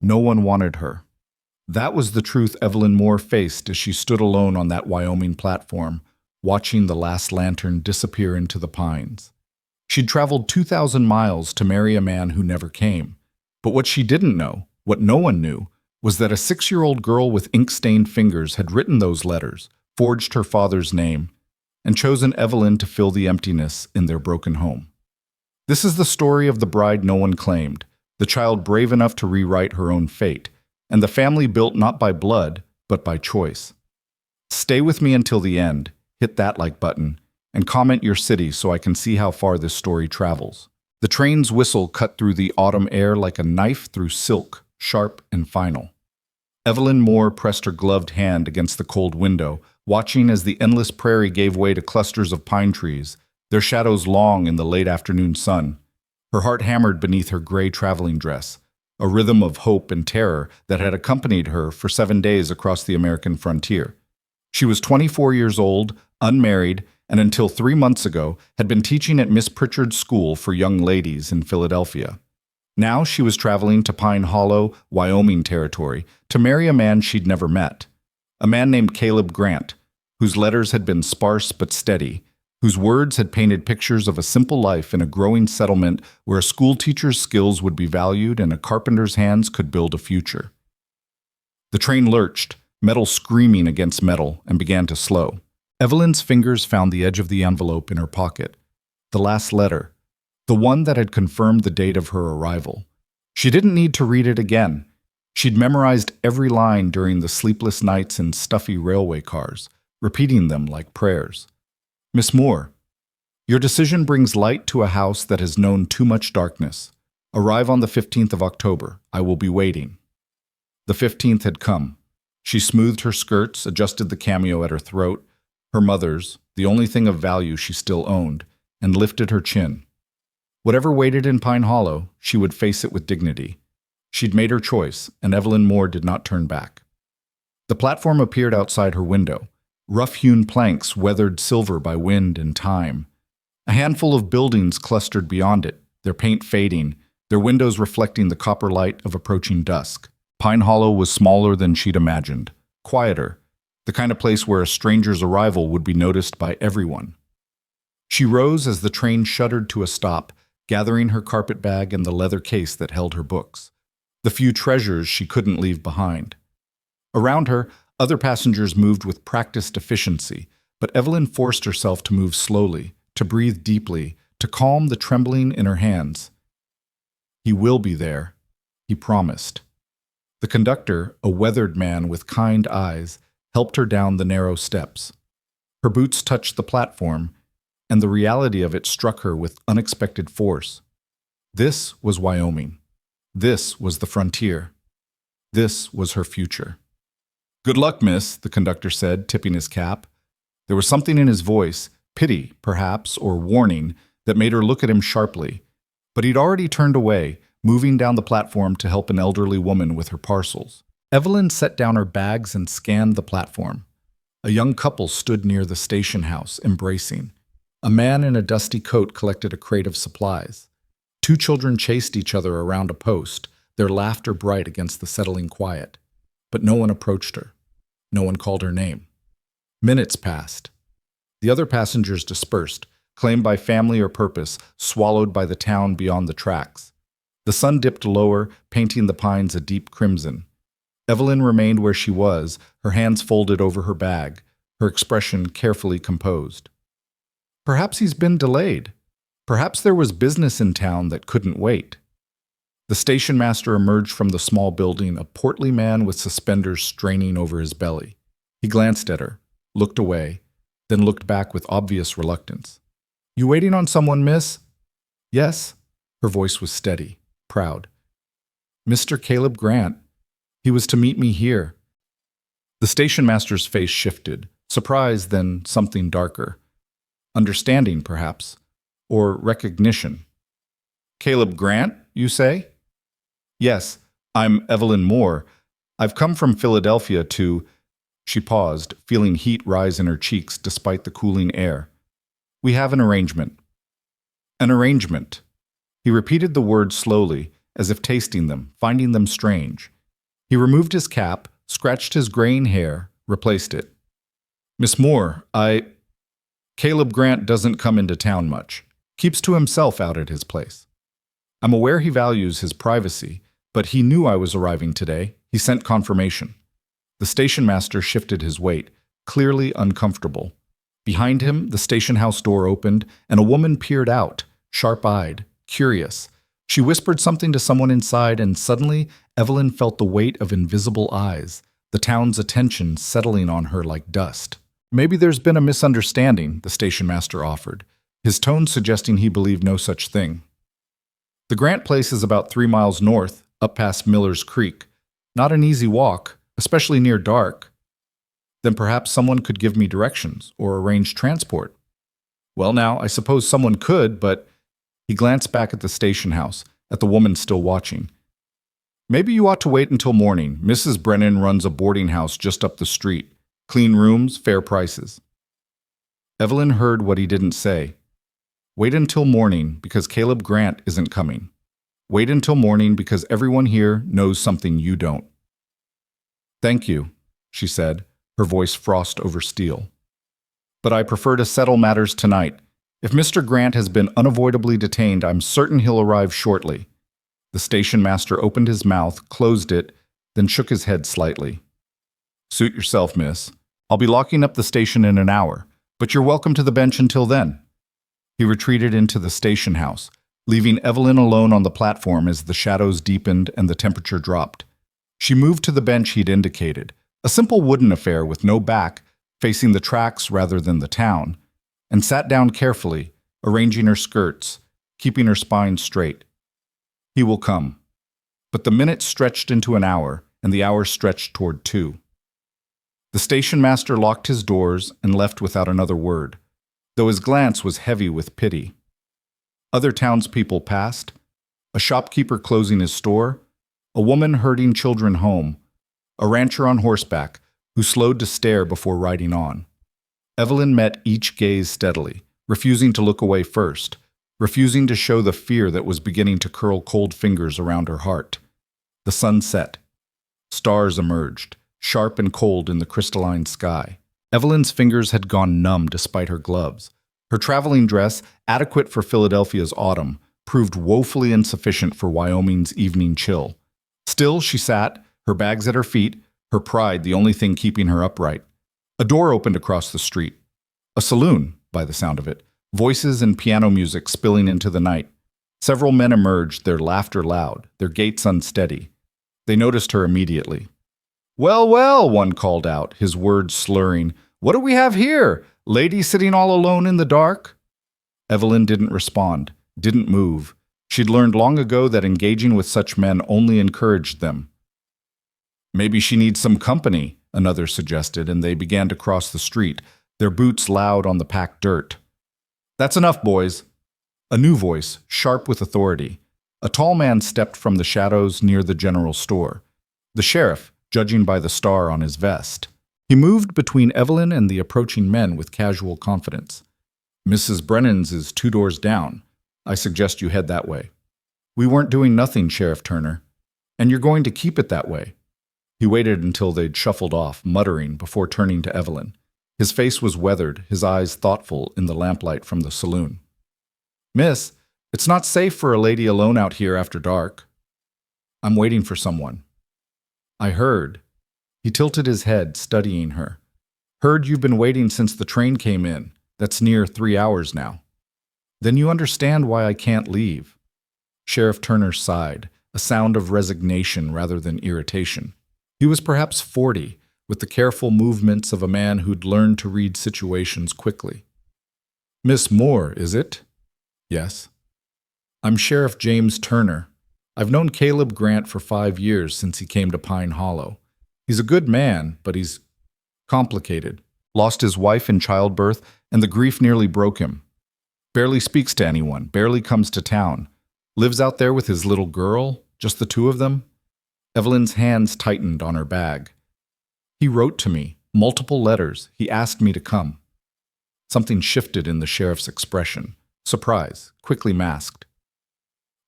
No one wanted her. That was the truth Evelyn Moore faced as she stood alone on that Wyoming platform, watching the last lantern disappear into the pines. She'd traveled 2,000 miles to marry a man who never came. But what she didn't know, what no one knew, was that a 6-year-old girl with ink-stained fingers had written those letters, forged her father's name, and chosen Evelyn to fill the emptiness in their broken home. This is the story of the bride no one claimed, the child brave enough to rewrite her own fate, and the family built not by blood, but by choice. Stay with me until the end, hit that like button, and comment your city so I can see how far this story travels. The train's whistle cut through the autumn air like a knife through silk, sharp and final. Evelyn Moore pressed her gloved hand against the cold window, watching as the endless prairie gave way to clusters of pine trees, their shadows long in the late afternoon sun. Her heart hammered beneath her gray traveling dress, a rhythm of hope and terror that had accompanied her for 7 days across the American frontier. She was 24 years old, unmarried, and until 3 months ago had been teaching at Miss Pritchard's School for Young Ladies in Philadelphia. Now she was traveling to Pine Hollow, Wyoming territory, to marry a man she'd never met. A man named Caleb Grant, whose letters had been sparse but steady, whose words had painted pictures of a simple life in a growing settlement where a schoolteacher's skills would be valued and a carpenter's hands could build a future. The train lurched, metal screaming against metal, and began to slow. Evelyn's fingers found the edge of the envelope in her pocket. The last letter, the one that had confirmed the date of her arrival. She didn't need to read it again. She'd memorized every line during the sleepless nights in stuffy railway cars, repeating them like prayers. Miss Moore, your decision brings light to a house that has known too much darkness. Arrive on the 15th of October. I will be waiting. The 15th had come. She smoothed her skirts, adjusted the cameo at her throat, her mother's, the only thing of value she still owned, and lifted her chin. Whatever waited in Pine Hollow, she would face it with dignity. She'd made her choice, and Evelyn Moore did not turn back. The platform appeared outside her window, rough-hewn planks weathered silver by wind and time. A handful of buildings clustered beyond it, their paint fading, their windows reflecting the copper light of approaching dusk. Pine Hollow was smaller than she'd imagined, quieter, the kind of place where a stranger's arrival would be noticed by everyone. She rose as the train shuddered to a stop, gathering her carpet bag and the leather case that held her books, the few treasures she couldn't leave behind. Around her, other passengers moved with practiced efficiency, but Evelyn forced herself to move slowly, to breathe deeply, to calm the trembling in her hands. He will be there, he promised. The conductor, a weathered man with kind eyes, helped her down the narrow steps. Her boots touched the platform, and the reality of it struck her with unexpected force. This was Wyoming. This was the frontier. This was her future. "Good luck, miss," the conductor said, tipping his cap. There was something in his voice, pity, perhaps, or warning, that made her look at him sharply. But he'd already turned away, moving down the platform to help an elderly woman with her parcels. Evelyn set down her bags and scanned the platform. A young couple stood near the station house, embracing. A man in a dusty coat collected a crate of supplies. 2 children chased each other around a post, their laughter bright against the settling quiet. But no one approached her. No one called her name. Minutes passed. The other passengers dispersed, claimed by family or purpose, swallowed by the town beyond the tracks. The sun dipped lower, painting the pines a deep crimson. Evelyn remained where she was, her hands folded over her bag, her expression carefully composed. Perhaps he's been delayed. Perhaps there was business in town that couldn't wait. The station master emerged from the small building, a portly man with suspenders straining over his belly. He glanced at her, looked away, then looked back with obvious reluctance. "You waiting on someone, miss?" "Yes." Her voice was steady, proud. "Mr. Caleb Grant. He was to meet me here." The station master's face shifted, surprise, then something darker. Understanding, perhaps, or recognition. "Caleb Grant, you say?" "Yes, I'm Evelyn Moore. I've come from Philadelphia to—" She paused, feeling heat rise in her cheeks despite the cooling air. "We have an arrangement." "An arrangement." He repeated the word slowly, as if tasting them, finding them strange. He removed his cap, scratched his graying hair, replaced it. "Miss Moore, Caleb Grant doesn't come into town much. Keeps to himself out at his place. I'm aware he values his privacy, but he knew I was arriving today. He sent confirmation." The station master shifted his weight, clearly uncomfortable. Behind him, the station house door opened, and a woman peered out, sharp-eyed, curious. She whispered something to someone inside, and suddenly Evelyn felt the weight of invisible eyes, the town's attention settling on her like dust. "Maybe there's been a misunderstanding," the station master offered, his tone suggesting he believed no such thing. "The Grant place is about 3 miles north, up past Miller's Creek. Not an easy walk, especially near dark. Then perhaps someone could give me directions or arrange transport." "Well now, I suppose someone could, but—" He glanced back at the station house, at the woman still watching. "Maybe you ought to wait until morning. Mrs. Brennan runs a boarding house just up the street. Clean rooms, fair prices." Evelyn heard what he didn't say. "Wait until morning because Caleb Grant isn't coming. Wait until morning because everyone here knows something you don't." "Thank you," she said, her voice frost over steel. "But I prefer to settle matters tonight. If Mr. Grant has been unavoidably detained, I'm certain he'll arrive shortly." The station master opened his mouth, closed it, then shook his head slightly. "Suit yourself, miss. I'll be locking up the station in an hour, but you're welcome to the bench until then." He retreated into the station house, leaving Evelyn alone on the platform as the shadows deepened and the temperature dropped. She moved to the bench he'd indicated, a simple wooden affair with no back, facing the tracks rather than the town, and sat down carefully, arranging her skirts, keeping her spine straight. He will come. But the minutes stretched into an hour, and the hour stretched toward 2. The station master locked his doors and left without another word, though his glance was heavy with pity. Other townspeople passed, a shopkeeper closing his store, a woman herding children home, a rancher on horseback who slowed to stare before riding on. Evelyn met each gaze steadily, refusing to look away first, refusing to show the fear that was beginning to curl cold fingers around her heart. The sun set. Stars emerged, sharp and cold in the crystalline sky. Evelyn's fingers had gone numb despite her gloves. Her traveling dress, adequate for Philadelphia's autumn, proved woefully insufficient for Wyoming's evening chill. Still, she sat, her bags at her feet, her pride the only thing keeping her upright. A door opened across the street. A saloon, by the sound of it, voices and piano music spilling into the night. Several men emerged, their laughter loud, their gaits unsteady. They noticed her immediately. "Well, well," one called out, his words slurring. "What do we have here? Lady sitting all alone in the dark?" Evelyn didn't respond, didn't move. She'd learned long ago that engaging with such men only encouraged them. "Maybe she needs some company," another suggested, and they began to cross the street, their boots loud on the packed dirt. "That's enough, boys." A new voice, sharp with authority. A tall man stepped from the shadows near the general store. The sheriff, judging by the star on his vest. He moved between Evelyn and the approaching men with casual confidence. "Mrs. Brennan's is 2 doors down. I suggest you head that way." "We weren't doing nothing, Sheriff Turner. And you're going to keep it that way." He waited until they'd shuffled off, muttering, before turning to Evelyn. His face was weathered, his eyes thoughtful in the lamplight from the saloon. "Miss, it's not safe for a lady alone out here after dark." "I'm waiting for someone." "I heard." He tilted his head, studying her. "Heard you've been waiting since the train came in. That's near 3 hours now." "Then you understand why I can't leave." Sheriff Turner sighed, a sound of resignation rather than irritation. He was perhaps 40, with the careful movements of a man who'd learned to read situations quickly. "Miss Moore, is it?" "Yes." "I'm Sheriff James Turner. I've known Caleb Grant for 5 years since he came to Pine Hollow. He's a good man, but he's complicated. Lost his wife in childbirth, and the grief nearly broke him. Barely speaks to anyone, barely comes to town. Lives out there with his little girl, just the 2 of them." Evelyn's hands tightened on her bag. "He wrote to me, multiple letters. He asked me to come." Something shifted in the sheriff's expression. Surprise, quickly masked.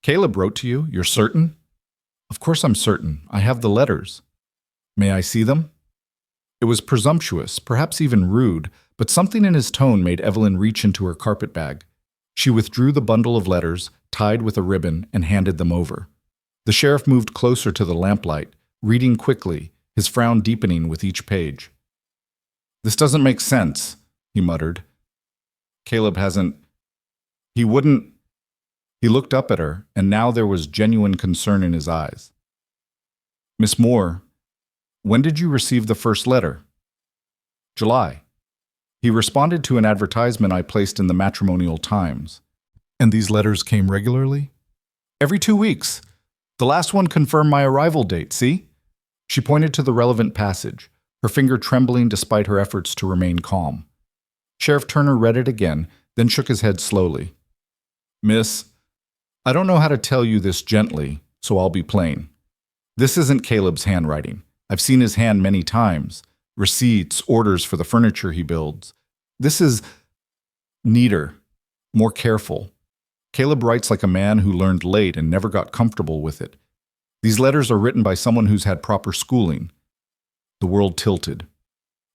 Caleb wrote to you. You're certain? Of course I'm certain. I have the letters. May I see them? It was presumptuous, perhaps even rude, but something in his tone made Evelyn reach into her carpetbag. She withdrew the bundle of letters, tied with a ribbon, and handed them over. The sheriff moved closer to the lamplight, reading quickly, his frown deepening with each page. This doesn't make sense, he muttered. Caleb hasn't... He wouldn't... He looked up at her, and now there was genuine concern in his eyes. Miss Moore, when did you receive the first letter? July. He responded to an advertisement I placed in the Matrimonial Times. And these letters came regularly? Every 2 weeks. The last one confirmed my arrival date, see? She pointed to the relevant passage, her finger trembling despite her efforts to remain calm. Sheriff Turner read it again, then shook his head slowly. Miss, I don't know how to tell you this gently, so I'll be plain. This isn't Caleb's handwriting. I've seen his hand many times. Receipts, orders for the furniture he builds. This is neater, more careful. Caleb writes like a man who learned late and never got comfortable with it. These letters are written by someone who's had proper schooling. The world tilted.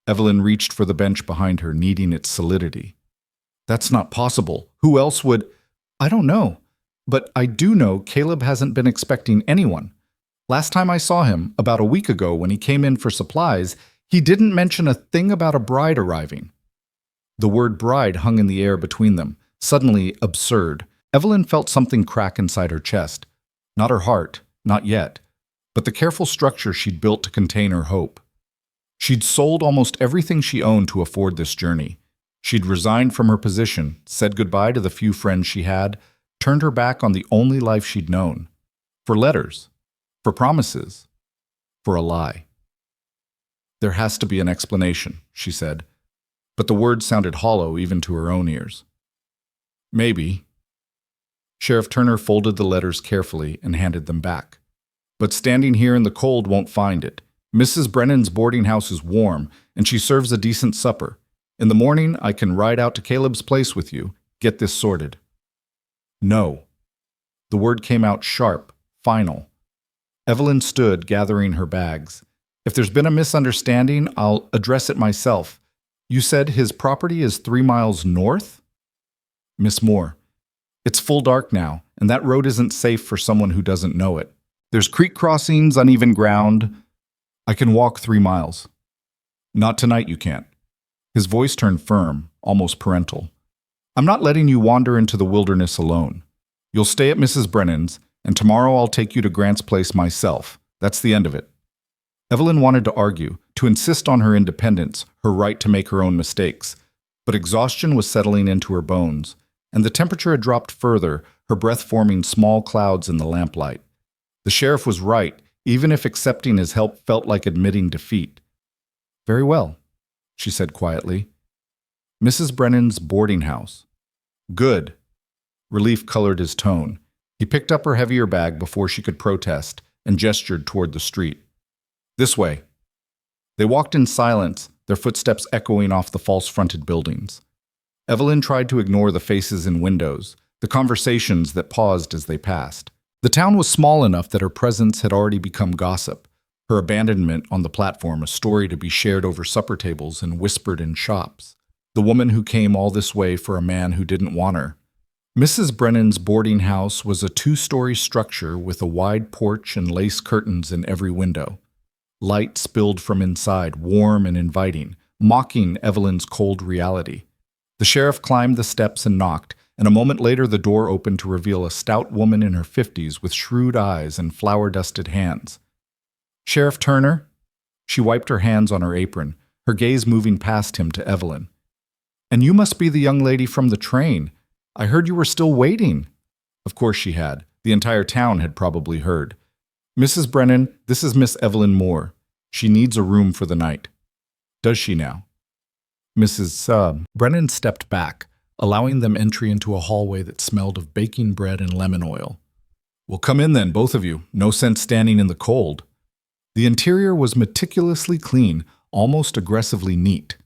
Evelyn reached for the bench behind her, needing its solidity. That's not possible. Who else would... I don't know. But I do know Caleb hasn't been expecting anyone. Last time I saw him, about a week ago when he came in for supplies, he didn't mention a thing about a bride arriving. The word bride hung in the air between them, suddenly absurd. Evelyn felt something crack inside her chest. Not her heart, not yet, but the careful structure she'd built to contain her hope. She'd sold almost everything she owned to afford this journey. She'd resigned from her position, said goodbye to the few friends she had, turned her back on the only life she'd known. For letters, for promises, for a lie. There has to be an explanation, she said, but the words sounded hollow even to her own ears. Maybe. Sheriff Turner folded the letters carefully and handed them back. But standing here in the cold won't find it. Mrs. Brennan's boarding house is warm, and she serves a decent supper. In the morning, I can ride out to Caleb's place with you, get this sorted. No. The word came out sharp, final. Evelyn stood, gathering her bags. If there's been a misunderstanding, I'll address it myself. You said his property is 3 miles north? Miss Moore, it's full dark now, and that road isn't safe for someone who doesn't know it. There's creek crossings, uneven ground. I can walk 3 miles. Not tonight, you can't. His voice turned firm, almost parental. I'm not letting you wander into the wilderness alone. You'll stay at Mrs. Brennan's, and tomorrow I'll take you to Grant's place myself. That's the end of it. Evelyn wanted to argue, to insist on her independence, her right to make her own mistakes. But exhaustion was settling into her bones, and the temperature had dropped further, her breath forming small clouds in the lamplight. The sheriff was right, even if accepting his help felt like admitting defeat. Very well, she said quietly. Mrs. Brennan's boarding house. Good. Relief colored his tone. He picked up her heavier bag before she could protest and gestured toward the street. This way. They walked in silence, their footsteps echoing off the false-fronted buildings. Evelyn tried to ignore the faces in windows, the conversations that paused as they passed. The town was small enough that her presence had already become gossip, her abandonment on the platform a story to be shared over supper tables and whispered in shops. The woman who came all this way for a man who didn't want her. Mrs. Brennan's boarding house was a 2-story structure with a wide porch and lace curtains in every window. Light spilled from inside, warm and inviting, mocking Evelyn's cold reality. The sheriff climbed the steps and knocked, and a moment later the door opened to reveal a stout woman in her 50s with shrewd eyes and flour-dusted hands. Sheriff Turner? She wiped her hands on her apron, her gaze moving past him to Evelyn. And you must be the young lady from the train. I heard you were still waiting. Of course she had. The entire town had probably heard. Mrs. Brennan, this is Miss Evelyn Moore. She needs a room for the night. Does she now? Mrs. Brennan stepped back, allowing them entry into a hallway that smelled of baking bread and lemon oil. Well, come in then, both of you. No sense standing in the cold. The interior was meticulously clean, almost aggressively neat.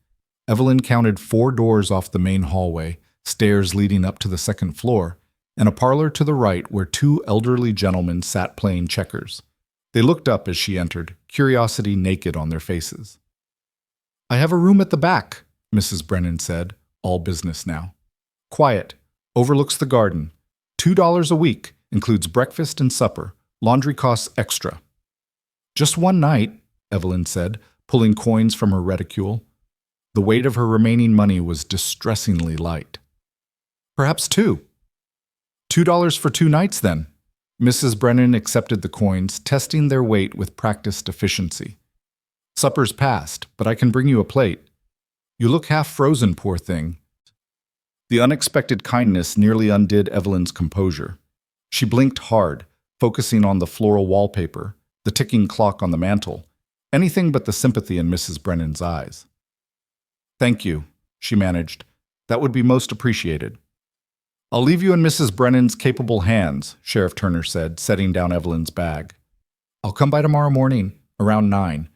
Evelyn counted 4 doors off the main hallway, stairs leading up to the second floor, and a parlor to the right where two elderly gentlemen sat playing checkers. They looked up as she entered, curiosity naked on their faces. "I have a room at the back," Mrs. Brennan said, all business now. "Quiet, overlooks the garden. $2 a week, includes breakfast and supper. Laundry costs extra." "Just one night," Evelyn said, pulling coins from her reticule. The weight of her remaining money was distressingly light. "Perhaps two." $2 for 2 nights, then." Mrs. Brennan accepted the coins, testing their weight with practiced efficiency. "Supper's past, but I can bring you a plate. You look half frozen, poor thing." The unexpected kindness nearly undid Evelyn's composure. She blinked hard, focusing on the floral wallpaper, the ticking clock on the mantel, anything but the sympathy in Mrs. Brennan's eyes. "Thank you," she managed. "That would be most appreciated." "I'll leave you in Mrs. Brennan's capable hands," Sheriff Turner said, setting down Evelyn's bag. "I'll come by tomorrow morning, around 9.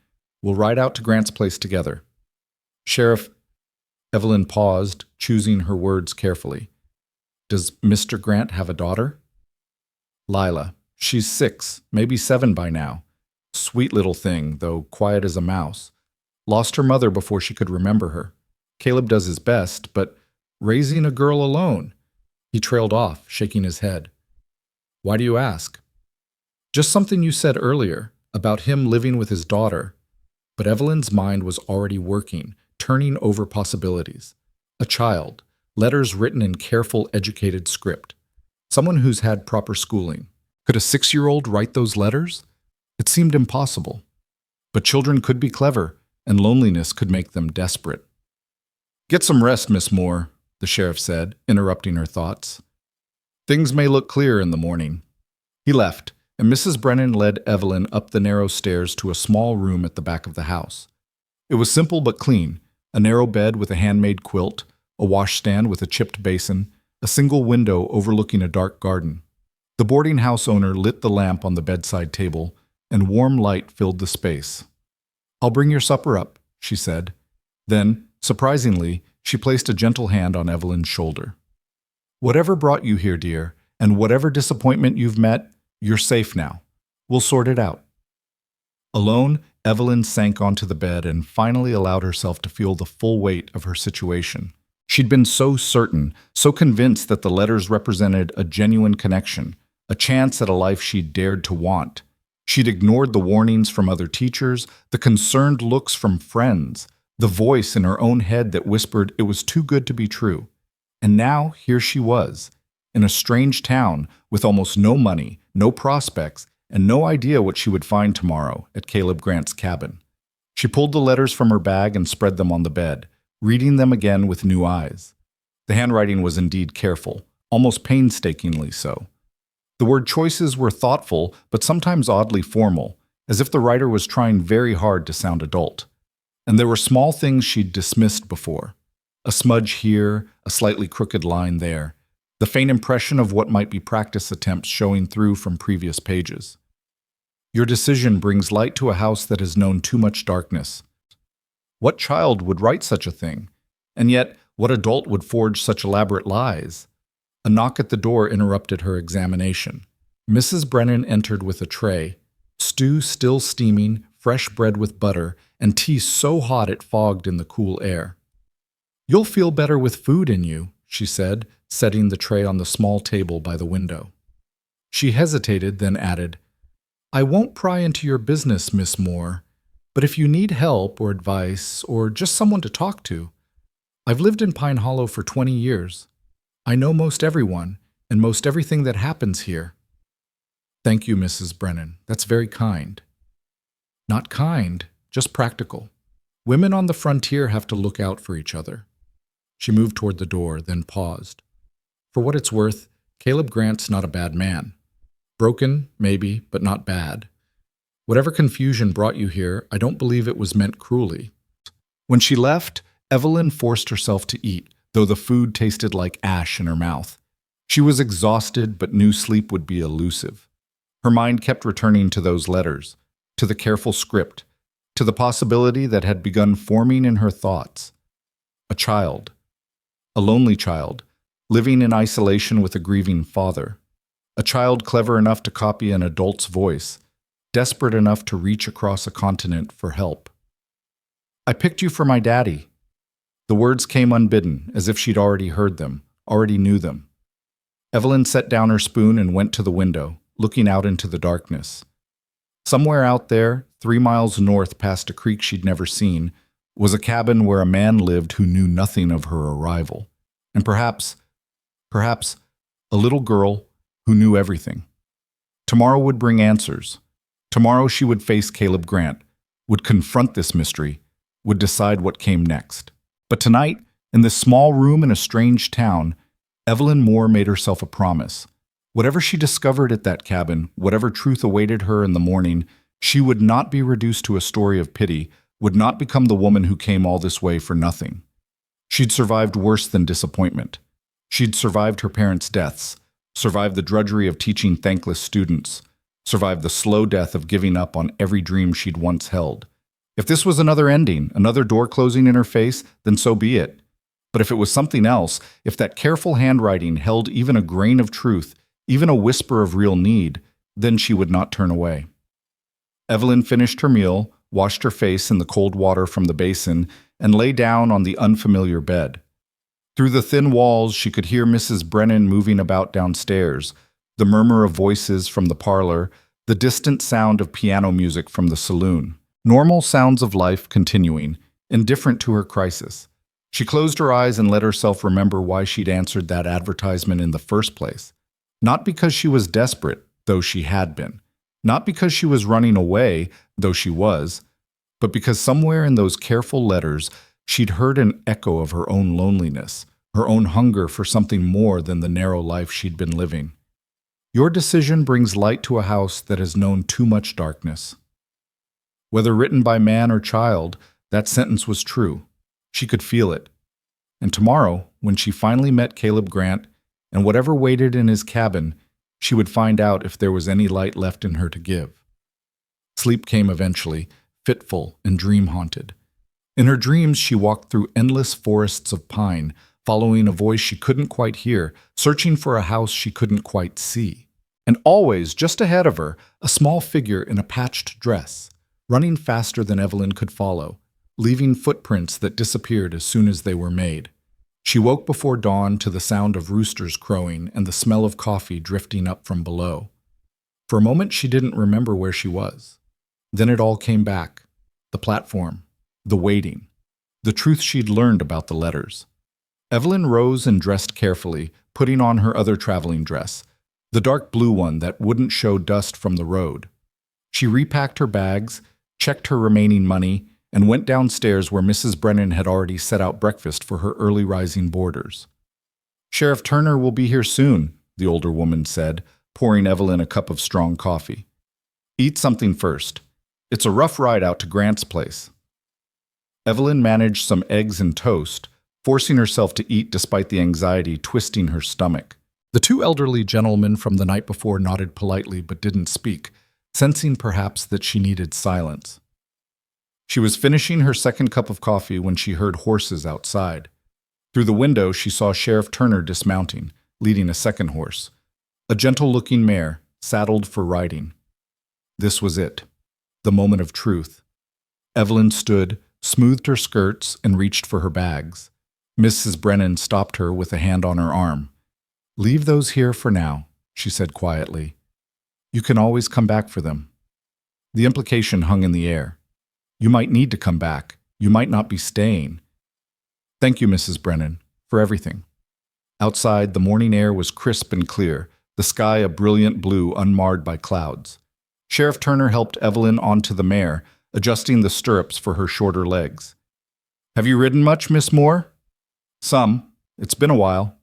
We'll ride out to Grant's place together." "Sheriff," Evelyn paused, choosing her words carefully. "Does Mr. Grant have a daughter?" "Lila. She's 6, maybe 7 by now. Sweet little thing, though quiet as a mouse. Lost her mother before she could remember her. Caleb does his best, but raising a girl alone—" He trailed off, shaking his head. "Why do you ask?" "Just something you said earlier, about him living with his daughter." But Evelyn's mind was already working, turning over possibilities. A child, letters written in careful, educated script. Someone who's had proper schooling. Could a 6-year-old write those letters? It seemed impossible. But children could be clever, and loneliness could make them desperate. "Get some rest, Miss Moore," the sheriff said, interrupting her thoughts. "Things may look clear in the morning." He left, and Mrs. Brennan led Evelyn up the narrow stairs to a small room at the back of the house. It was simple but clean, a narrow bed with a handmade quilt, a washstand with a chipped basin, a single window overlooking a dark garden. The boarding house owner lit the lamp on the bedside table, and warm light filled the space. "I'll bring your supper up," she said. Then, surprisingly, she placed a gentle hand on Evelyn's shoulder. "Whatever brought you here, dear, and whatever disappointment you've met, you're safe now. We'll sort it out." Alone, Evelyn sank onto the bed and finally allowed herself to feel the full weight of her situation. She'd been so certain, so convinced that the letters represented a genuine connection, a chance at a life she'd dared to want. She'd ignored the warnings from other teachers, the concerned looks from friends, the voice in her own head that whispered it was too good to be true. And now here she was, in a strange town with almost no money, no prospects, and no idea what she would find tomorrow at Caleb Grant's cabin. She pulled the letters from her bag and spread them on the bed, reading them again with new eyes. The handwriting was indeed careful, almost painstakingly so. The word choices were thoughtful, but sometimes oddly formal, as if the writer was trying very hard to sound adult. And there were small things she'd dismissed before. A smudge here, a slightly crooked line there, the faint impression of what might be practice attempts showing through from previous pages. "Your decision brings light to a house that has known too much darkness." What child would write such a thing? And yet, what adult would forge such elaborate lies? A knock at the door interrupted her examination. Mrs. Brennan entered with a tray, stew still steaming, fresh bread with butter, and tea so hot it fogged in the cool air. "You'll feel better with food in you," she said, setting the tray on the small table by the window. She hesitated, then added, "I won't pry into your business, Miss Moore, but if you need help or advice or just someone to talk to, I've lived in Pine Hollow for 20 years. I know most everyone and most everything that happens here." "Thank you, Mrs. Brennan. That's very kind." "Not kind, just practical. Women on the frontier have to look out for each other." She moved toward the door, then paused. "For what it's worth, Caleb Grant's not a bad man. Broken, maybe, but not bad. Whatever confusion brought you here, I don't believe it was meant cruelly." When she left, Evelyn forced herself to eat, though the food tasted like ash in her mouth. She was exhausted, but knew sleep would be elusive. Her mind kept returning to those letters, to the careful script, to the possibility that had begun forming in her thoughts. A child. A lonely child, living in isolation with a grieving father, a child clever enough to copy an adult's voice, desperate enough to reach across a continent for help. "I picked you for my daddy." The words came unbidden, as if she'd already heard them, already knew them. Evelyn set down her spoon and went to the window, looking out into the darkness. Somewhere out there, 3 miles north past a creek she'd never seen, was a cabin where a man lived who knew nothing of her arrival. And perhaps, a little girl who knew everything. Tomorrow would bring answers. Tomorrow she would face Caleb Grant, would confront this mystery, would decide what came next. But tonight, in this small room in a strange town, Evelyn Moore made herself a promise. Whatever she discovered at that cabin, whatever truth awaited her in the morning, she would not be reduced to a story of pity, would not become the woman who came all this way for nothing. She'd survived worse than disappointment. She'd survived her parents' deaths, survived the drudgery of teaching thankless students, survived the slow death of giving up on every dream she'd once held. If this was another ending, another door closing in her face, then so be it. But if it was something else, if that careful handwriting held even a grain of truth, even a whisper of real need, then she would not turn away. Evelyn finished her meal, washed her face in the cold water from the basin, and lay down on the unfamiliar bed. Through the thin walls, she could hear Mrs. Brennan moving about downstairs, the murmur of voices from the parlor, the distant sound of piano music from the saloon. Normal sounds of life continuing, indifferent to her crisis. She closed her eyes and let herself remember why she'd answered that advertisement in the first place. Not because she was desperate, though she had been. Not because she was running away, though she was. But because somewhere in those careful letters, she'd heard an echo of her own loneliness, her own hunger for something more than the narrow life she'd been living. Your decision brings light to a house that has known too much darkness. Whether written by man or child, that sentence was true. She could feel it. And tomorrow, when she finally met Caleb Grant, and whatever waited in his cabin, she would find out if there was any light left in her to give. Sleep came eventually, fitful and dream-haunted. In her dreams, she walked through endless forests of pine, following a voice she couldn't quite hear, searching for a house she couldn't quite see. And always, just ahead of her, a small figure in a patched dress, running faster than Evelyn could follow, leaving footprints that disappeared as soon as they were made. She woke before dawn to the sound of roosters crowing and the smell of coffee drifting up from below. For a moment, she didn't remember where she was. Then it all came back. The platform, the waiting, the truth she'd learned about the letters. Evelyn rose and dressed carefully, putting on her other traveling dress, the dark blue one that wouldn't show dust from the road. She repacked her bags, checked her remaining money, and went downstairs where Mrs. Brennan had already set out breakfast for her early rising boarders. "Sheriff Turner will be here soon," the older woman said, pouring Evelyn a cup of strong coffee. "Eat something first. It's a rough ride out to Grant's place." Evelyn managed some eggs and toast, forcing herself to eat despite the anxiety twisting her stomach. The 2 elderly gentlemen from the night before nodded politely but didn't speak, sensing perhaps that she needed silence. She was finishing her second cup of coffee when she heard horses outside. Through the window, she saw Sheriff Turner dismounting, leading a second horse, a gentle-looking mare, saddled for riding. This was it, the moment of truth. Evelyn stood, smoothed her skirts, and reached for her bags. Mrs. Brennan stopped her with a hand on her arm. "Leave those here for now," she said quietly. "You can always come back for them." The implication hung in the air. You might need to come back. You might not be staying. "Thank you, Mrs. Brennan, for everything." Outside, the morning air was crisp and clear, the sky a brilliant blue unmarred by clouds. Sheriff Turner helped Evelyn onto the mare, adjusting the stirrups for her shorter legs. "Have you ridden much, Miss Moore?" "Some. It's been a while."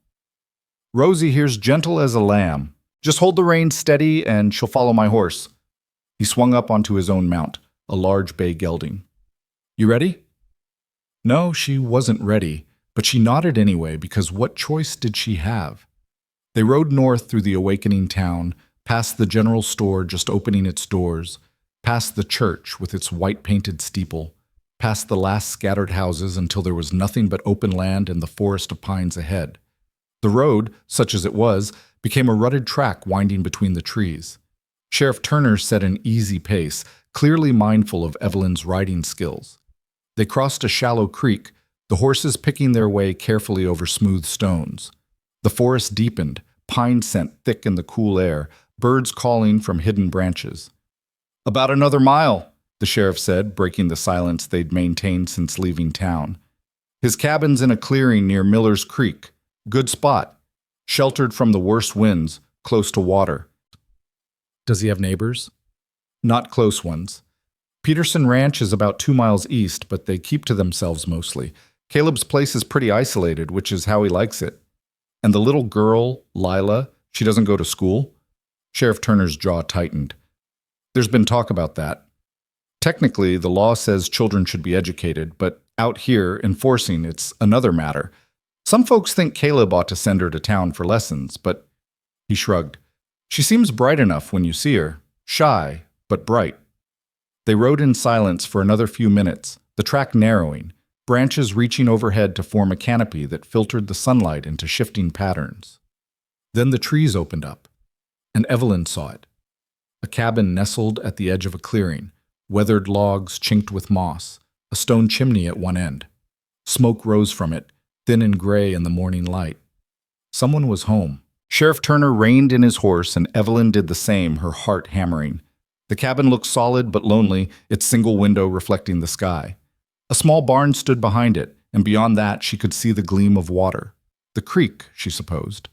"Rosie here's gentle as a lamb. Just hold the reins steady and she'll follow my horse." He swung up onto his own mount, a large bay gelding. "You ready?" No, she wasn't ready, but she nodded anyway because what choice did she have? They rode north through the awakening town, past the general store just opening its doors, past the church with its white-painted steeple, past the last scattered houses until there was nothing but open land and the forest of pines ahead. The road, such as it was, became a rutted track winding between the trees. Sheriff Turner set an easy pace, clearly mindful of Evelyn's riding skills. They crossed a shallow creek, the horses picking their way carefully over smooth stones. The forest deepened, pine scent thick in the cool air, birds calling from hidden branches. "About another mile," the sheriff said, breaking the silence they'd maintained since leaving town. "His cabin's in a clearing near Miller's Creek. Good spot. Sheltered from the worst winds, close to water." "Does he have neighbors?" "Not close ones. Peterson Ranch is about 2 miles east, but they keep to themselves mostly. Caleb's place is pretty isolated, which is how he likes it. And the little girl, Lila, she doesn't go to school?" Sheriff Turner's jaw tightened. "There's been talk about that. Technically, the law says children should be educated, but out here, enforcing it's another matter. Some folks think Caleb ought to send her to town for lessons, but..." He shrugged. "She seems bright enough when you see her. Shy, but bright." They rode in silence for another few minutes, the track narrowing, branches reaching overhead to form a canopy that filtered the sunlight into shifting patterns. Then the trees opened up, and Evelyn saw it. A cabin nestled at the edge of a clearing, weathered logs chinked with moss, a stone chimney at one end. Smoke rose from it, thin and gray in the morning light. Someone was home. Sheriff Turner reined in his horse, and Evelyn did the same, her heart hammering. The cabin looked solid but lonely, its single window reflecting the sky. A small barn stood behind it, and beyond that she could see the gleam of water. The creek, she supposed.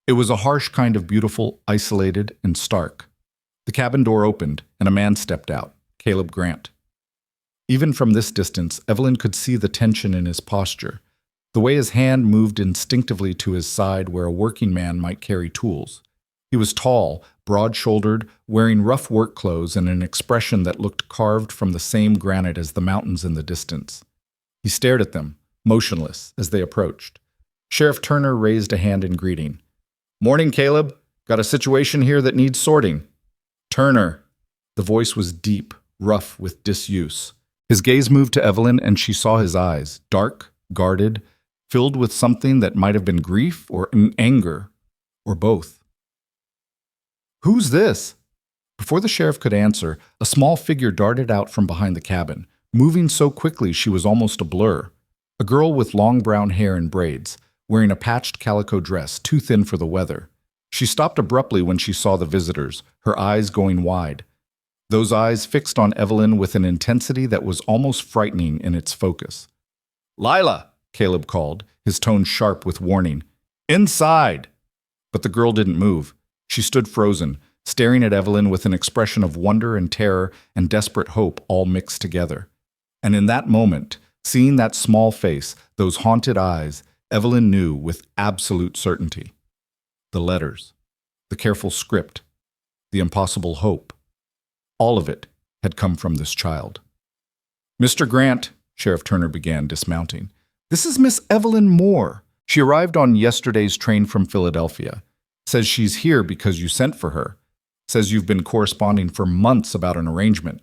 It was a harsh kind of beautiful, isolated, and stark. The cabin door opened, and a man stepped out, Caleb Grant. Even from this distance, Evelyn could see the tension in his posture, the way his hand moved instinctively to his side where a working man might carry tools. He was tall, broad-shouldered, wearing rough work clothes and an expression that looked carved from the same granite as the mountains in the distance. He stared at them, motionless, as they approached. Sheriff Turner raised a hand in greeting. "Morning, Caleb. Got a situation here that needs sorting." "Turner." The voice was deep, rough with disuse. His gaze moved to Evelyn, and she saw his eyes, dark, guarded, filled with something that might have been grief or anger, or both. "Who's this?" Before the sheriff could answer, a small figure darted out from behind the cabin, moving so quickly she was almost a blur. A girl with long brown hair and braids, wearing a patched calico dress too thin for the weather. She stopped abruptly when she saw the visitors, her eyes going wide. Those eyes fixed on Evelyn with an intensity that was almost frightening in its focus. "Lila!" Caleb called, his tone sharp with warning. "Inside!" But the girl didn't move. She stood frozen, staring at Evelyn with an expression of wonder and terror and desperate hope all mixed together. And in that moment, seeing that small face, those haunted eyes, Evelyn knew with absolute certainty. The letters, the careful script, the impossible hope, all of it had come from this child. "Mr. Grant," Sheriff Turner began, dismounting, "this is Miss Evelyn Moore. She arrived on yesterday's train from Philadelphia. Says she's here because you sent for her. Says you've been corresponding for months about an arrangement."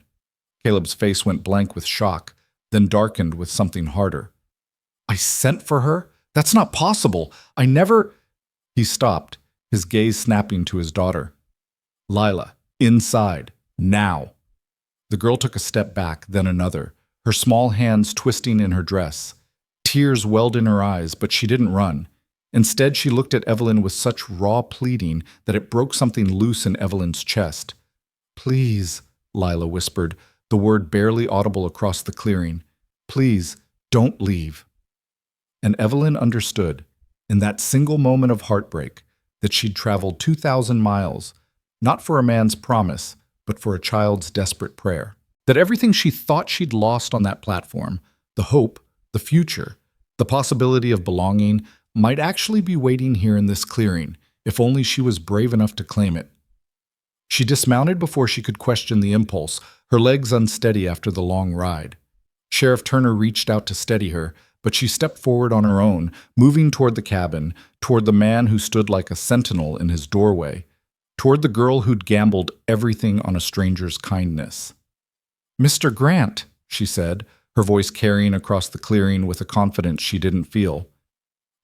Caleb's face went blank with shock, then darkened with something harder. "I sent for her? That's not possible. I never—" He stopped, his gaze snapping to his daughter. "Lila, inside, now." The girl took a step back, then another, her small hands twisting in her dress. Tears welled in her eyes, but she didn't run. Instead, she looked at Evelyn with such raw pleading that it broke something loose in Evelyn's chest. "Please," Lila whispered, the word barely audible across the clearing. "Please, don't leave." And Evelyn understood, in that single moment of heartbreak, that she'd traveled 2,000 miles, not for a man's promise, but for a child's desperate prayer. That everything she thought she'd lost on that platform, the hope, the future, the possibility of belonging, might actually be waiting here in this clearing, if only she was brave enough to claim it. She dismounted before she could question the impulse, her legs unsteady after the long ride. Sheriff Turner reached out to steady her, but she stepped forward on her own, moving toward the cabin, toward the man who stood like a sentinel in his doorway, toward the girl who'd gambled everything on a stranger's kindness. "Mr. Grant," she said, her voice carrying across the clearing with a confidence she didn't feel.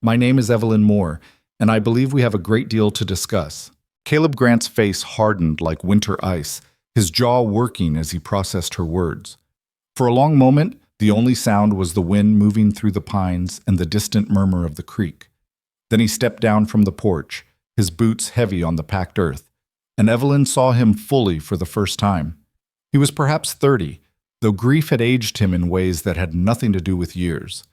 "My name is Evelyn Moore, and I believe we have a great deal to discuss." Caleb Grant's face hardened like winter ice, his jaw working as he processed her words. For a long moment, the only sound was the wind moving through the pines and the distant murmur of the creek. Then he stepped down from the porch, his boots heavy on the packed earth, and Evelyn saw him fully for the first time. He was perhaps 30, though grief had aged him in ways that had nothing to do with years.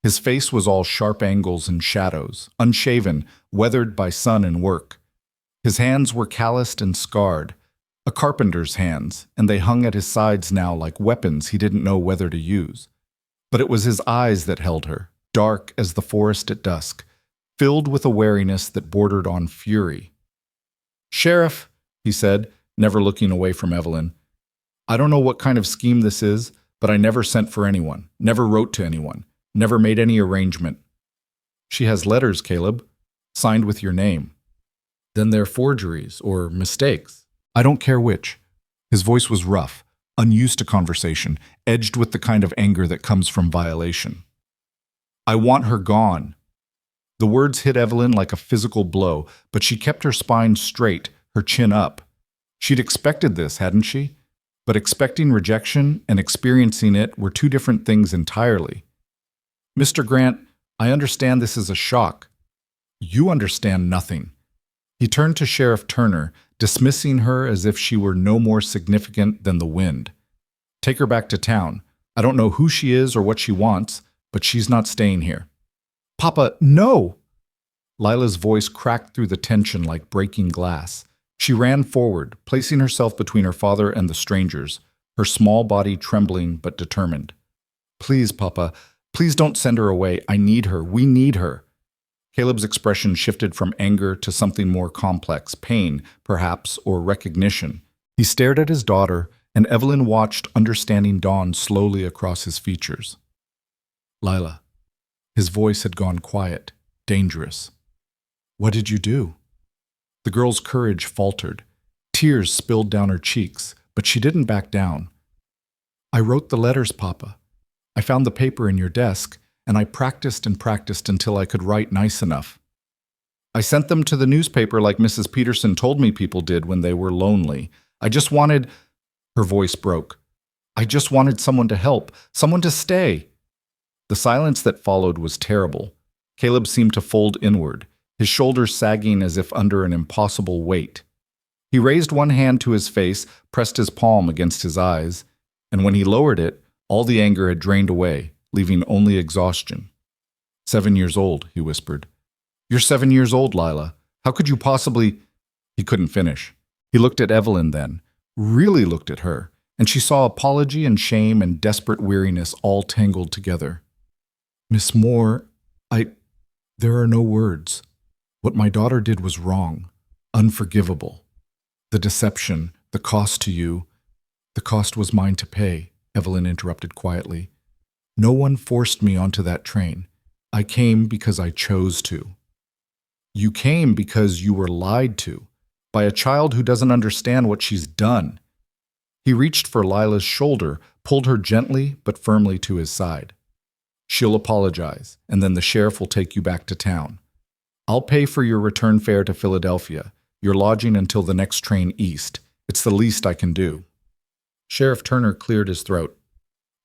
His face was all sharp angles and shadows, unshaven, weathered by sun and work. His hands were calloused and scarred, a carpenter's hands, and they hung at his sides now like weapons he didn't know whether to use. But it was his eyes that held her, dark as the forest at dusk, filled with a wariness that bordered on fury. "Sheriff," he said, never looking away from Evelyn, "I don't know what kind of scheme this is, but I never sent for anyone, never wrote to anyone, never made any arrangement." "She has letters, Caleb, signed with your name." "Then they're forgeries or mistakes." "I don't care which." His voice was rough, unused to conversation, edged with the kind of anger that comes from violation. "I want her gone." The words hit Evelyn like a physical blow, but she kept her spine straight, her chin up. She'd expected this, hadn't she? But expecting rejection and experiencing it were two different things entirely. "Mr. Grant, I understand this is a shock." "You understand nothing." He turned to Sheriff Turner, dismissing her as if she were no more significant than the wind. "Take her back to town. I don't know who she is or what she wants, but she's not staying here." "Papa, no!" Lila's voice cracked through the tension like breaking glass. She ran forward, placing herself between her father and the strangers, her small body trembling but determined. "Please, Papa, please don't send her away. I need her. We need her." Caleb's expression shifted from anger to something more complex, pain, perhaps, or recognition. He stared at his daughter, and Evelyn watched understanding dawn slowly across his features. "Lila." His voice had gone quiet, dangerous. "What did you do?" The girl's courage faltered. Tears spilled down her cheeks, but she didn't back down. "I wrote the letters, Papa. I found the paper in your desk, and I practiced and practiced until I could write nice enough. I sent them to the newspaper like Mrs. Peterson told me people did when they were lonely. I just wanted—" Her voice broke. "I just wanted someone to help, someone to stay." The silence that followed was terrible. Caleb seemed to fold inward, his shoulders sagging as if under an impossible weight. He raised one hand to his face, pressed his palm against his eyes, and when he lowered it, all the anger had drained away, leaving only exhaustion. "7 years old," he whispered. "You're 7 years old, Lila. How could you possibly—" He couldn't finish. He looked at Evelyn then, really looked at her, and she saw apology and shame and desperate weariness all tangled together. "Miss Moore, there are no words. What my daughter did was wrong, unforgivable. The deception, the cost to you, the cost was mine to pay," Evelyn interrupted quietly. "No one forced me onto that train. I came because I chose to." "You came because you were lied to, by a child who doesn't understand what she's done." He reached for Lila's shoulder, pulled her gently but firmly to his side. "She'll apologize, and then the sheriff will take you back to town. I'll pay for your return fare to Philadelphia, your lodging until the next train east. It's the least I can do." Sheriff Turner cleared his throat.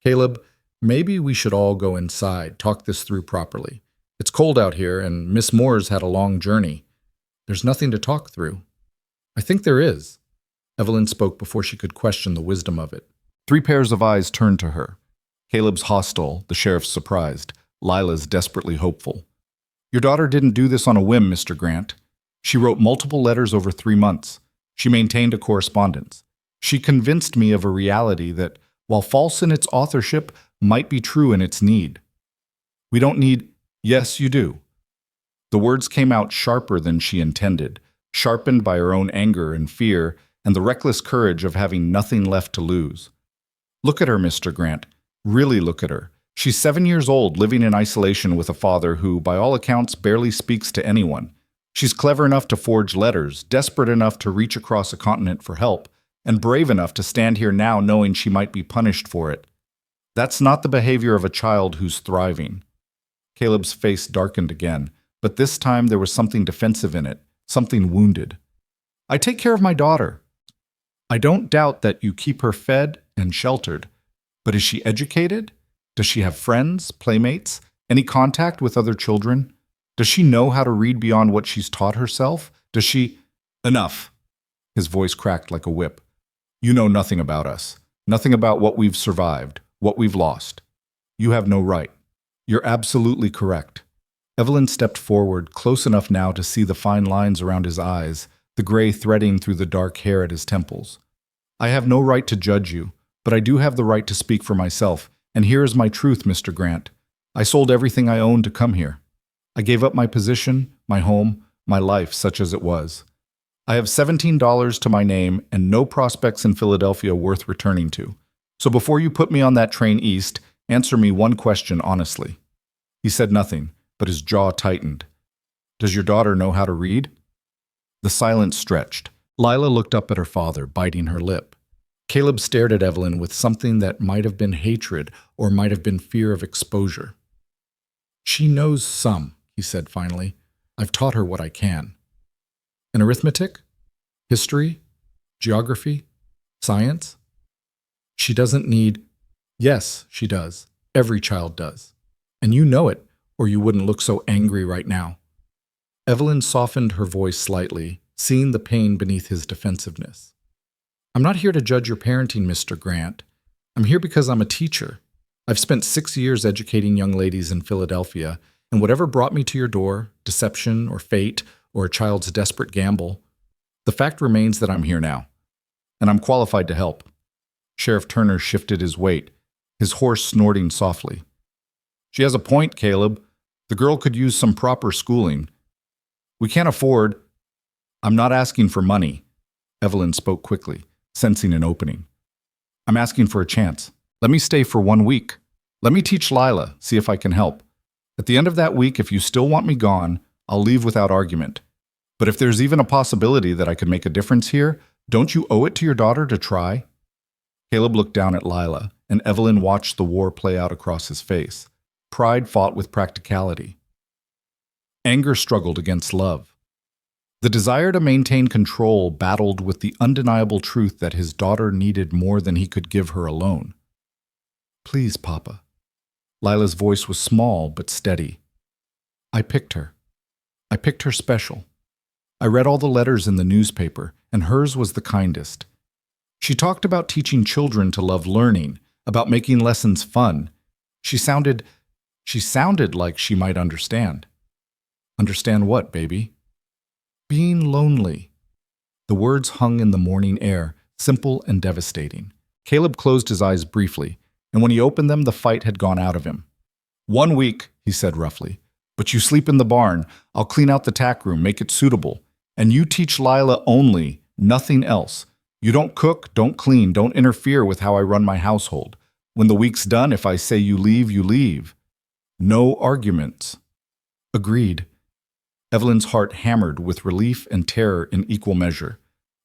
"Caleb, maybe we should all go inside, talk this through properly. It's cold out here, and Miss Moore's had a long journey. There's nothing to talk through." "I think there is." Evelyn spoke before she could question the wisdom of it. 3 pairs of eyes turned to her. Caleb's hostile, the sheriff's surprised, Lila's desperately hopeful. "Your daughter didn't do this on a whim, Mr. Grant. She wrote multiple letters over 3 months. She maintained a correspondence. She convinced me of a reality that, while false in its authorship, might be true in its need. We don't need—" "Yes, you do." The words came out sharper than she intended, sharpened by her own anger and fear and the reckless courage of having nothing left to lose. "Look at her, Mr. Grant. Really look at her. She's 7 years old, living in isolation with a father who, by all accounts, barely speaks to anyone. She's clever enough to forge letters, desperate enough to reach across a continent for help, and brave enough to stand here now knowing she might be punished for it. That's not the behavior of a child who's thriving." Caleb's face darkened again, but this time there was something defensive in it, something wounded. I take care of my daughter. I don't doubt that you keep her fed and sheltered, but is she educated? Does she have friends, playmates, any contact with other children? Does she know how to read beyond what she's taught herself? Does she— Enough. His voice cracked like a whip. You know nothing about us, nothing about what we've survived, what we've lost. You have no right. You're absolutely correct. Evelyn stepped forward, close enough now to see the fine lines around his eyes, the gray threading through the dark hair at his temples. I have no right to judge you, but I do have the right to speak for myself, and here is my truth, Mr. Grant. I sold everything I owned to come here. I gave up my position, my home, my life, such as it was. I have $17 to my name and no prospects in Philadelphia worth returning to. So before you put me on that train east, answer me one question honestly. He said nothing, but his jaw tightened. Does your daughter know how to read? The silence stretched. Lila looked up at her father, biting her lip. Caleb stared at Evelyn with something that might have been hatred or might have been fear of exposure. She knows some, he said finally. I've taught her what I can. And arithmetic? History? Geography? Science? She doesn't need— Yes, she does. Every child does. And you know it, or you wouldn't look so angry right now. Evelyn softened her voice slightly, seeing the pain beneath his defensiveness. I'm not here to judge your parenting, Mr. Grant. I'm here because I'm a teacher. I've spent 6 years educating young ladies in Philadelphia, and whatever brought me to your door, deception or fate or a child's desperate gamble, the fact remains that I'm here now, and I'm qualified to help. Sheriff Turner shifted his weight, his horse snorting softly. She has a point, Caleb. The girl could use some proper schooling. We can't afford— I'm not asking for money. Evelyn spoke quickly, sensing an opening. I'm asking for a chance. Let me stay for 1 week. Let me teach Lila, see if I can help. At the end of that week, if you still want me gone, I'll leave without argument. But if there's even a possibility that I could make a difference here, don't you owe it to your daughter to try? Caleb looked down at Lila, and Evelyn watched the war play out across his face. Pride fought with practicality. Anger struggled against love. The desire to maintain control battled with the undeniable truth that his daughter needed more than he could give her alone. Please, Papa. Lila's voice was small but steady. I picked her. I picked her special. I read all the letters in the newspaper, and hers was the kindest. She talked about teaching children to love learning, about making lessons fun. She sounded like she might understand. Understand what, baby? Being lonely. The words hung in the morning air, simple and devastating. Caleb closed his eyes briefly, and when he opened them, the fight had gone out of him. 1 week, he said roughly. But you sleep in the barn. I'll clean out the tack room, make it suitable. And you teach Lila only, nothing else. You don't cook, don't clean, don't interfere with how I run my household. When the week's done, if I say you leave, you leave. No arguments. Agreed. Evelyn's heart hammered with relief and terror in equal measure.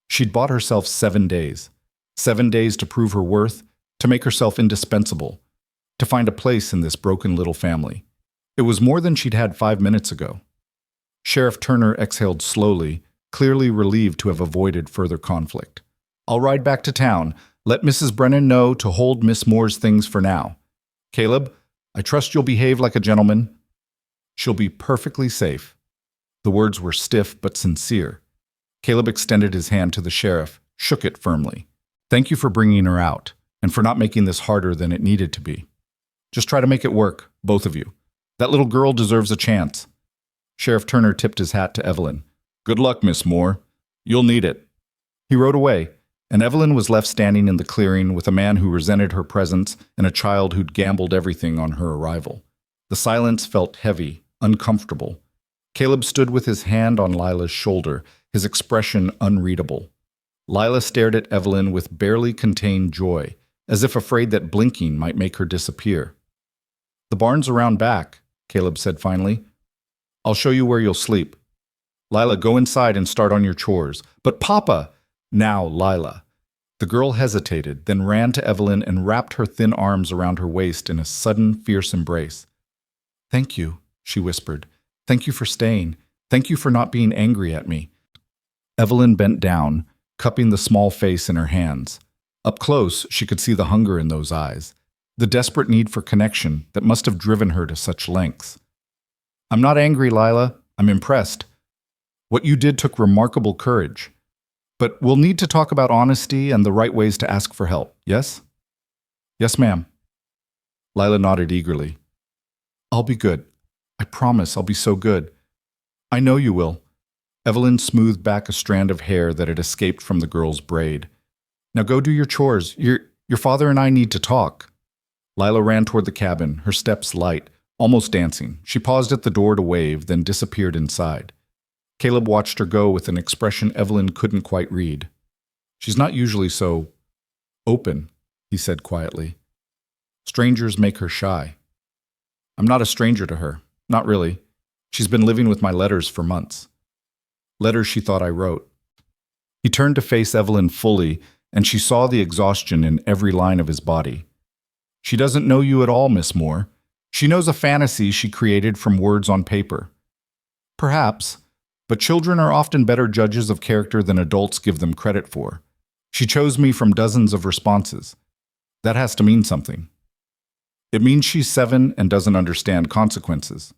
She'd bought herself 7 days. 7 days to prove her worth, to make herself indispensable, to find a place in this broken little family. It was more than she'd had 5 minutes ago. Sheriff Turner exhaled slowly, clearly relieved to have avoided further conflict. I'll ride back to town. Let Mrs. Brennan know to hold Miss Moore's things for now. Caleb, I trust you'll behave like a gentleman. She'll be perfectly safe. The words were stiff but sincere. Caleb extended his hand to the sheriff, shook it firmly. Thank you for bringing her out, and for not making this harder than it needed to be. Just try to make it work, both of you. That little girl deserves a chance. Sheriff Turner tipped his hat to Evelyn. Good luck, Miss Moore. You'll need it. He rode away, and Evelyn was left standing in the clearing with a man who resented her presence and a child who'd gambled everything on her arrival. The silence felt heavy, uncomfortable. Caleb stood with his hand on Lila's shoulder, his expression unreadable. Lila stared at Evelyn with barely contained joy, as if afraid that blinking might make her disappear. The barn's around back, Caleb said finally. I'll show you where you'll sleep. Lila, go inside and start on your chores. But Papa! Now, Lila. The girl hesitated, then ran to Evelyn and wrapped her thin arms around her waist in a sudden, fierce embrace. Thank you, she whispered, Thank you for staying. Thank you for not being angry at me. Evelyn bent down, cupping the small face in her hands. Up close, she could see the hunger in those eyes, the desperate need for connection that must have driven her to such lengths. I'm not angry, Lila. I'm impressed. What you did took remarkable courage. But we'll need to talk about honesty and the right ways to ask for help, yes? Yes, ma'am. Lila nodded eagerly. I'll be good. I promise I'll be so good. I know you will. Evelyn smoothed back a strand of hair that had escaped from the girl's braid. Now go do your chores. Your father and I need to talk. Lila ran toward the cabin, her steps light, almost dancing. She paused at the door to wave, then disappeared inside. Caleb watched her go with an expression Evelyn couldn't quite read. She's not usually so open, he said quietly. Strangers make her shy. I'm not a stranger to her. Not really. She's been living with my letters for months. Letters she thought I wrote. He turned to face Evelyn fully, and she saw the exhaustion in every line of his body. She doesn't know you at all, Miss Moore. She knows a fantasy she created from words on paper. Perhaps, but children are often better judges of character than adults give them credit for. She chose me from dozens of responses. That has to mean something. It means she's 7 and doesn't understand consequences.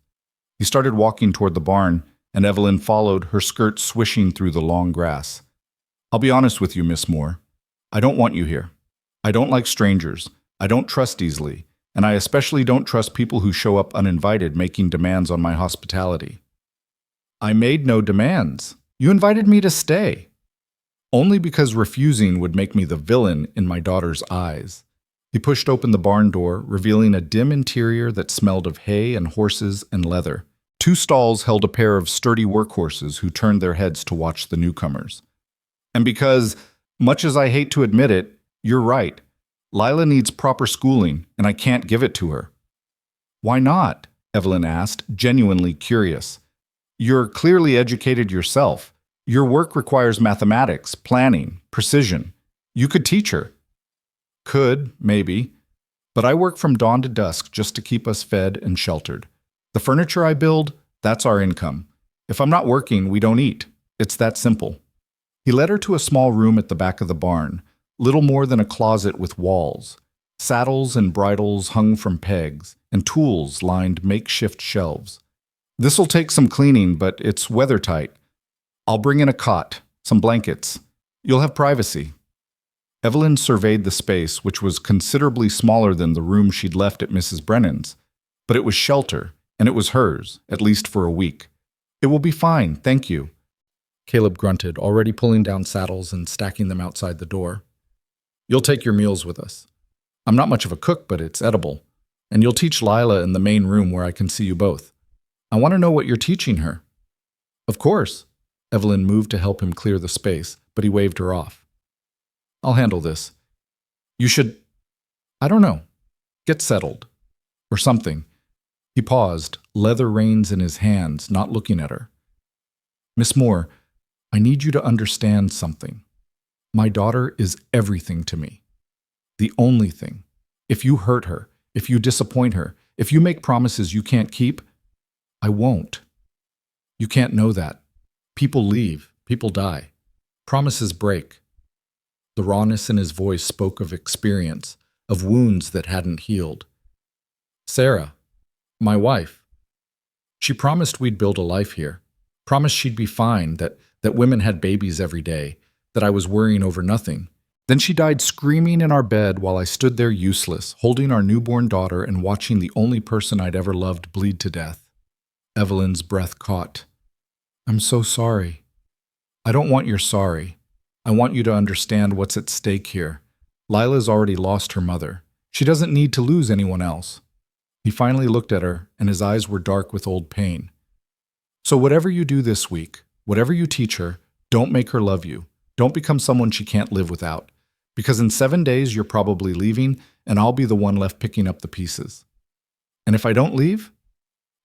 He started walking toward the barn, and Evelyn followed, her skirt swishing through the long grass. I'll be honest with you, Miss Moore. I don't want you here. I don't like strangers. I don't trust easily, and I especially don't trust people who show up uninvited making demands on my hospitality. I made no demands. You invited me to stay. Only because refusing would make me the villain in my daughter's eyes. He pushed open the barn door, revealing a dim interior that smelled of hay and horses and leather. 2 stalls held a pair of sturdy workhorses who turned their heads to watch the newcomers. And because, much as I hate to admit it, you're right. Lila needs proper schooling, and I can't give it to her. Why not? Evelyn asked, genuinely curious. You're clearly educated yourself. Your work requires mathematics, planning, precision. You could teach her. Could, maybe. But I work from dawn to dusk just to keep us fed and sheltered. The furniture I build, that's our income. If I'm not working, we don't eat. It's that simple. He led her to a small room at the back of the barn, little more than a closet with walls. Saddles and bridles hung from pegs, and tools lined makeshift shelves. This'll take some cleaning, but it's weather-tight. I'll bring in a cot, some blankets. You'll have privacy. Evelyn surveyed the space, which was considerably smaller than the room she'd left at Mrs. Brennan's. But it was shelter, and it was hers, at least for a week. It will be fine, thank you. Caleb grunted, already pulling down saddles and stacking them outside the door. You'll take your meals with us. I'm not much of a cook, but it's edible. And you'll teach Lila in the main room where I can see you both. I want to know what you're teaching her. Of course. Evelyn moved to help him clear the space, but he waved her off. I'll handle this. You should, I don't know, get settled. Or something. He paused, leather reins in his hands, not looking at her. Miss Moore, I need you to understand something. My daughter is everything to me. The only thing. If you hurt her, if you disappoint her, if you make promises you can't keep, I won't. You can't know that. People leave. People die. Promises break. The rawness in his voice spoke of experience, of wounds that hadn't healed. Sarah, my wife, she promised we'd build a life here. Promised she'd be fine, that women had babies every day, that I was worrying over nothing. Then she died screaming in our bed while I stood there useless, holding our newborn daughter and watching the only person I'd ever loved bleed to death. Evelyn's breath caught. I'm so sorry. I don't want your sorry. I want you to understand what's at stake here. Lila's already lost her mother. She doesn't need to lose anyone else. He finally looked at her, and his eyes were dark with old pain. So whatever you do this week, whatever you teach her, don't make her love you. Don't become someone she can't live without. Because in 7 days you're probably leaving, and I'll be the one left picking up the pieces. And if I don't leave,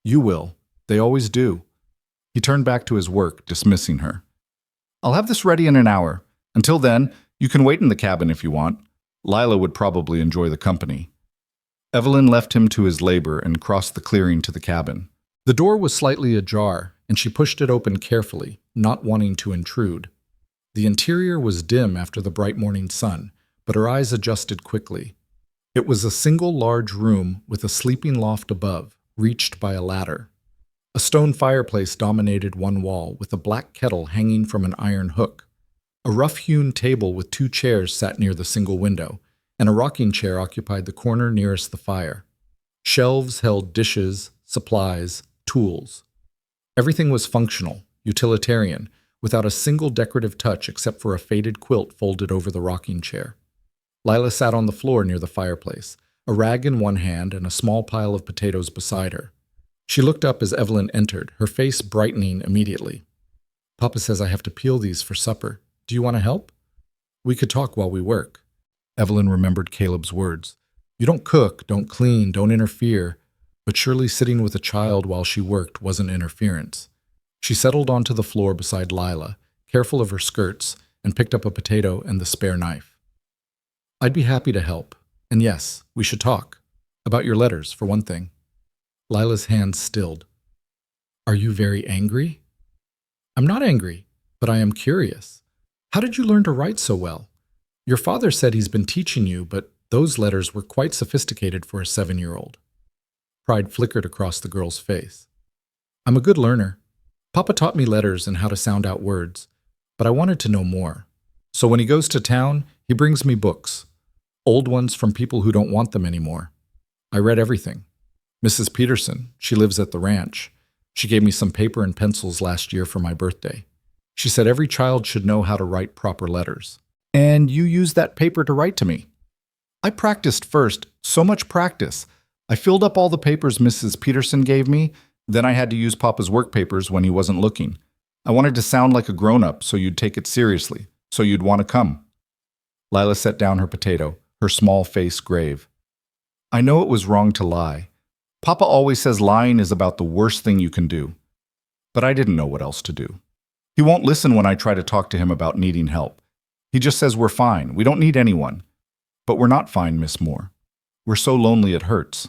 you will. They always do. He turned back to his work, dismissing her. I'll have this ready in an hour. Until then, you can wait in the cabin if you want. Lila would probably enjoy the company. Evelyn left him to his labor and crossed the clearing to the cabin. The door was slightly ajar, and she pushed it open carefully, not wanting to intrude. The interior was dim after the bright morning sun, but her eyes adjusted quickly. It was a single large room with a sleeping loft above, reached by a ladder. A stone fireplace dominated one wall, with a black kettle hanging from an iron hook. A rough-hewn table with 2 chairs sat near the single window, and a rocking chair occupied the corner nearest the fire. Shelves held dishes, supplies, tools. Everything was functional, utilitarian, without a single decorative touch except for a faded quilt folded over the rocking chair. Lila sat on the floor near the fireplace, a rag in one hand and a small pile of potatoes beside her. She looked up as Evelyn entered, her face brightening immediately. "Papa says I have to peel these for supper. Do you want to help? We could talk while we work." Evelyn remembered Caleb's words. You don't cook, don't clean, don't interfere. But surely sitting with a child while she worked wasn't interference. She settled onto the floor beside Lila, careful of her skirts, and picked up a potato and the spare knife. "I'd be happy to help. And yes, we should talk. About your letters, for one thing." Lila's hands stilled. "Are you very angry?" "I'm not angry, but I am curious. How did you learn to write so well? Your father said he's been teaching you, but those letters were quite sophisticated for a 7-year-old. Pride flickered across the girl's face. "I'm a good learner. Papa taught me letters and how to sound out words, but I wanted to know more. So when he goes to town, he brings me books. Old ones from people who don't want them anymore. I read everything. Mrs. Peterson, she lives at the ranch. She gave me some paper and pencils last year for my birthday. She said every child should know how to write proper letters. And you used that paper to write to me." "I practiced first, so much practice. I filled up all the papers Mrs. Peterson gave me, then I had to use Papa's work papers when he wasn't looking. I wanted to sound like a grown-up so you'd take it seriously, so you'd want to come." Lila set down her potato, her small face grave. "I know it was wrong to lie. Papa always says lying is about the worst thing you can do. But I didn't know what else to do. He won't listen when I try to talk to him about needing help. He just says we're fine, we don't need anyone. But we're not fine, Miss Moore. We're so lonely it hurts."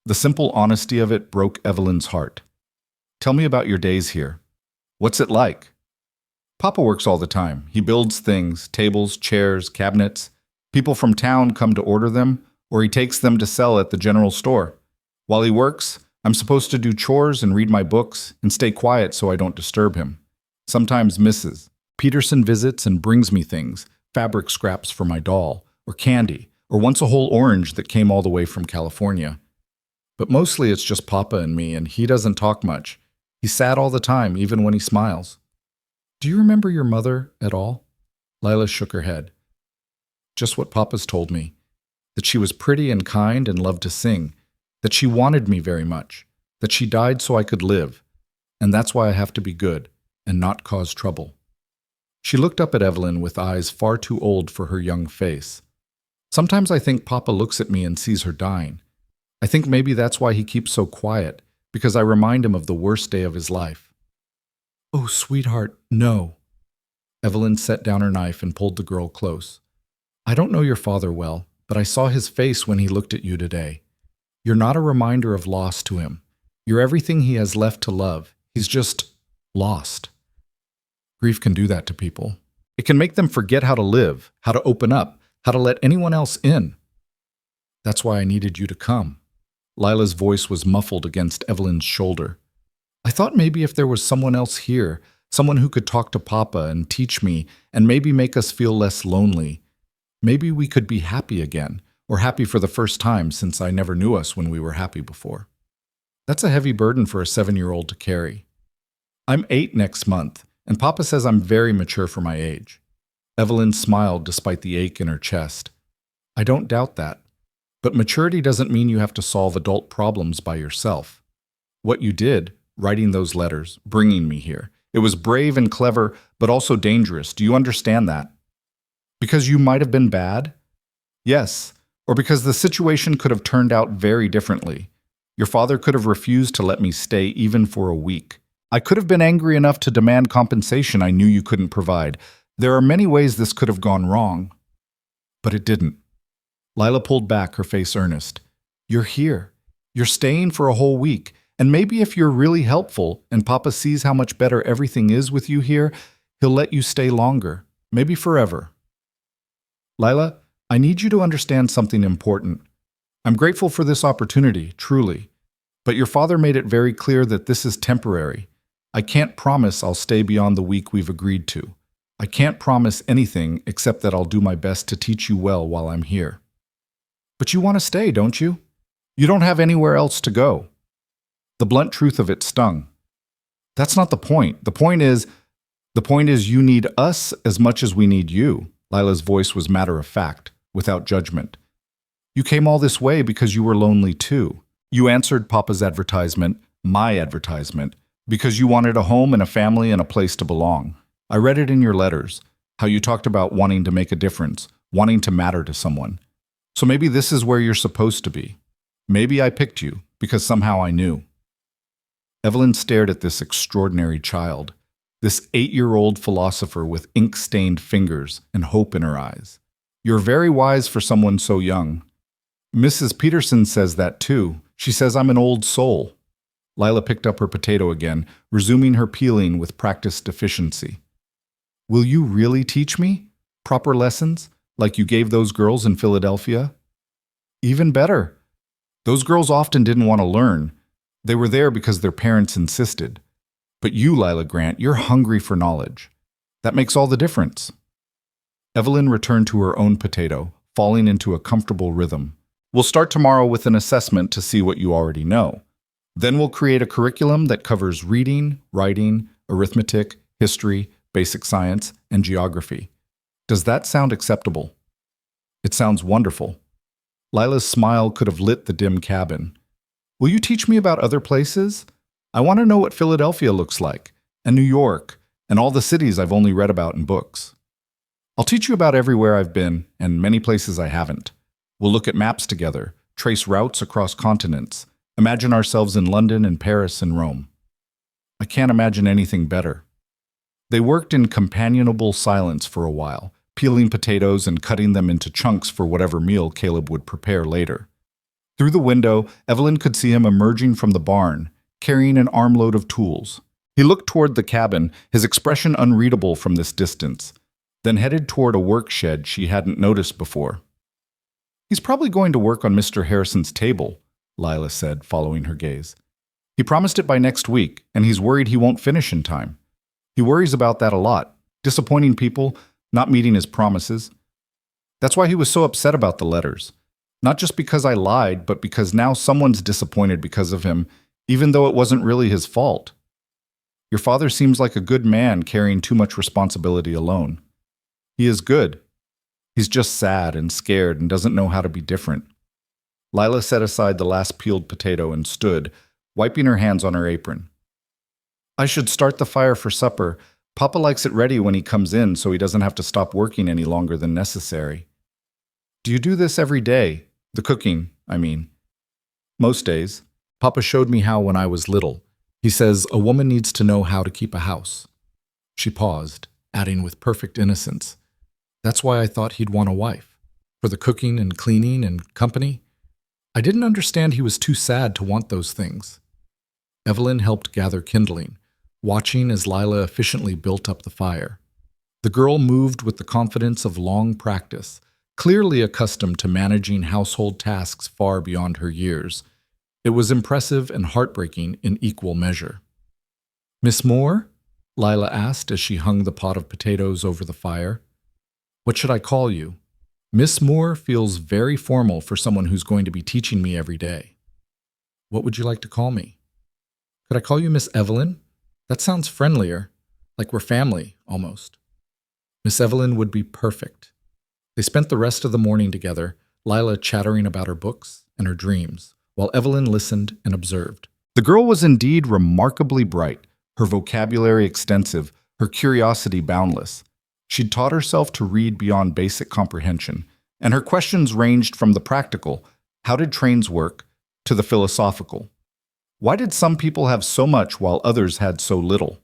The simple honesty of it broke Evelyn's heart. "Tell me about your days here. What's it like?" "Papa works all the time. He builds things, tables, chairs, cabinets. People from town come to order them, or he takes them to sell at the general store. While he works, I'm supposed to do chores and read my books and stay quiet so I don't disturb him. Sometimes Mrs. Peterson visits and brings me things, fabric scraps for my doll, or candy, or once a whole orange that came all the way from California. But mostly it's just Papa and me, and he doesn't talk much. He's sad all the time, even when he smiles." "Do you remember your mother at all?" Lila shook her head. "Just what Papa's told me, that she was pretty and kind and loved to sing, that she wanted me very much, that she died so I could live, and that's why I have to be good and not cause trouble." She looked up at Evelyn with eyes far too old for her young face. "Sometimes I think Papa looks at me and sees her dying. I think maybe that's why he keeps so quiet, because I remind him of the worst day of his life." "Oh, sweetheart, no." Evelyn set down her knife and pulled the girl close. "I don't know your father well, but I saw his face when he looked at you today. You're not a reminder of loss to him. You're everything he has left to love. He's just lost. Grief can do that to people. It can make them forget how to live, how to open up, how to let anyone else in. That's why I needed you to come." Lila's voice was muffled against Evelyn's shoulder. "I thought maybe if there was someone else here, someone who could talk to Papa and teach me and maybe make us feel less lonely, maybe we could be happy again, or happy for the first time since I never knew us when we were happy before. That's a heavy burden for a 7-year-old to carry. I'm 8 next month, and Papa says I'm very mature for my age." Evelyn smiled despite the ache in her chest. "I don't doubt that. But maturity doesn't mean you have to solve adult problems by yourself. What you did, writing those letters, bringing me here, it was brave and clever, but also dangerous. Do you understand that? Because you might have been bad? Yes, or because the situation could have turned out very differently. Your father could have refused to let me stay even for a week. I could have been angry enough to demand compensation I knew you couldn't provide. There are many ways this could have gone wrong. But it didn't." Lila pulled back, her face earnest. "You're here. You're staying for a whole week, And maybe if you're really helpful and Papa sees how much better everything is with you here, he'll let you stay longer, maybe forever. Lila, I need you to understand something important. I'm grateful for this opportunity, truly. But your father made it very clear that this is temporary. I can't promise I'll stay beyond the week we've agreed to. I can't promise anything except that I'll do my best to teach you well while I'm here. But you want to stay, don't you? You don't have anywhere else to go. The blunt truth of it stung. That's not the point. The point is you need us as much as we need you. Lila's voice was matter of fact, without judgment. You came all this way because you were lonely too. You answered Papa's advertisement, my advertisement, because you wanted a home and a family and a place to belong. I read it in your letters, how you talked about wanting to make a difference, wanting to matter to someone. So maybe this is where you're supposed to be. Maybe I picked you because somehow I knew. Evelyn stared at this extraordinary child, this 8-year-old philosopher with ink-stained fingers and hope in her eyes. You're very wise for someone so young. Mrs. Peterson says that too. She says I'm an old soul. Lila picked up her potato again, resuming her peeling with practiced efficiency. Will you really teach me? Proper lessons, like you gave those girls in Philadelphia? Even better. Those girls often didn't want to learn. They were there because their parents insisted. But you, Lila Grant, you're hungry for knowledge. That makes all the difference. Evelyn returned to her own potato, falling into a comfortable rhythm. We'll start tomorrow with an assessment to see what you already know. Then we'll create a curriculum that covers reading, writing, arithmetic, history, basic science, and geography. Does that sound acceptable? It sounds wonderful. Lila's smile could have lit the dim cabin. Will you teach me about other places? I want to know what Philadelphia looks like, and New York, and all the cities I've only read about in books. I'll teach you about everywhere I've been, and many places I haven't. We'll look at maps together, trace routes across continents, imagine ourselves in London and Paris and Rome. I can't imagine anything better. They worked in companionable silence for a while, peeling potatoes and cutting them into chunks for whatever meal Caleb would prepare later. Through the window, Evelyn could see him emerging from the barn, carrying an armload of tools. He looked toward the cabin, his expression unreadable from this distance, then headed toward a work shed she hadn't noticed before. He's probably going to work on Mr. Harrison's table, Lila said, following her gaze. He promised it by next week, and he's worried he won't finish in time. He worries about that a lot, disappointing people, not meeting his promises. That's why he was so upset about the letters. Not just because I lied, but because now someone's disappointed because of him, even though it wasn't really his fault. Your father seems like a good man carrying too much responsibility alone. He is good. He's just sad and scared and doesn't know how to be different. Lila set aside the last peeled potato and stood, wiping her hands on her apron. I should start the fire for supper. Papa likes it ready when he comes in so he doesn't have to stop working any longer than necessary. Do you do this every day? The cooking, I mean. Most days. Papa showed me how when I was little. He says a woman needs to know how to keep a house. She paused, adding with perfect innocence. That's why I thought he'd want a wife. For the cooking and cleaning and company. I didn't understand he was too sad to want those things. Evelyn helped gather kindling, watching as Lila efficiently built up the fire. The girl moved with the confidence of long practice, clearly accustomed to managing household tasks far beyond her years. It was impressive and heartbreaking in equal measure. Miss Moore? Lila asked as she hung the pot of potatoes over the fire. What should I call you? Miss Moore feels very formal for someone who's going to be teaching me every day. What would you like to call me? Could I call you Miss Evelyn? That sounds friendlier, like we're family, almost. Miss Evelyn would be perfect. They spent the rest of the morning together, Lila chattering about her books and her dreams, while Evelyn listened and observed. The girl was indeed remarkably bright, her vocabulary extensive, her curiosity boundless. She'd taught herself to read beyond basic comprehension, and her questions ranged from the practical, how did trains work, to the philosophical. Why did some people have so much while others had so little?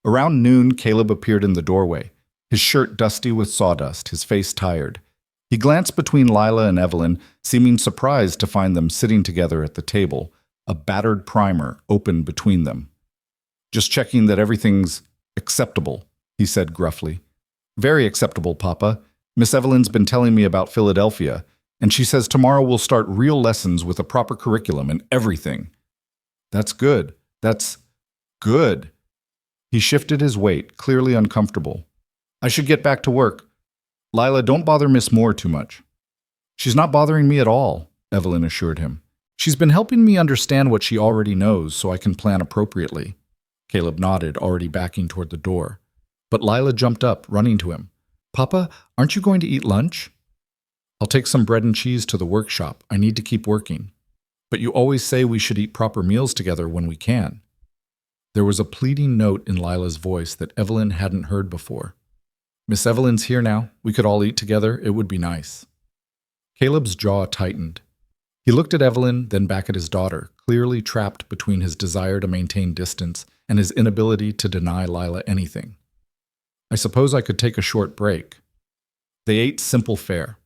Around noon, Caleb appeared in the doorway, his shirt dusty with sawdust, his face tired. He glanced between Lila and Evelyn, seeming surprised to find them sitting together at the table, a battered primer opened between them. "Just checking that everything's acceptable," he said gruffly. "Very acceptable, Papa. Miss Evelyn's been telling me about Philadelphia, and she says tomorrow we'll start real lessons with a proper curriculum and everything." "That's good. That's good." He shifted his weight, clearly uncomfortable. "I should get back to work. Lila, don't bother Miss Moore too much." "She's not bothering me at all," Evelyn assured him. "She's been helping me understand what she already knows so I can plan appropriately." Caleb nodded, already backing toward the door. But Lila jumped up, running to him. "Papa, aren't you going to eat lunch?" "I'll take some bread and cheese to the workshop. I need to keep working." "But you always say we should eat proper meals together when we can." There was a pleading note in Lila's voice that Evelyn hadn't heard before. "Miss Evelyn's here now. We could all eat together. It would be nice." Caleb's jaw tightened. He looked at Evelyn, then back at his daughter, clearly trapped between his desire to maintain distance and his inability to deny Lila anything. "I suppose I could take a short break." They ate simple fare: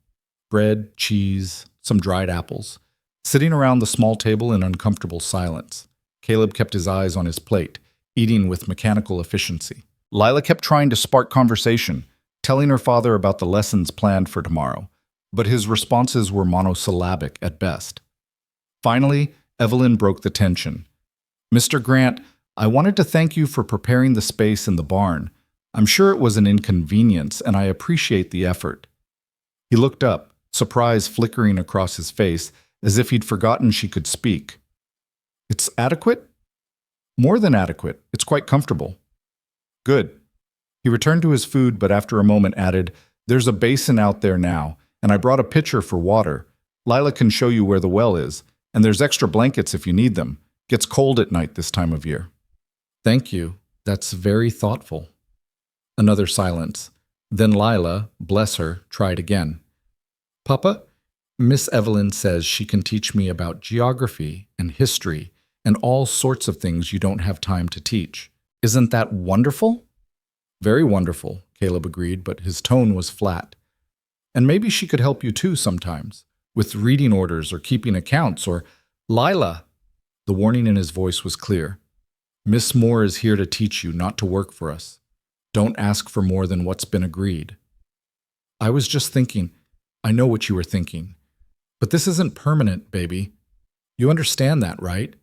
bread, cheese, some dried apples. Sitting around the small table in uncomfortable silence, Caleb kept his eyes on his plate, eating with mechanical efficiency. Lila kept trying to spark conversation, telling her father about the lessons planned for tomorrow, but his responses were monosyllabic at best. Finally, Evelyn broke the tension. "Mr. Grant, I wanted to thank you for preparing the space in the barn. I'm sure it was an inconvenience, and I appreciate the effort." He looked up, surprise flickering across his face, as if he'd forgotten she could speak. "It's adequate?" "More than adequate. It's quite comfortable." "Good." He returned to his food, but after a moment added, "There's a basin out there now, and I brought a pitcher for water. Lila can show you where the well is, and there's extra blankets if you need them. Gets cold at night this time of year." "Thank you. That's very thoughtful." Another silence. Then Lila, bless her, tried again. "Papa, Miss Evelyn says she can teach me about geography and history and all sorts of things you don't have time to teach. Isn't that wonderful?" "Very wonderful," Caleb agreed, but his tone was flat. "And maybe she could help you too sometimes, with reading orders or keeping accounts or—" "Lila!" The warning in his voice was clear. "Miss Moore is here to teach you, not to work for us. Don't ask for more than what's been agreed." "I was just thinking—" "I know what you were thinking. But this isn't permanent, baby. You understand that, right?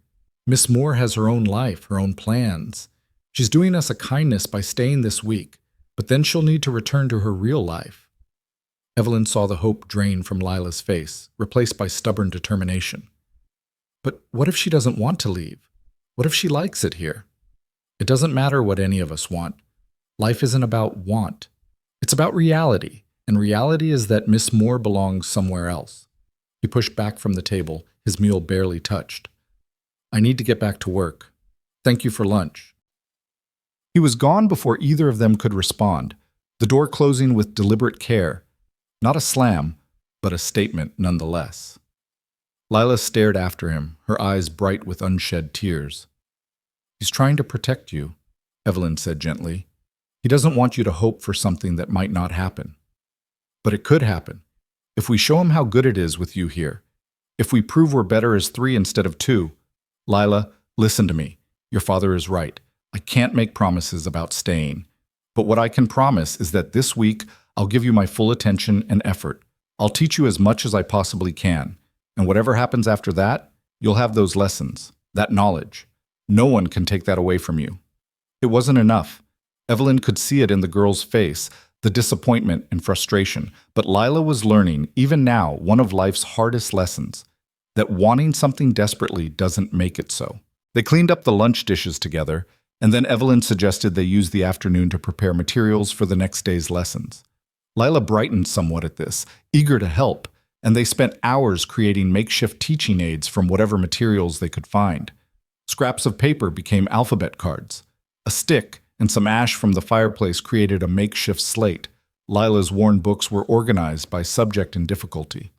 Miss Moore has her own life, her own plans. She's doing us a kindness by staying this week, but then she'll need to return to her real life." Evelyn saw the hope drain from Lila's face, replaced by stubborn determination. "But what if she doesn't want to leave? What if she likes it here?" "It doesn't matter what any of us want. Life isn't about want. It's about reality, and reality is that Miss Moore belongs somewhere else." He pushed back from the table, his meal barely touched. "I need to get back to work. Thank you for lunch." He was gone before either of them could respond, the door closing with deliberate care. Not a slam, but a statement nonetheless. Lila stared after him, her eyes bright with unshed tears. "He's trying to protect you," Evelyn said gently. "He doesn't want you to hope for something that might not happen. But it could happen. If we show him how good it is with you here. If we prove we're better as 3 instead of 2. Lila, listen to me. Your father is right. I can't make promises about staying. But what I can promise is that this week I'll give you my full attention and effort. I'll teach you as much as I possibly can. And whatever happens after that, you'll have those lessons, that knowledge. No one can take that away from you." It wasn't enough. Evelyn could see it in the girl's face, the disappointment and frustration. But Lila was learning, even now, one of life's hardest lessons, that wanting something desperately doesn't make it so. They cleaned up the lunch dishes together, and then Evelyn suggested they use the afternoon to prepare materials for the next day's lessons. Lila brightened somewhat at this, eager to help, and they spent hours creating makeshift teaching aids from whatever materials they could find. Scraps of paper became alphabet cards. A stick and some ash from the fireplace created a makeshift slate. Lila's worn books were organized by subject and difficulty.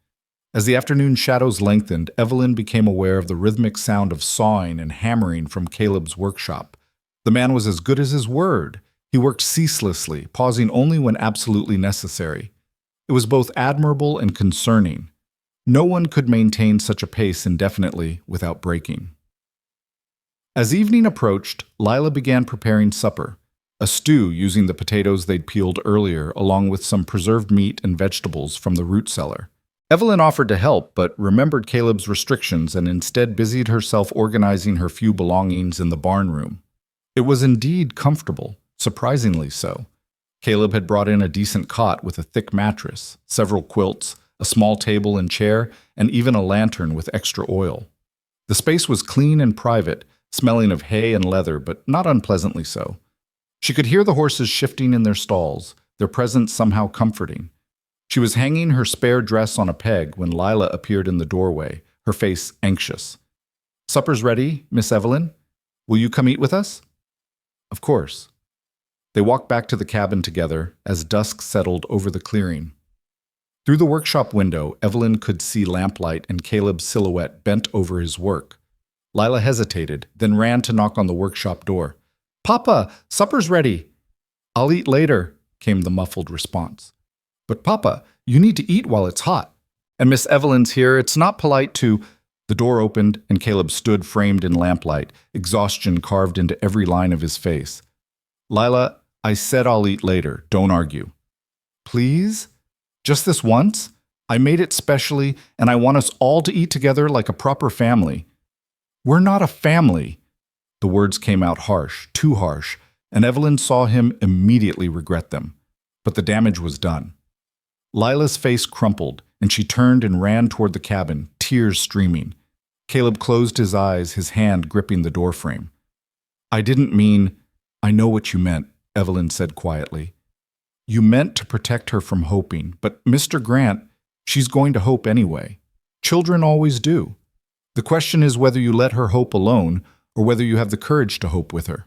As the afternoon shadows lengthened, Evelyn became aware of the rhythmic sound of sawing and hammering from Caleb's workshop. The man was as good as his word. He worked ceaselessly, pausing only when absolutely necessary. It was both admirable and concerning. No one could maintain such a pace indefinitely without breaking. As evening approached, Lila began preparing supper, a stew using the potatoes they'd peeled earlier, along with some preserved meat and vegetables from the root cellar. Evelyn offered to help, but remembered Caleb's restrictions and instead busied herself organizing her few belongings in the barn room. It was indeed comfortable, surprisingly so. Caleb had brought in a decent cot with a thick mattress, several quilts, a small table and chair, and even a lantern with extra oil. The space was clean and private, smelling of hay and leather, but not unpleasantly so. She could hear the horses shifting in their stalls, their presence somehow comforting. She was hanging her spare dress on a peg when Lila appeared in the doorway, her face anxious. "Supper's ready, Miss Evelyn. Will you come eat with us?" "Of course." They walked back to the cabin together as dusk settled over the clearing. Through the workshop window, Evelyn could see lamplight and Caleb's silhouette bent over his work. Lila hesitated, then ran to knock on the workshop door. "Papa, supper's ready." "I'll eat later," came the muffled response. "But Papa, you need to eat while it's hot. And Miss Evelyn's here, it's not polite to—" The door opened and Caleb stood framed in lamplight, exhaustion carved into every line of his face. "Lila, I said I'll eat later, don't argue." "Please? Just this once? I made it specially, and I want us all to eat together like a proper family." "We're not a family." The words came out harsh, too harsh, and Evelyn saw him immediately regret them. But the damage was done. Lila's face crumpled, and she turned and ran toward the cabin, tears streaming. Caleb closed his eyes, his hand gripping the doorframe. "I didn't mean—" "I know what you meant," Evelyn said quietly. "You meant to protect her from hoping, but Mr. Grant, she's going to hope anyway. Children always do. The question is whether you let her hope alone or whether you have the courage to hope with her."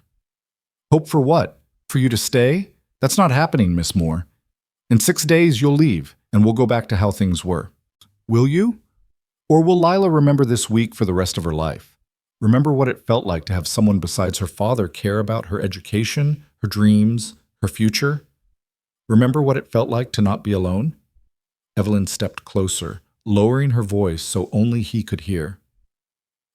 "Hope for what? For you to stay? That's not happening, Miss Moore. In 6 days you'll leave, and we'll go back to how things were." "Will you? Or will Lila remember this week for the rest of her life? Remember what it felt like to have someone besides her father care about her education, her dreams, her future? Remember what it felt like to not be alone?" Evelyn stepped closer, lowering her voice so only he could hear.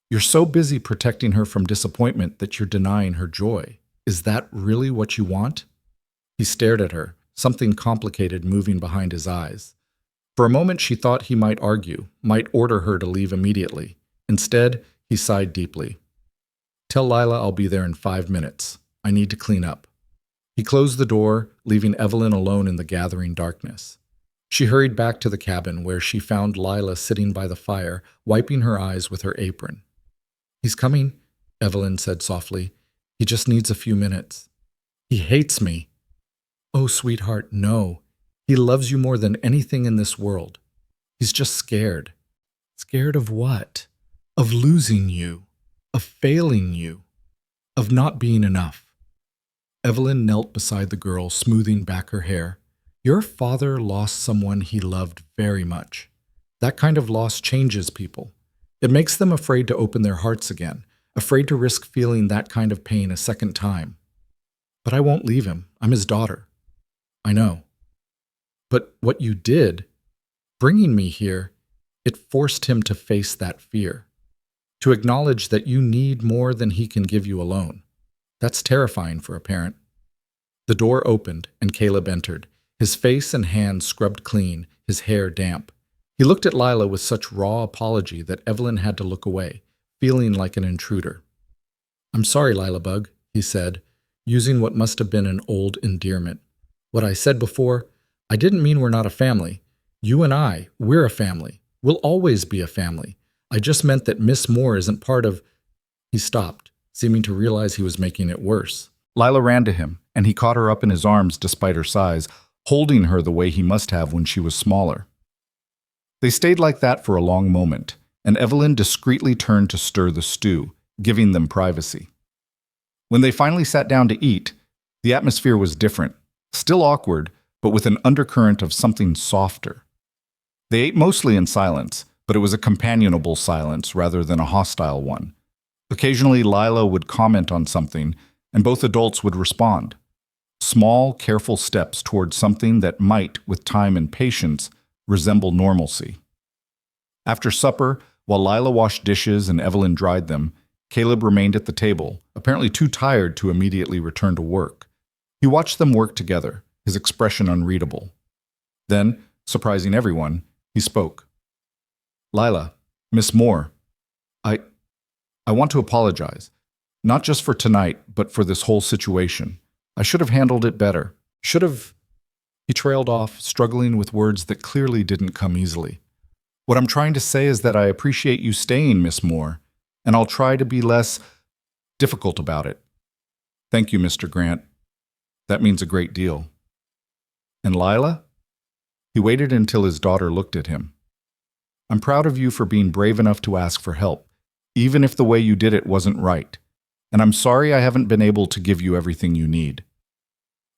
"You're so busy protecting her from disappointment that you're denying her joy. Is that really what you want?" He stared at her, something complicated moving behind his eyes. For a moment she thought he might argue, might order her to leave immediately. Instead, he sighed deeply. "Tell Lila I'll be there in 5 minutes. I need to clean up." He closed the door, leaving Evelyn alone in the gathering darkness. She hurried back to the cabin where she found Lila sitting by the fire, wiping her eyes with her apron. "He's coming," Evelyn said softly. "He just needs a few minutes." "He hates me." "Oh, sweetheart, no. He loves you more than anything in this world. He's just scared." "Scared of what?" "Of losing you. Of failing you. Of not being enough." Evelyn knelt beside the girl, smoothing back her hair. "Your father lost someone he loved very much. That kind of loss changes people. It makes them afraid to open their hearts again, afraid to risk feeling that kind of pain a second time. But I won't leave him. I'm his daughter." "I know. But what you did, bringing me here, it forced him to face that fear. To acknowledge that you need more than he can give you alone. That's terrifying for a parent." The door opened and Caleb entered, his face and hands scrubbed clean, his hair damp. He looked at Lila with such raw apology that Evelyn had to look away, feeling like an intruder. "I'm sorry, Lila Bug," he said, using what must have been an old endearment. "What I said before, I didn't mean we're not a family. You and I, we're a family. We'll always be a family. I just meant that Miss Moore isn't part of—" He stopped, seeming to realize he was making it worse. Lila ran to him, and he caught her up in his arms despite her size, holding her the way he must have when she was smaller. They stayed like that for a long moment, and Evelyn discreetly turned to stir the stew, giving them privacy. When they finally sat down to eat, the atmosphere was different, still awkward, but with an undercurrent of something softer. They ate mostly in silence, but it was a companionable silence rather than a hostile one. Occasionally, Lila would comment on something, and both adults would respond. Small, careful steps towards something that might, with time and patience, resemble normalcy. After supper, while Lila washed dishes and Evelyn dried them, Caleb remained at the table, apparently too tired to immediately return to work. He watched them work together, his expression unreadable. Then, surprising everyone, he spoke. "Lila, Miss Moore, I want to apologize. Not just for tonight, but for this whole situation. I should have handled it better. Should have..." He trailed off, struggling with words that clearly didn't come easily. "What I'm trying to say is that I appreciate you staying, Miss Moore, and I'll try to be less difficult about it. Thank you, Mr. Grant. That means a great deal." "And Lila?" He waited until his daughter looked at him. "I'm proud of you for being brave enough to ask for help, even if the way you did it wasn't right. And I'm sorry I haven't been able to give you everything you need."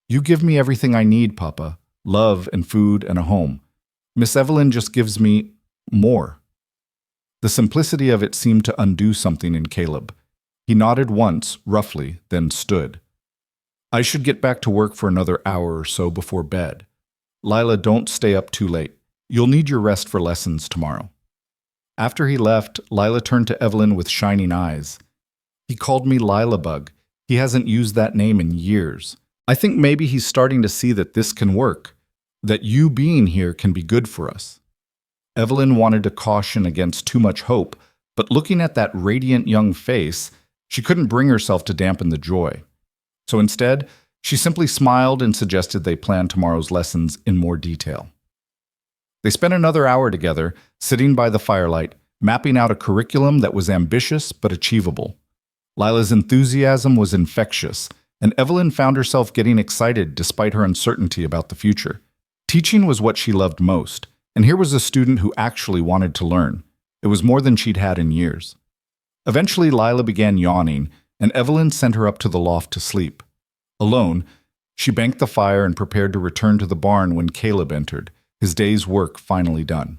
"You give me everything I need, Papa. Love and food and a home. Miss Evelyn just gives me more." The simplicity of it seemed to undo something in Caleb. He nodded once, roughly, then stood. "I should get back to work for another hour or so before bed. Lila, don't stay up too late. You'll need your rest for lessons tomorrow." After he left, Lila turned to Evelyn with shining eyes. "He called me Lila Bug. He hasn't used that name in years. I think maybe he's starting to see that this can work, that you being here can be good for us." Evelyn wanted to caution against too much hope, but looking at that radiant young face, she couldn't bring herself to dampen the joy. So instead, she simply smiled and suggested they plan tomorrow's lessons in more detail. They spent another hour together, sitting by the firelight, mapping out a curriculum that was ambitious but achievable. Lila's enthusiasm was infectious, and Evelyn found herself getting excited despite her uncertainty about the future. Teaching was what she loved most, and here was a student who actually wanted to learn. It was more than she'd had in years. Eventually, Lila began yawning, and Evelyn sent her up to the loft to sleep. Alone, she banked the fire and prepared to return to the barn when Caleb entered, his day's work finally done.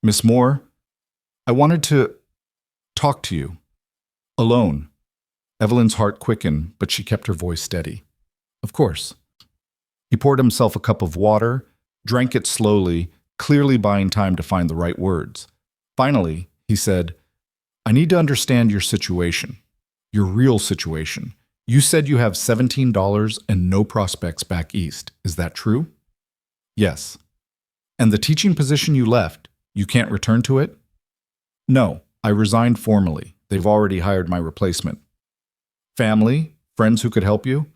"Miss Moore, I wanted to talk to you. Alone." Evelyn's heart quickened, but she kept her voice steady. "Of course." He poured himself a cup of water, drank it slowly, clearly buying time to find the right words. Finally, he said, "I need to understand your situation, your real situation. You said you have $17 and no prospects back east. Is that true?" "Yes." "And the teaching position you left, you can't return to it?" "No, I resigned formally. They've already hired my replacement." "Family? Friends who could help you?"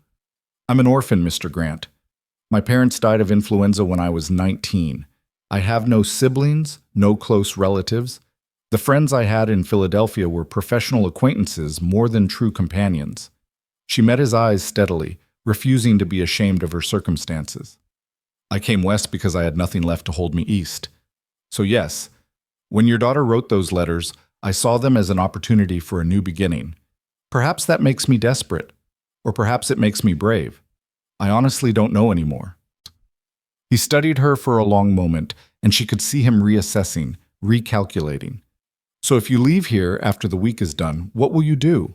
"I'm an orphan, Mr. Grant. My parents died of influenza when I was 19. I have no siblings, no close relatives. The friends I had in Philadelphia were professional acquaintances more than true companions." She met his eyes steadily, refusing to be ashamed of her circumstances. "I came west because I had nothing left to hold me east. So yes, when your daughter wrote those letters, I saw them as an opportunity for a new beginning. Perhaps that makes me desperate, or perhaps it makes me brave. I honestly don't know anymore." He studied her for a long moment, and she could see him reassessing, recalculating. "So if you leave here after the week is done, what will you do?"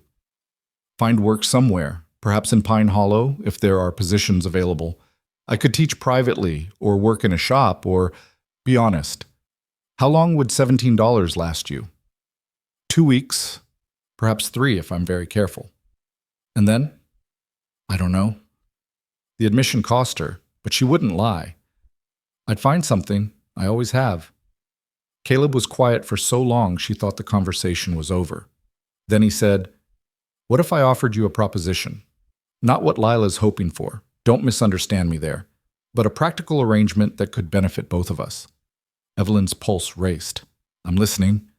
"Find work somewhere, perhaps in Pine Hollow, if there are positions available. I could teach privately, or work in a shop, or, be honest. How long would $17 last you?" 2 weeks, perhaps 3 if I'm very careful. "And then?" "I don't know." The admission cost her, but she wouldn't lie. "I'd find something. I always have." Caleb was quiet for so long she thought the conversation was over. Then he said, "What if I offered you a proposition? Not what Lila's hoping for. Don't misunderstand me there. But a practical arrangement that could benefit both of us." Evelyn's pulse raced. "I'm listening."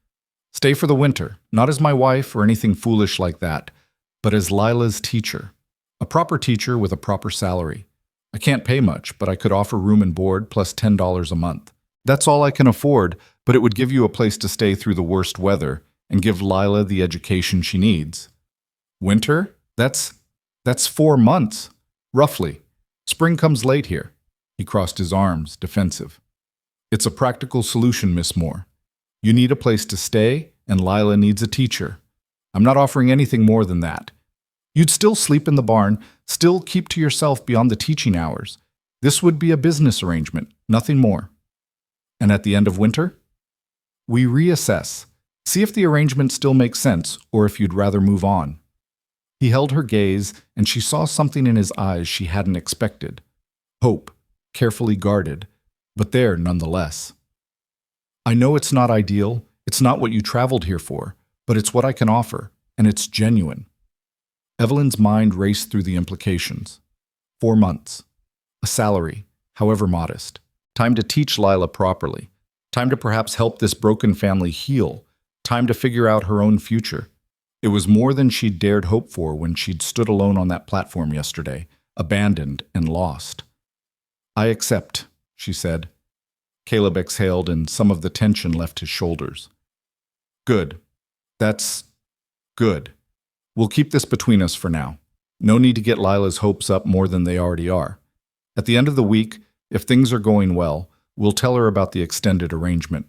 "Stay for the winter, not as my wife or anything foolish like that, but as Lila's teacher. A proper teacher with a proper salary. I can't pay much, but I could offer room and board plus $10 a month. That's all I can afford, but it would give you a place to stay through the worst weather and give Lila the education she needs." "Winter? That's 4 months, roughly. Spring comes late here." He crossed his arms, defensive. "It's a practical solution, Miss Moore. You need a place to stay, and Lila needs a teacher. I'm not offering anything more than that. You'd still sleep in the barn, still keep to yourself beyond the teaching hours. This would be a business arrangement, nothing more." "And at the end of winter?" "We reassess. See if the arrangement still makes sense or if you'd rather move on. He held her gaze, and she saw something in his eyes she hadn't expected. Hope, carefully guarded, but there nonetheless. I know it's not ideal, it's not what you traveled here for, but it's what I can offer, and it's genuine. Evelyn's mind raced through the implications. 4 months. A salary, however modest. Time to teach Lila properly. Time to perhaps help this broken family heal. Time to figure out her own future. It was more than she'd dared hope for when she'd stood alone on that platform yesterday, abandoned and lost. I accept, she said. Caleb exhaled and some of the tension left his shoulders. Good. That's good. We'll keep this between us for now. No need to get Lila's hopes up more than they already are. At the end of the week, if things are going well, we'll tell her about the extended arrangement.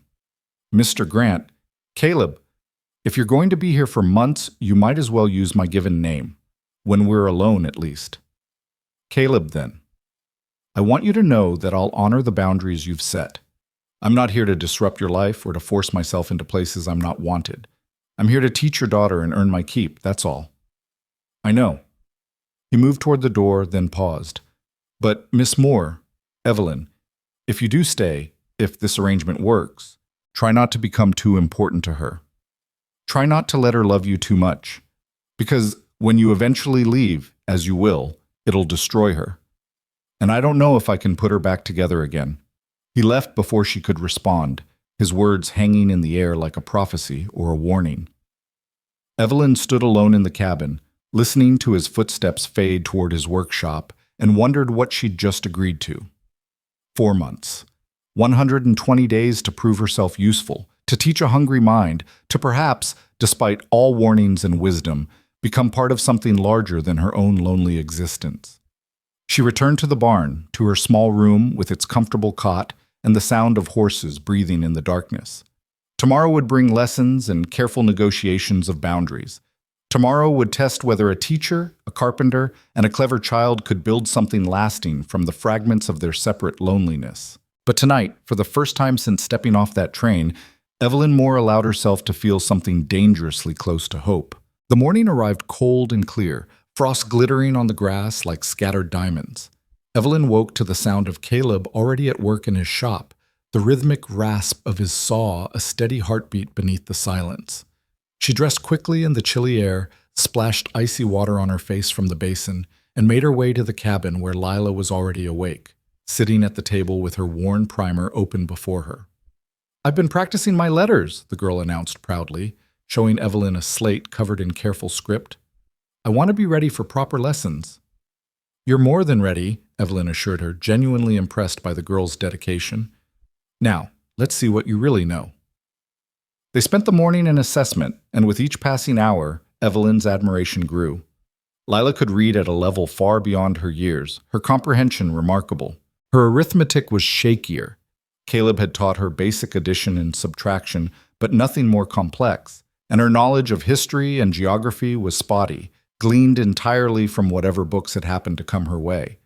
Mr. Grant, Caleb, if you're going to be here for months, you might as well use my given name. When we're alone, at least. Caleb, then. I want you to know that I'll honor the boundaries you've set. I'm not here to disrupt your life or to force myself into places I'm not wanted. I'm here to teach your daughter and earn my keep, that's all. I know. He moved toward the door, then paused. But, Miss Moore, Evelyn, if you do stay, if this arrangement works, try not to become too important to her. Try not to let her love you too much. Because when you eventually leave, as you will, it'll destroy her. And I don't know if I can put her back together again. He left before she could respond, his words hanging in the air like a prophecy or a warning. Evelyn stood alone in the cabin, listening to his footsteps fade toward his workshop, and wondered what she'd just agreed to. 4 months. 120 days to prove herself useful, to teach a hungry mind, to perhaps, despite all warnings and wisdom, become part of something larger than her own lonely existence. She returned to the barn, to her small room with its comfortable cot and the sound of horses breathing in the darkness. Tomorrow would bring lessons and careful negotiations of boundaries. Tomorrow would test whether a teacher, a carpenter, and a clever child could build something lasting from the fragments of their separate loneliness. But tonight, for the first time since stepping off that train, Evelyn Moore allowed herself to feel something dangerously close to hope. The morning arrived cold and clear, frost glittering on the grass like scattered diamonds. Evelyn woke to the sound of Caleb already at work in his shop, the rhythmic rasp of his saw a steady heartbeat beneath the silence. She dressed quickly in the chilly air, splashed icy water on her face from the basin, and made her way to the cabin where Lila was already awake, sitting at the table with her worn primer open before her. I've been practicing my letters, the girl announced proudly, showing Evelyn a slate covered in careful script. I want to be ready for proper lessons. You're more than ready, Evelyn assured her, genuinely impressed by the girl's dedication. Now, let's see what you really know. They spent the morning in assessment, and with each passing hour, Evelyn's admiration grew. Lila could read at a level far beyond her years, her comprehension remarkable. Her arithmetic was shakier. Caleb had taught her basic addition and subtraction, but nothing more complex, and her knowledge of history and geography was spotty, gleaned entirely from whatever books had happened to come her way.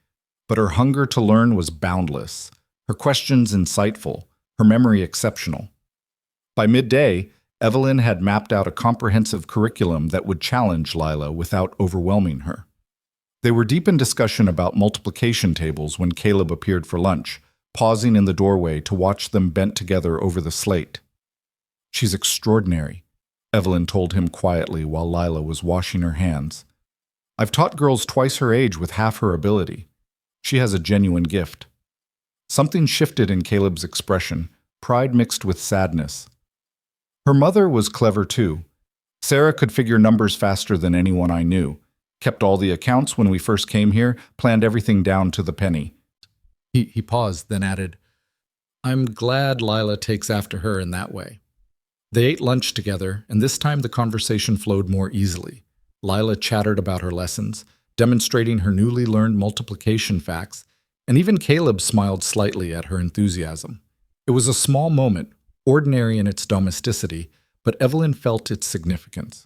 But her hunger to learn was boundless, her questions insightful, her memory exceptional. By midday, Evelyn had mapped out a comprehensive curriculum that would challenge Lila without overwhelming her. They were deep in discussion about multiplication tables when Caleb appeared for lunch, pausing in the doorway to watch them bent together over the slate. She's extraordinary, Evelyn told him quietly while Lila was washing her hands. I've taught girls twice her age with half her ability. She has a genuine gift. Something shifted in Caleb's expression, pride mixed with sadness. Her mother was clever too. Sarah could figure numbers faster than anyone I knew, kept all the accounts when we first came here, planned everything down to the penny. He paused, then added, I'm glad Lila takes after her in that way. They ate lunch together, and this time the conversation flowed more easily. Lila chattered about her lessons, demonstrating her newly learned multiplication facts, and even Caleb smiled slightly at her enthusiasm. It was a small moment, ordinary in its domesticity, but Evelyn felt its significance.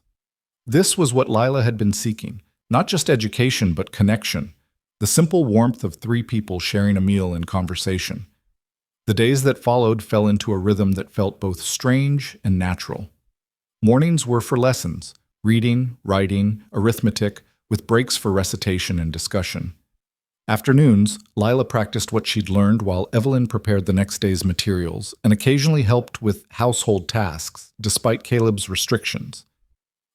This was what Lila had been seeking, not just education but connection, the simple warmth of 3 people sharing a meal and conversation. The days that followed fell into a rhythm that felt both strange and natural. Mornings were for lessons, reading, writing, arithmetic, with breaks for recitation and discussion. Afternoons, Lila practiced what she'd learned while Evelyn prepared the next day's materials and occasionally helped with household tasks, despite Caleb's restrictions.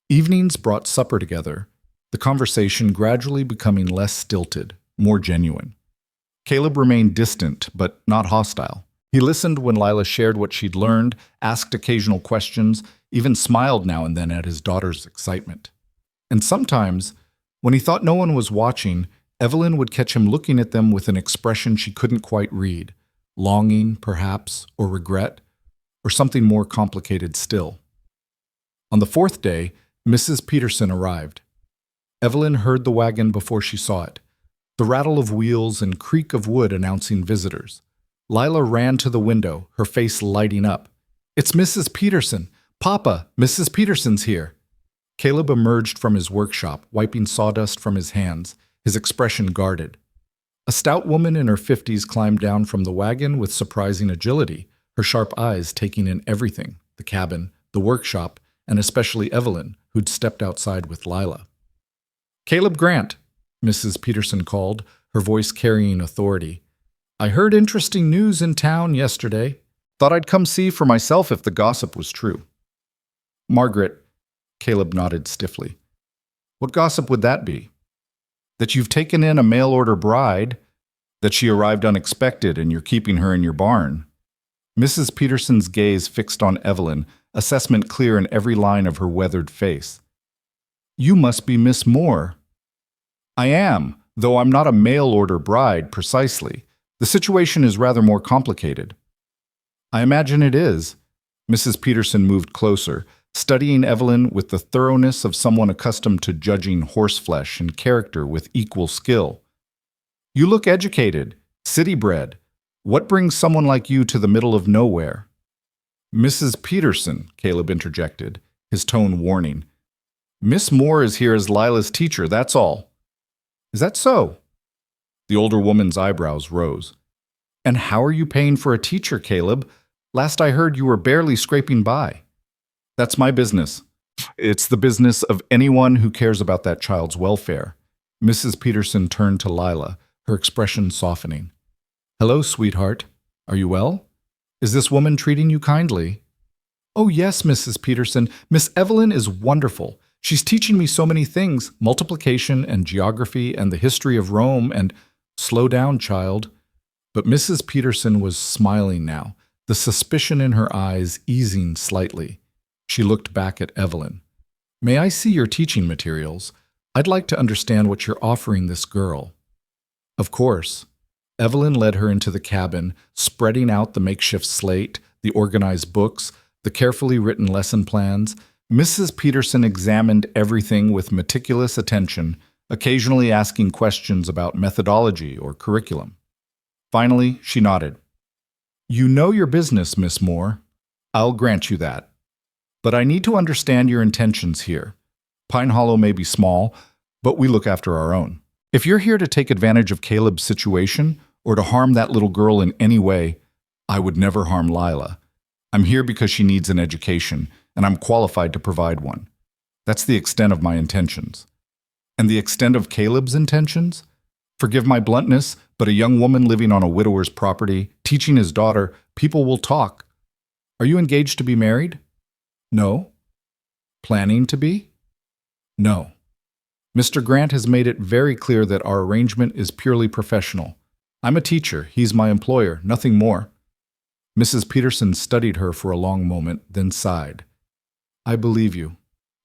Evenings brought supper together, the conversation gradually becoming less stilted, more genuine. Caleb remained distant, but not hostile. He listened when Lila shared what she'd learned, asked occasional questions, even smiled now and then at his daughter's excitement. And sometimes, when he thought no one was watching, Evelyn would catch him looking at them with an expression she couldn't quite read, longing, perhaps, or regret, or something more complicated still. On the fourth day, Mrs. Peterson arrived. Evelyn heard the wagon before she saw it, the rattle of wheels and creak of wood announcing visitors. Lila ran to the window, her face lighting up. "It's Mrs. Peterson! Papa, Mrs. Peterson's here!" Caleb emerged from his workshop, wiping sawdust from his hands, his expression guarded. A stout woman in her 50s climbed down from the wagon with surprising agility, her sharp eyes taking in everything, the cabin, the workshop, and especially Evelyn, who'd stepped outside with Lila. "Caleb Grant," Mrs. Peterson called, her voice carrying authority. "I heard interesting news in town yesterday. Thought I'd come see for myself if the gossip was true." "Margaret," Caleb nodded stiffly. "What gossip would that be?" "That you've taken in a mail-order bride, that she arrived unexpected and you're keeping her in your barn." Mrs. Peterson's gaze fixed on Evelyn, assessment clear in every line of her weathered face. "You must be Miss Moore." "I am, though I'm not a mail-order bride, precisely. The situation is rather more complicated." "I imagine it is." Mrs. Peterson moved closer, studying Evelyn with the thoroughness of someone accustomed to judging horseflesh and character with equal skill. "You look educated, city-bred. What brings someone like you to the middle of nowhere?" "Mrs. Peterson," Caleb interjected, his tone warning. "Miss Moore is here as Lila's teacher, that's all." "Is that so?" The older woman's eyebrows rose. "And how are you paying for a teacher, Caleb? Last I heard you were barely scraping by." "That's my business. It's the business of anyone who cares about that child's welfare." Mrs. Peterson turned to Lila, her expression softening. "Hello, sweetheart. Are you well? Is this woman treating you kindly?" "Oh, yes, Mrs. Peterson. Miss Evelyn is wonderful. She's teaching me so many things, multiplication and geography and the history of Rome and—" "Slow down, child." But Mrs. Peterson was smiling now, the suspicion in her eyes easing slightly. She looked back at Evelyn. "May I see your teaching materials? I'd like to understand what you're offering this girl." "Of course." Evelyn led her into the cabin, spreading out the makeshift slate, the organized books, the carefully written lesson plans. Mrs. Peterson examined everything with meticulous attention, occasionally asking questions about methodology or curriculum. Finally, she nodded. "You know your business, Miss Moore. I'll grant you that. But I need to understand your intentions here. Pine Hollow may be small, but we look after our own. If you're here to take advantage of Caleb's situation, or to harm that little girl in any way, I would never harm Lila. I'm here because she needs an education, and I'm qualified to provide one. That's the extent of my intentions." "And the extent of Caleb's intentions? Forgive my bluntness, but a young woman living on a widower's property, teaching his daughter, people will talk. Are you engaged to be married?" "No." "Planning to be?" "No. Mr. Grant has made it very clear that our arrangement is purely professional. I'm a teacher, he's my employer, nothing more." Mrs. Peterson studied her for a long moment, then sighed. "I believe you,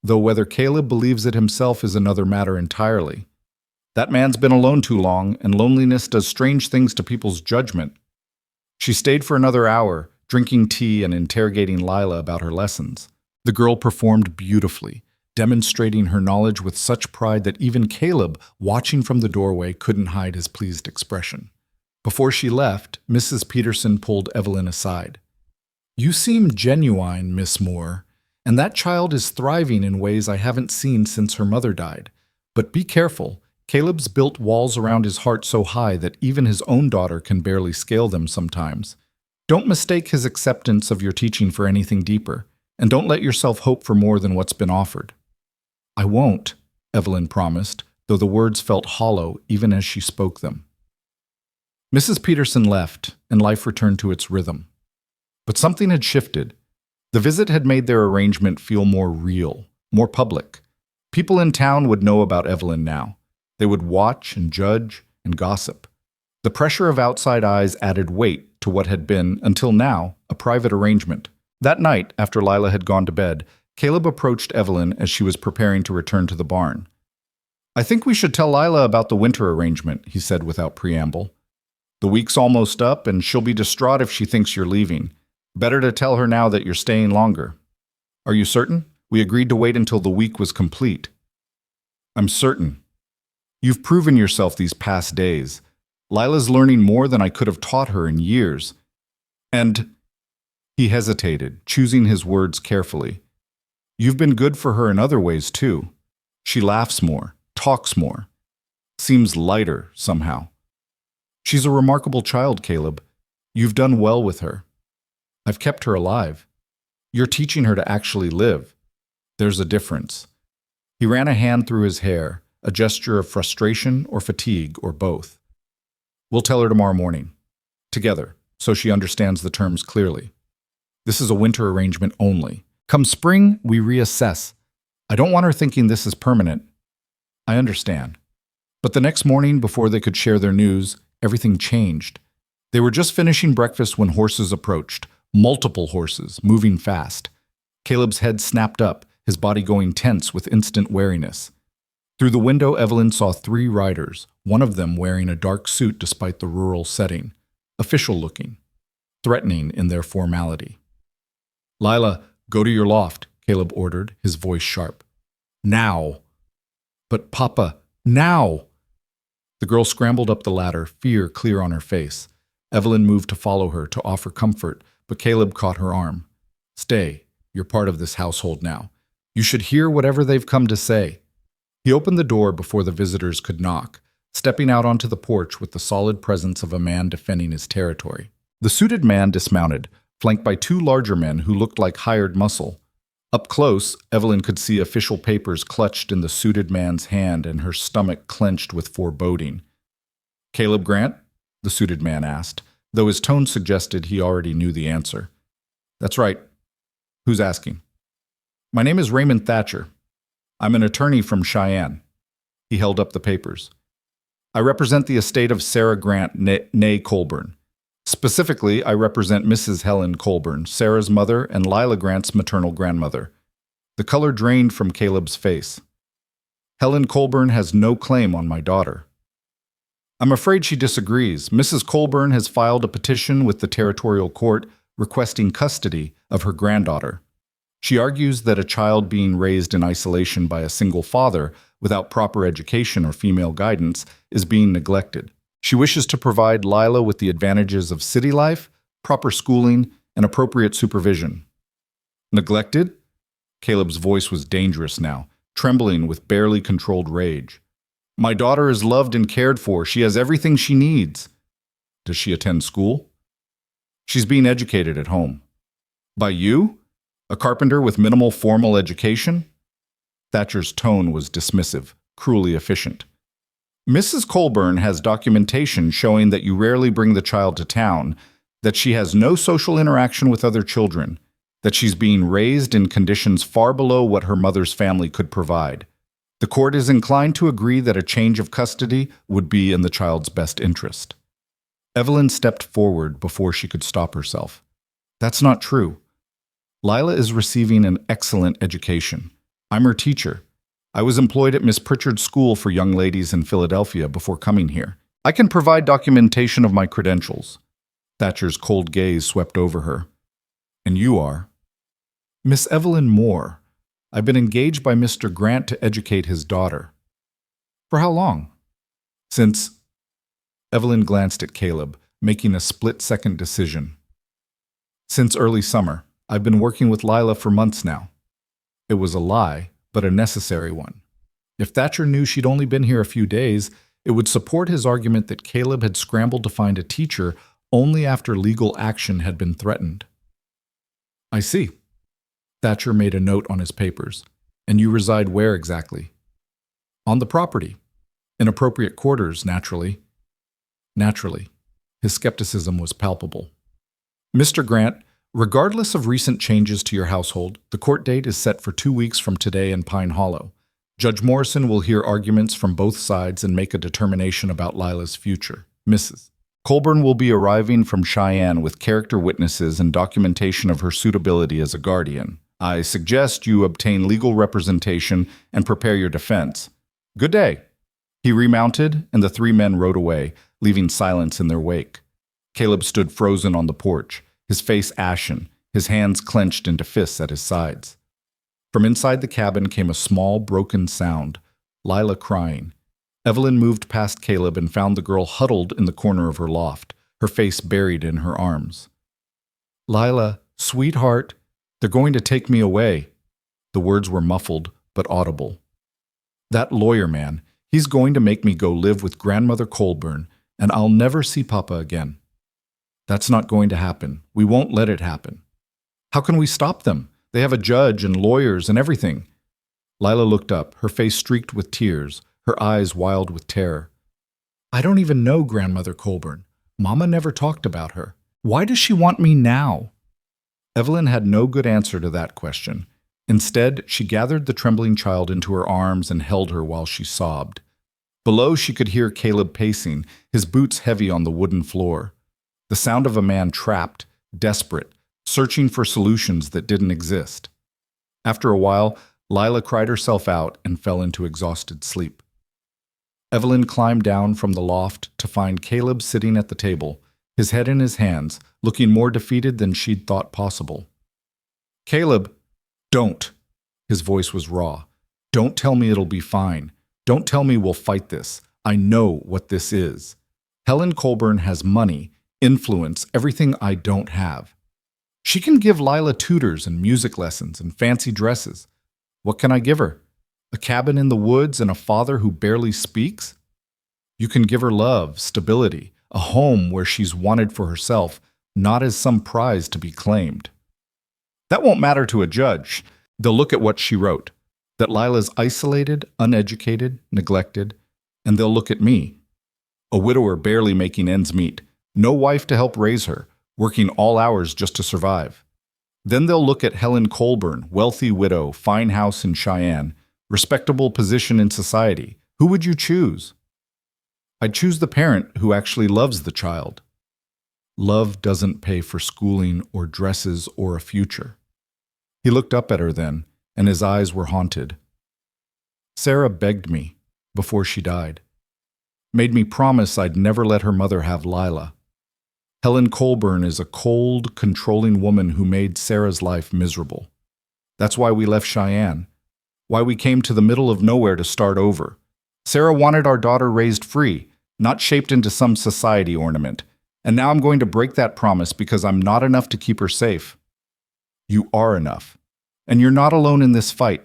though whether Caleb believes it himself is another matter entirely. That man's been alone too long, and loneliness does strange things to people's judgment." She stayed for another hour, drinking tea and interrogating Lila about her lessons. The girl performed beautifully, demonstrating her knowledge with such pride that even Caleb, watching from the doorway, couldn't hide his pleased expression. Before she left, Mrs. Peterson pulled Evelyn aside. "You seem genuine, Miss Moore, and that child is thriving in ways I haven't seen since her mother died. But be careful. Caleb's built walls around his heart so high that even his own daughter can barely scale them sometimes. Don't mistake his acceptance of your teaching for anything deeper. and don't let yourself hope for more than what's been offered." "I won't," Evelyn promised, though the words felt hollow even as she spoke them. Mrs. Peterson left, and life returned to its rhythm. But something had shifted. The visit had made their arrangement feel more real, more public. People in town would know about Evelyn now. They would watch and judge and gossip. The pressure of outside eyes added weight to what had been, until now, a private arrangement. That night, after Lila had gone to bed, Caleb approached Evelyn as she was preparing to return to the barn. "I think we should tell Lila about the winter arrangement," he said without preamble. "The week's almost up, and she'll be distraught if she thinks you're leaving. Better to tell her now that you're staying longer." "Are you certain? We agreed to wait until the week was complete." "I'm certain. You've proven yourself these past days. Lila's learning more than I could have taught her in years. And—" He hesitated, choosing his words carefully. "You've been good for her in other ways, too. She laughs more, talks more, seems lighter somehow. She's a remarkable child, Caleb. You've done well with her. I've kept her alive. You're teaching her to actually live. There's a difference." He ran a hand through his hair, a gesture of frustration or fatigue or both. "We'll tell her tomorrow morning. Together, so she understands the terms clearly. This is a winter arrangement only. Come spring, we reassess. I don't want her thinking this is permanent." "I understand." But the next morning, before they could share their news, everything changed. They were just finishing breakfast when horses approached, multiple horses, moving fast. Caleb's head snapped up, his body going tense with instant wariness. Through the window, Evelyn saw 3 riders, one of them wearing a dark suit despite the rural setting, official-looking, threatening in their formality. "Lila, go to your loft," Caleb ordered, his voice sharp. "Now." "But Papa, now!" The girl scrambled up the ladder, fear clear on her face. Evelyn moved to follow her, to offer comfort, but Caleb caught her arm. "Stay. You're part of this household now. You should hear whatever they've come to say." He opened the door before the visitors could knock, stepping out onto the porch with the solid presence of a man defending his territory. The suited man dismounted, flanked by 2 larger men who looked like hired muscle. Up close, Evelyn could see official papers clutched in the suited man's hand and her stomach clenched with foreboding. "Caleb Grant?" the suited man asked, though his tone suggested he already knew the answer. "That's right. Who's asking?" "My name is Raymond Thatcher. I'm an attorney from Cheyenne." He held up the papers. "I represent the estate of Sarah Grant, née Colburn. Specifically, I represent Mrs. Helen Colburn, Sarah's mother and Lila Grant's maternal grandmother." The color drained from Caleb's face. "Helen Colburn has no claim on my daughter." "I'm afraid she disagrees. Mrs. Colburn has filed a petition with the territorial court requesting custody of her granddaughter. She argues that a child being raised in isolation by a single father without proper education or female guidance is being neglected. She wishes to provide Lila with the advantages of city life, proper schooling, and appropriate supervision." "Neglected?" Caleb's voice was dangerous now, trembling with barely controlled rage. "My daughter is loved and cared for. She has everything she needs." "Does she attend school?" "She's being educated at home." "By you? A carpenter with minimal formal education?" Thatcher's tone was dismissive, cruelly efficient. "Mrs. Colburn has documentation showing that you rarely bring the child to town, that she has no social interaction with other children, that she's being raised in conditions far below what her mother's family could provide. The court is inclined to agree that a change of custody would be in the child's best interest." Evelyn stepped forward before she could stop herself. "That's not true. Lila is receiving an excellent education. I'm her teacher. I was employed at Miss Pritchard's school for young ladies in Philadelphia before coming here. I can provide documentation of my credentials." Thatcher's cold gaze swept over her. "And you are?" "Miss Evelyn Moore. I've been engaged by Mr. Grant to educate his daughter." "For how long?" "Since—" Evelyn glanced at Caleb, making a split-second decision. "Since early summer. I've been working with Lila for months now." It was a lie, but a necessary one. If Thatcher knew she'd only been here a few days, it would support his argument that Caleb had scrambled to find a teacher only after legal action had been threatened. "I see." Thatcher made a note on his papers. And you reside where exactly? On the property. In appropriate quarters, naturally. Naturally. His skepticism was palpable. Mr. Grant, regardless of recent changes to your household, the court date is set for 2 weeks from today in Pine Hollow. Judge Morrison will hear arguments from both sides and make a determination about Lila's future. Mrs. Colburn will be arriving from Cheyenne with character witnesses and documentation of her suitability as a guardian. I suggest you obtain legal representation and prepare your defense. Good day. He remounted, and the three men rode away, leaving silence in their wake. Caleb stood frozen on the porch, his face ashen, his hands clenched into fists at his sides. From inside the cabin came a small, broken sound, Lila crying. Evelyn moved past Caleb and found the girl huddled in the corner of her loft, her face buried in her arms. Lila, sweetheart, they're going to take me away. The words were muffled, but audible. That lawyer man, he's going to make me go live with Grandmother Colburn, and I'll never see Papa again. That's not going to happen. We won't let it happen. How can we stop them? They have a judge and lawyers and everything. Lila looked up, her face streaked with tears, her eyes wild with terror. I don't even know Grandmother Colburn. Mama never talked about her. Why does she want me now? Evelyn had no good answer to that question. Instead, she gathered the trembling child into her arms and held her while she sobbed. Below, she could hear Caleb pacing, his boots heavy on the wooden floor. The sound of a man trapped, desperate, searching for solutions that didn't exist. After a while, Lila cried herself out and fell into exhausted sleep. Evelyn climbed down from the loft to find Caleb sitting at the table, his head in his hands, looking more defeated than she'd thought possible. Caleb, don't. His voice was raw. Don't tell me it'll be fine. Don't tell me we'll fight this. I know what this is. Helen Colburn has money, influence, everything I don't have. She can give Lila tutors and music lessons and fancy dresses. What can I give her? A cabin in the woods and a father who barely speaks? You can give her love, stability, a home where she's wanted for herself, not as some prize to be claimed. That won't matter to a judge. They'll look at what she wrote, that Lila's isolated, uneducated, neglected, and they'll look at me, a widower barely making ends meet, no wife to help raise her, working all hours just to survive. Then they'll look at Helen Colburn, wealthy widow, fine house in Cheyenne, respectable position in society. Who would you choose? I'd choose the parent who actually loves the child. Love doesn't pay for schooling or dresses or a future. He looked up at her then, and his eyes were haunted. Sarah begged me, before she died, made me promise I'd never let her mother have Lila. Helen Colburn is a cold, controlling woman who made Sarah's life miserable. That's why we left Cheyenne, why we came to the middle of nowhere to start over. Sarah wanted our daughter raised free, not shaped into some society ornament, and now I'm going to break that promise because I'm not enough to keep her safe. You are enough, and you're not alone in this fight.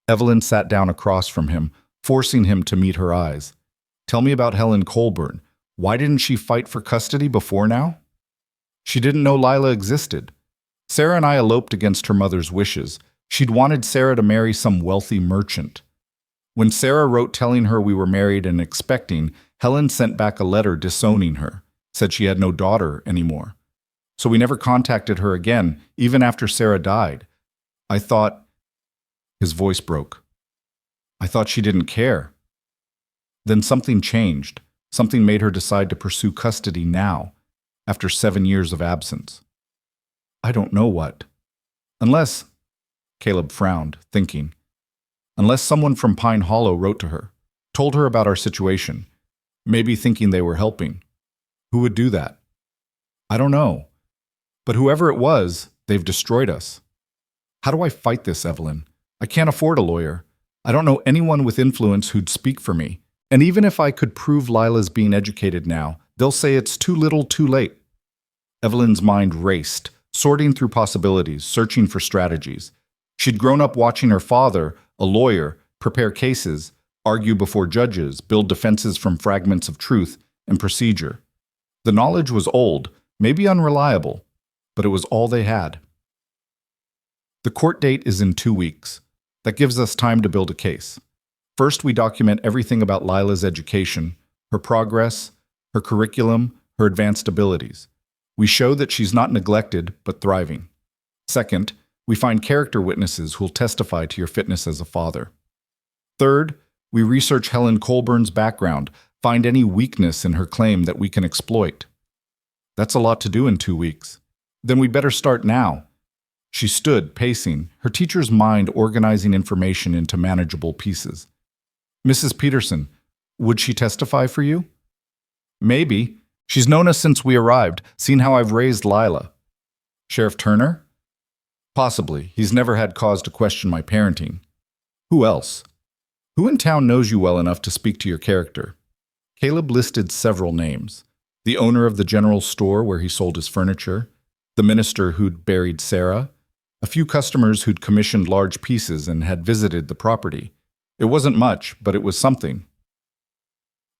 Evelyn sat down across from him, forcing him to meet her eyes. Tell me about Helen Colburn. Why didn't she fight for custody before now? She didn't know Lila existed. Sarah and I eloped against her mother's wishes. She'd wanted Sarah to marry some wealthy merchant. When Sarah wrote telling her we were married and expecting, Helen sent back a letter disowning her, said she had no daughter anymore. So we never contacted her again, even after Sarah died. I thought... His voice broke. I thought she didn't care. Then something changed. Something made her decide to pursue custody now, after 7 years of absence. I don't know what. Unless, Caleb frowned, thinking, unless someone from Pine Hollow wrote to her, told her about our situation, maybe thinking they were helping. Who would do that? I don't know. But whoever it was, they've destroyed us. How do I fight this, Evelyn? I can't afford a lawyer. I don't know anyone with influence who'd speak for me. And even if I could prove Lila's being educated now, they'll say it's too little, too late. Evelyn's mind raced, sorting through possibilities, searching for strategies. She'd grown up watching her father, a lawyer, prepare cases, argue before judges, build defenses from fragments of truth and procedure. The knowledge was old, maybe unreliable, but it was all they had. The court date is in 2 weeks. That gives us time to build a case. First, we document everything about Lila's education, her progress, her curriculum, her advanced abilities. We show that she's not neglected, but thriving. Second, we find character witnesses who'll testify to your fitness as a father. Third, we research Helen Colburn's background, find any weakness in her claim that we can exploit. That's a lot to do in 2 weeks. Then we better start now. She stood, pacing, her teacher's mind organizing information into manageable pieces. Mrs. Peterson, would she testify for you? Maybe. She's known us since we arrived, seen how I've raised Lila. Sheriff Turner? Possibly. He's never had cause to question my parenting. Who else? Who in town knows you well enough to speak to your character? Caleb listed several names. The owner of the general store where he sold his furniture, the minister who'd buried Sarah, a few customers who'd commissioned large pieces and had visited the property. It wasn't much, but it was something.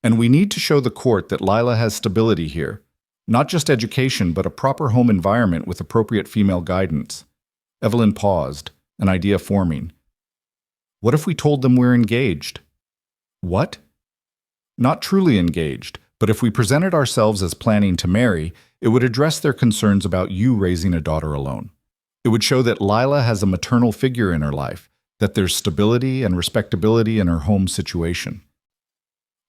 And we need to show the court that Lila has stability here. Not just education, but a proper home environment with appropriate female guidance. Evelyn paused, an idea forming. What if we told them we're engaged? What? Not truly engaged, but if we presented ourselves as planning to marry, it would address their concerns about you raising a daughter alone. It would show that Lila has a maternal figure in her life, that there's stability and respectability in her home situation.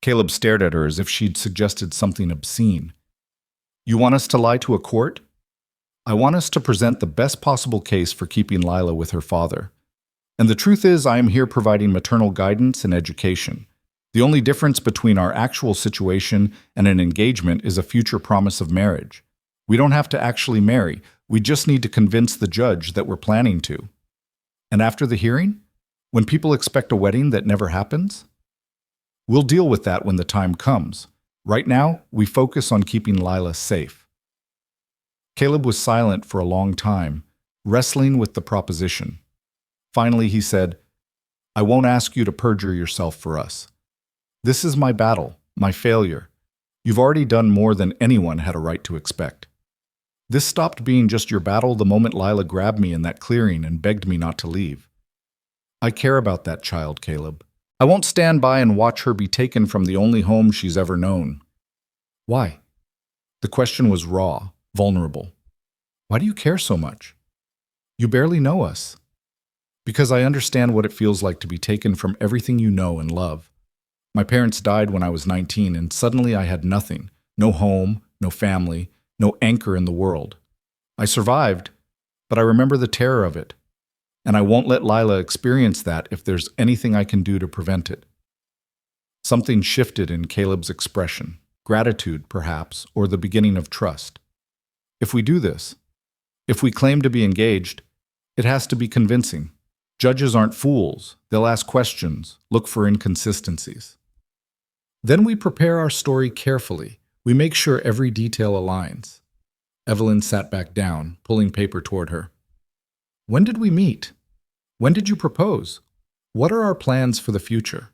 Caleb stared at her as if she'd suggested something obscene. You want us to lie to a court? I want us to present the best possible case for keeping Lila with her father. And the truth is, I am here providing maternal guidance and education. The only difference between our actual situation and an engagement is a future promise of marriage. We don't have to actually marry. We just need to convince the judge that we're planning to. And after the hearing? When people expect a wedding that never happens? We'll deal with that when the time comes. Right now, we focus on keeping Lila safe. Caleb was silent for a long time, wrestling with the proposition. Finally, he said, I won't ask you to perjure yourself for us. This is my battle, my failure. You've already done more than anyone had a right to expect. This stopped being just your battle the moment Lila grabbed me in that clearing and begged me not to leave. I care about that child, Caleb. I won't stand by and watch her be taken from the only home she's ever known. Why? The question was raw, vulnerable. Why do you care so much? You barely know us. Because I understand what it feels like to be taken from everything you know and love. My parents died when I was 19, and suddenly I had nothing. No home, no family, no anchor in the world. I survived, but I remember the terror of it. And I won't let Lila experience that if there's anything I can do to prevent it. Something shifted in Caleb's expression. Gratitude, perhaps, or the beginning of trust. If we do this, if we claim to be engaged, it has to be convincing. Judges aren't fools. They'll ask questions, look for inconsistencies. Then we prepare our story carefully. We make sure every detail aligns. Evelyn sat back down, pulling paper toward her. When did we meet? When did you propose? What are our plans for the future?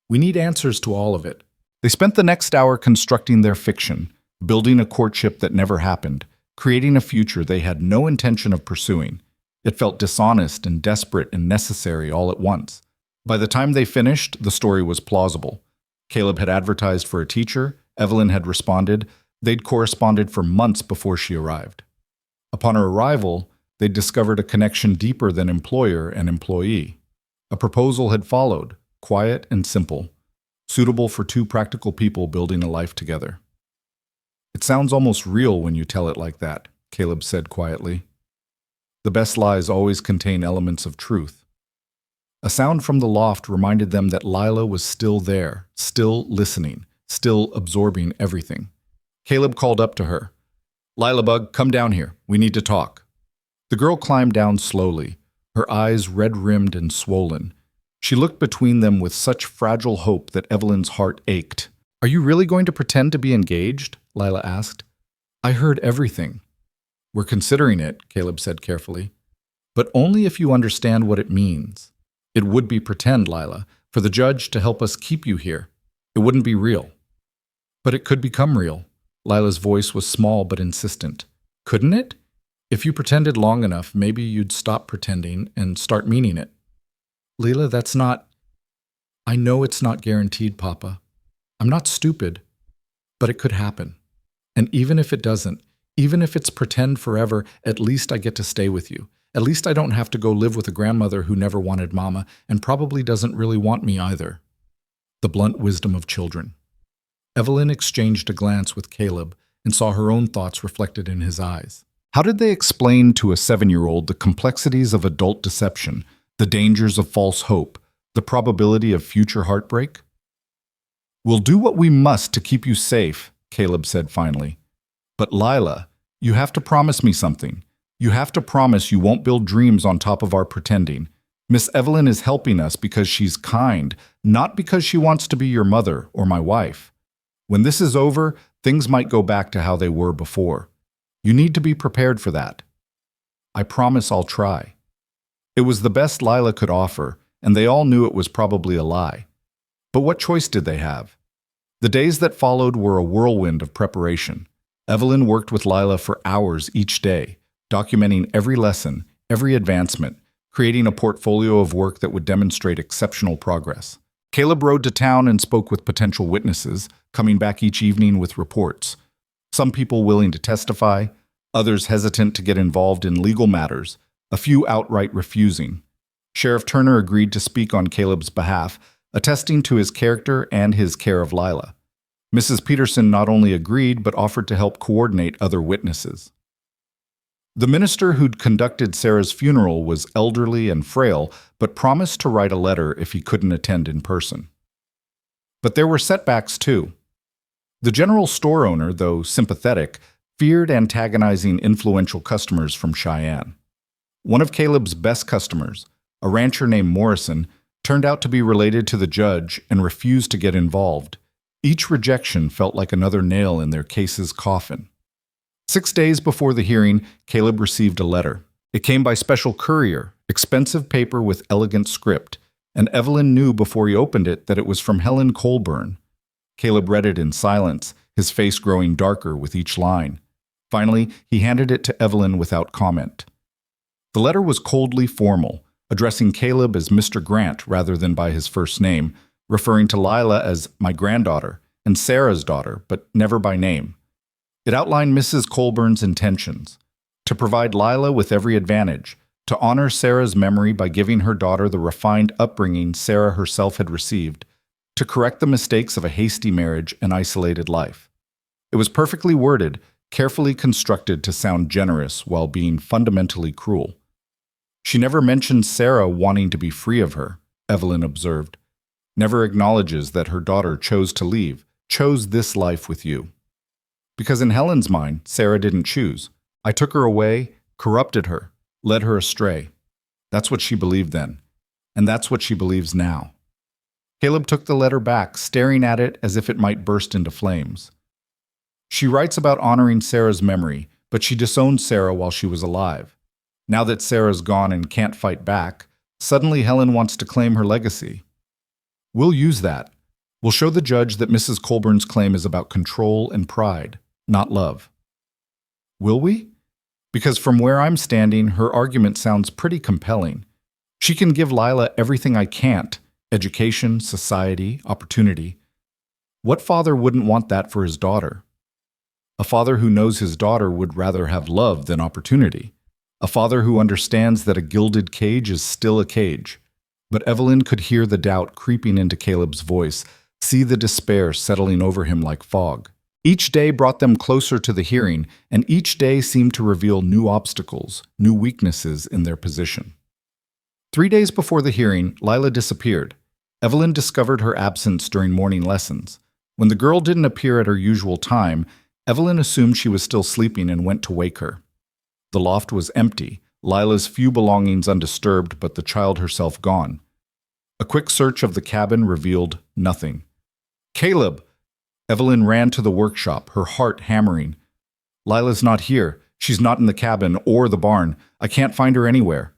We need answers to all of it. They spent the next hour constructing their fiction, building a courtship that never happened, creating a future they had no intention of pursuing. It felt dishonest and desperate and necessary all at once. By the time they finished, the story was plausible. Caleb had advertised for a teacher, Evelyn had responded, they'd corresponded for months before she arrived. Upon her arrival, they'd discovered a connection deeper than employer and employee. A proposal had followed, quiet and simple, suitable for two practical people building a life together. It sounds almost real when you tell it like that, Caleb said quietly. The best lies always contain elements of truth. A sound from the loft reminded them that Lila was still there, still listening, still absorbing everything. Caleb called up to her. Lila Bug, come down here. We need to talk. The girl climbed down slowly, her eyes red-rimmed and swollen. She looked between them with such fragile hope that Evelyn's heart ached. Are you really going to pretend to be engaged? Lila asked. I heard everything. We're considering it, Caleb said carefully. But only if you understand what it means. It would be pretend, Lila, for the judge to help us keep you here. It wouldn't be real. But it could become real. Lila's voice was small but insistent. Couldn't it? If you pretended long enough, maybe you'd stop pretending and start meaning it. Leila, that's not... I know it's not guaranteed, Papa. I'm not stupid, but it could happen. And even if it doesn't, even if it's pretend forever, at least I get to stay with you. At least I don't have to go live with a grandmother who never wanted Mama and probably doesn't really want me either. The blunt wisdom of children. Evelyn exchanged a glance with Caleb and saw her own thoughts reflected in his eyes. How did they explain to a 7-year-old the complexities of adult deception, the dangers of false hope, the probability of future heartbreak? "We'll do what we must to keep you safe," Caleb said finally. "But Lila, you have to promise me something. You have to promise you won't build dreams on top of our pretending. Miss Evelyn is helping us because she's kind, not because she wants to be your mother or my wife. When this is over, things might go back to how they were before. You need to be prepared for that. I promise I'll try." It was the best Lila could offer, and they all knew it was probably a lie. But what choice did they have? The days that followed were a whirlwind of preparation. Evelyn worked with Lila for hours each day, documenting every lesson, every advancement, creating a portfolio of work that would demonstrate exceptional progress. Caleb rode to town and spoke with potential witnesses, coming back each evening with reports. Some people willing to testify, others hesitant to get involved in legal matters, a few outright refusing. Sheriff Turner agreed to speak on Caleb's behalf, attesting to his character and his care of Lila. Mrs. Peterson not only agreed, but offered to help coordinate other witnesses. The minister who'd conducted Sarah's funeral was elderly and frail, but promised to write a letter if he couldn't attend in person. But there were setbacks too. The general store owner, though sympathetic, feared antagonizing influential customers from Cheyenne. One of Caleb's best customers, a rancher named Morrison, turned out to be related to the judge and refused to get involved. Each rejection felt like another nail in their case's coffin. 6 days before the hearing, Caleb received a letter. It came by special courier, expensive paper with elegant script, and Evelyn knew before he opened it that it was from Helen Colburn. Caleb read it in silence, his face growing darker with each line. Finally, he handed it to Evelyn without comment. The letter was coldly formal, addressing Caleb as Mr. Grant rather than by his first name, referring to Lila as my granddaughter and Sarah's daughter, but never by name. It outlined Mrs. Colburn's intentions: to provide Lila with every advantage, to honor Sarah's memory by giving her daughter the refined upbringing Sarah herself had received, to correct the mistakes of a hasty marriage and isolated life. It was perfectly worded, carefully constructed to sound generous while being fundamentally cruel. "She never mentions Sarah wanting to be free of her," Evelyn observed. "Never acknowledges that her daughter chose to leave, chose this life with you. Because in Helen's mind, Sarah didn't choose. I took her away, corrupted her, led her astray. That's what she believed then, and that's what she believes now." Caleb took the letter back, staring at it as if it might burst into flames. "She writes about honoring Sarah's memory, but she disowned Sarah while she was alive. Now that Sarah's gone and can't fight back, suddenly Helen wants to claim her legacy. We'll use that. We'll show the judge that Mrs. Colburn's claim is about control and pride, not love." "Will we?" Because from where I'm standing, her argument sounds pretty compelling. She can give Lila everything I can't: education, society, opportunity. What father wouldn't want that for his daughter? A father who knows his daughter would rather have love than opportunity. A father who understands that a gilded cage is still a cage. But Evelyn could hear the doubt creeping into Caleb's voice, see the despair settling over him like fog. Each day brought them closer to the hearing, and each day seemed to reveal new obstacles, new weaknesses in their position. 3 days before the hearing, Lila disappeared. Evelyn discovered her absence during morning lessons. When the girl didn't appear at her usual time, Evelyn assumed she was still sleeping and went to wake her. The loft was empty, Lila's few belongings undisturbed, but the child herself gone. A quick search of the cabin revealed nothing. "Caleb!" Evelyn ran to the workshop, her heart hammering. "Lila's not here. She's not in the cabin or the barn. I can't find her anywhere."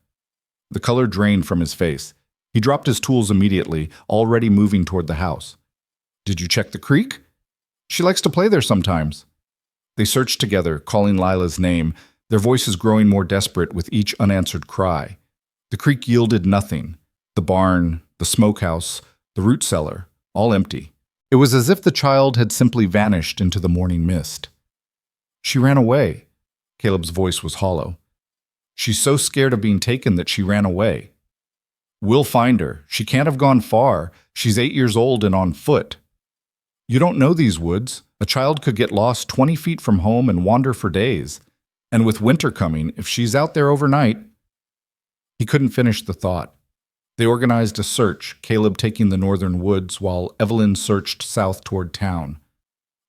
The color drained from his face. He dropped his tools immediately, already moving toward the house. "Did you check the creek?" "She likes to play there sometimes." They searched together, calling Lila's name, their voices growing more desperate with each unanswered cry. The creek yielded nothing. The barn, the smokehouse, the root cellar, all empty. It was as if the child had simply vanished into the morning mist. She ran away. Caleb's voice was hollow. She's so scared of being taken that she ran away. We'll find her. She can't have gone far. She's 8 years old and on foot. You don't know these woods. A child could get lost 20 feet from home and wander for days. And with winter coming, if she's out there overnight... He couldn't finish the thought. They organized a search, Caleb taking the northern woods while Evelyn searched south toward town.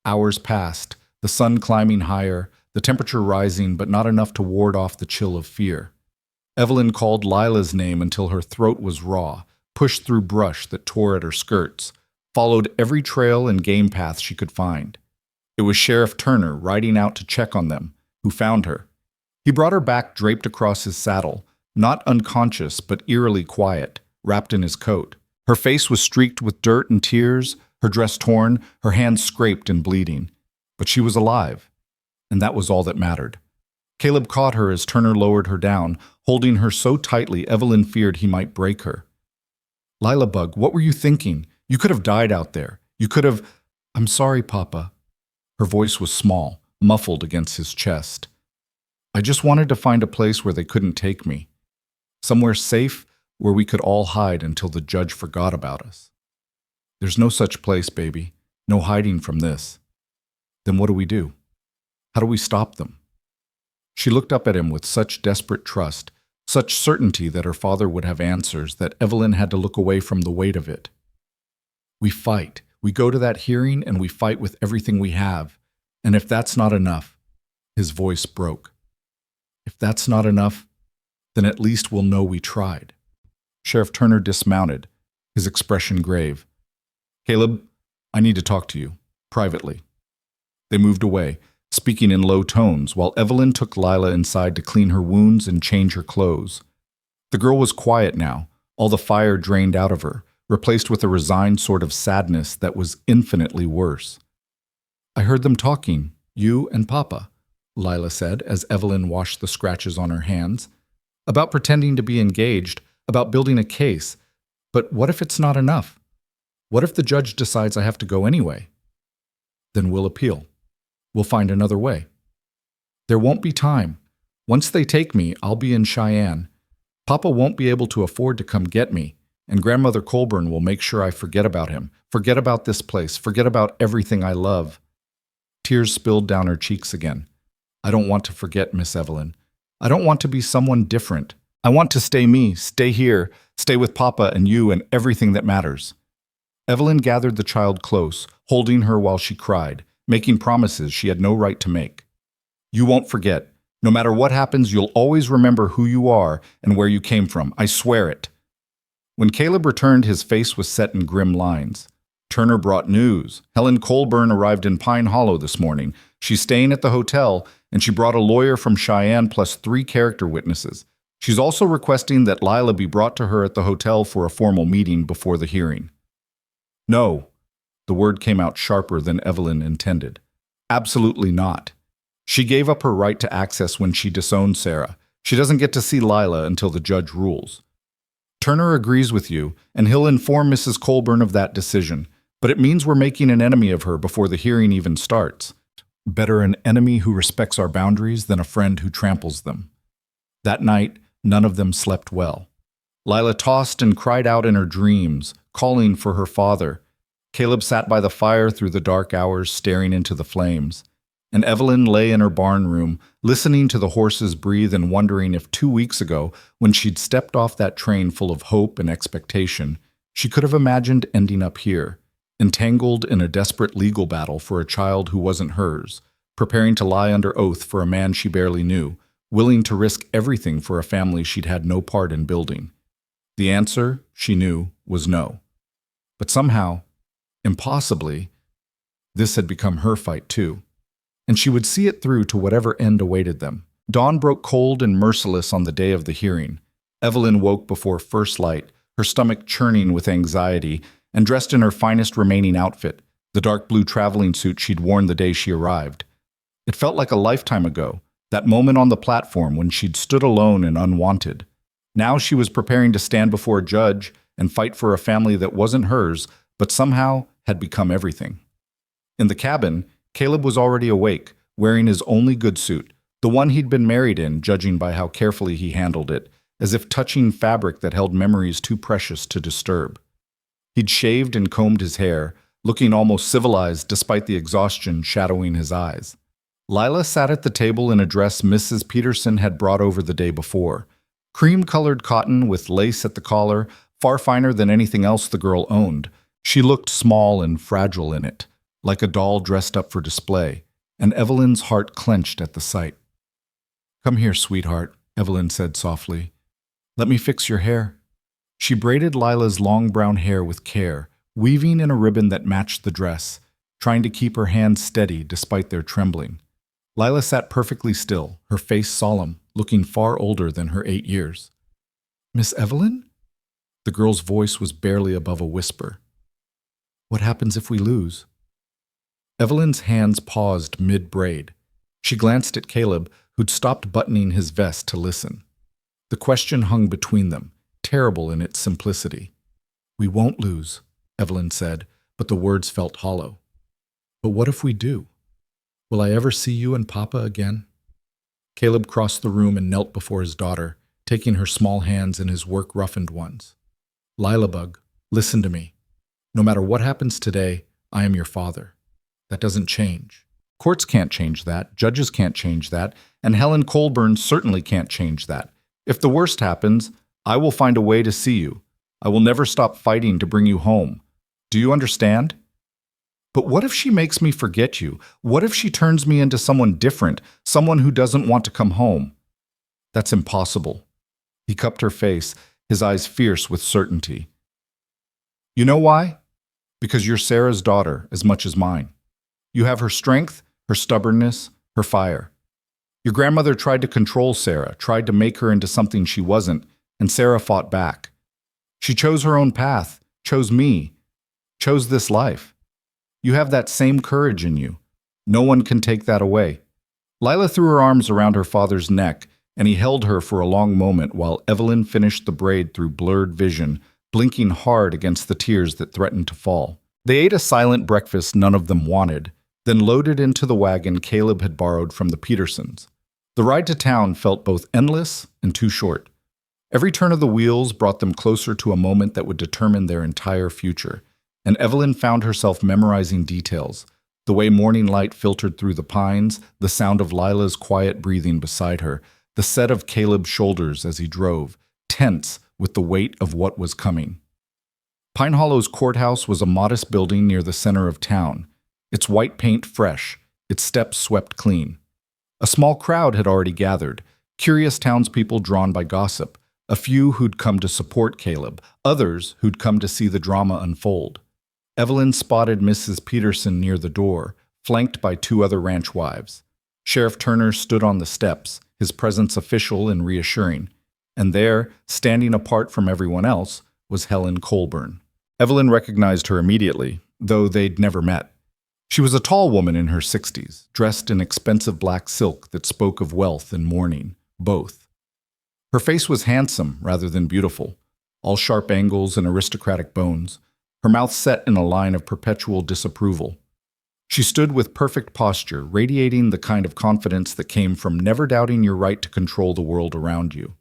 Hours passed, the sun climbing higher, the temperature rising but not enough to ward off the chill of fear. Evelyn called Lila's name until her throat was raw, pushed through brush that tore at her skirts, followed every trail and game path she could find. It was Sheriff Turner riding out to check on them, who found her. He brought her back draped across his saddle, not unconscious but eerily quiet, wrapped in his coat. Her face was streaked with dirt and tears, her dress torn, her hands scraped and bleeding. But she was alive, and that was all that mattered. Caleb caught her as Turner lowered her down, holding her so tightly Evelyn feared he might break her. Lila Bug, what were you thinking? You could have died out there. You could have... I'm sorry, Papa. Her voice was small, muffled against his chest. I just wanted to find a place where they couldn't take me. Somewhere safe where we could all hide until the judge forgot about us. There's no such place, baby. No hiding from this. Then what do we do? How do we stop them? She looked up at him with such desperate trust, such certainty that her father would have answers, that Evelyn had to look away from the weight of it. We fight. We go to that hearing and we fight with everything we have. And if that's not enough, his voice broke. If that's not enough, then at least we'll know we tried. Sheriff Turner dismounted, his expression grave. Caleb, I need to talk to you, privately. They moved away, speaking in low tones, while Evelyn took Lila inside to clean her wounds and change her clothes. The girl was quiet now, all the fire drained out of her, replaced with a resigned sort of sadness that was infinitely worse. I heard them talking, you and Papa, Lila said as Evelyn washed the scratches on her hands. About pretending to be engaged, about building a case. But what if it's not enough? What if the judge decides I have to go anyway? Then we'll appeal. We'll find another way. There won't be time. Once they take me, I'll be in Cheyenne. Papa won't be able to afford to come get me, and Grandmother Colburn will make sure I forget about him, forget about this place, forget about everything I love. Tears spilled down her cheeks again. I don't want to forget, Miss Evelyn. I don't want to be someone different. I want to stay me, stay here, stay with Papa and you and everything that matters. Evelyn gathered the child close, holding her while she cried, making promises she had no right to make. You won't forget. No matter what happens, you'll always remember who you are and where you came from. I swear it. When Caleb returned, his face was set in grim lines. Turner brought news. Helen Colburn arrived in Pine Hollow this morning. She's staying at the hotel, and she brought a lawyer from Cheyenne plus 3 character witnesses. She's also requesting that Lila be brought to her at the hotel for a formal meeting before the hearing. No. The word came out sharper than Evelyn intended. Absolutely not. She gave up her right to access when she disowned Sarah. She doesn't get to see Lila until the judge rules. Turner agrees with you, and he'll inform Mrs. Colburn of that decision, but it means we're making an enemy of her before the hearing even starts. Better an enemy who respects our boundaries than a friend who tramples them. That night, none of them slept well. Lila tossed and cried out in her dreams, calling for her father. Caleb sat by the fire through the dark hours, staring into the flames. And Evelyn lay in her barn room, listening to the horses breathe and wondering if 2 weeks ago, when she'd stepped off that train full of hope and expectation, she could have imagined ending up here, entangled in a desperate legal battle for a child who wasn't hers, preparing to lie under oath for a man she barely knew, willing to risk everything for a family she'd had no part in building. The answer, she knew, was no. But somehow, impossibly, this had become her fight too. And she would see it through to whatever end awaited them. Dawn broke cold and merciless on the day of the hearing. Evelyn woke before first light, her stomach churning with anxiety, and dressed in her finest remaining outfit, the dark blue traveling suit she'd worn the day she arrived. It felt like a lifetime ago, That moment on the platform when she'd stood alone and unwanted. Now she was preparing to stand before a judge and fight for a family that wasn't hers, but somehow had become everything. In the cabin, Caleb was already awake, wearing his only good suit, the one he'd been married in, judging by how carefully he handled it, as if touching fabric that held memories too precious to disturb. He'd shaved and combed his hair, looking almost civilized despite the exhaustion shadowing his eyes. Lila sat at the table in a dress Mrs. Peterson had brought over the day before. Cream-colored cotton with lace at the collar, far finer than anything else the girl owned. She looked small and fragile in it, like a doll dressed up for display, and Evelyn's heart clenched at the sight. "Come here, sweetheart," Evelyn said softly. "Let me fix your hair." She braided Lila's long brown hair with care, weaving in a ribbon that matched the dress, trying to keep her hands steady despite their trembling. Lila sat perfectly still, her face solemn, looking far older than her 8 years. "Miss Evelyn?" The girl's voice was barely above a whisper. "What happens if we lose?" Evelyn's hands paused mid-braid. She glanced at Caleb, who'd stopped buttoning his vest to listen. The question hung between them, terrible in its simplicity. "We won't lose," Evelyn said, but the words felt hollow. "But what if we do? Will I ever see you and Papa again?" Caleb crossed the room and knelt before his daughter, taking her small hands in his work-roughened ones. "Lila-bug, listen to me. No matter what happens today, I am your father. That doesn't change. Courts can't change that, judges can't change that, and Helen Colburn certainly can't change that. If the worst happens, I will find a way to see you. I will never stop fighting to bring you home. Do you understand? But what if she makes me forget you? What if she turns me into someone different, someone who doesn't want to come home?" "That's impossible." He cupped her face, his eyes fierce with certainty. "You know why? Because you're Sarah's daughter as much as mine. You have her strength, her stubbornness, her fire. Your grandmother tried to control Sarah, tried to make her into something she wasn't, and Sarah fought back. She chose her own path, chose me, chose this life. You have that same courage in you. No one can take that away." Lila threw her arms around her father's neck, and he held her for a long moment while Evelyn finished the braid through blurred vision, blinking hard against the tears that threatened to fall. They ate a silent breakfast none of them wanted, then loaded into the wagon Caleb had borrowed from the Petersons. The ride to town felt both endless and too short. Every turn of the wheels brought them closer to a moment that would determine their entire future, and Evelyn found herself memorizing details: the way morning light filtered through the pines, the sound of Lila's quiet breathing beside her, the set of Caleb's shoulders as he drove, tense with the weight of what was coming. Pine Hollow's courthouse was a modest building near the center of town, its white paint fresh, its steps swept clean. A small crowd had already gathered, curious townspeople drawn by gossip, a few who'd come to support Caleb, others who'd come to see the drama unfold. Evelyn spotted Mrs. Peterson near the door, flanked by 2 other ranch wives. Sheriff Turner stood on the steps, his presence official and reassuring, and there, standing apart from everyone else, was Helen Colburn. Evelyn recognized her immediately, though they'd never met. She was a tall woman in her 60s, dressed in expensive black silk that spoke of wealth and mourning, both. Her face was handsome rather than beautiful, all sharp angles and aristocratic bones, her mouth set in a line of perpetual disapproval. She stood with perfect posture, radiating the kind of confidence that came from never doubting your right to control the world around you.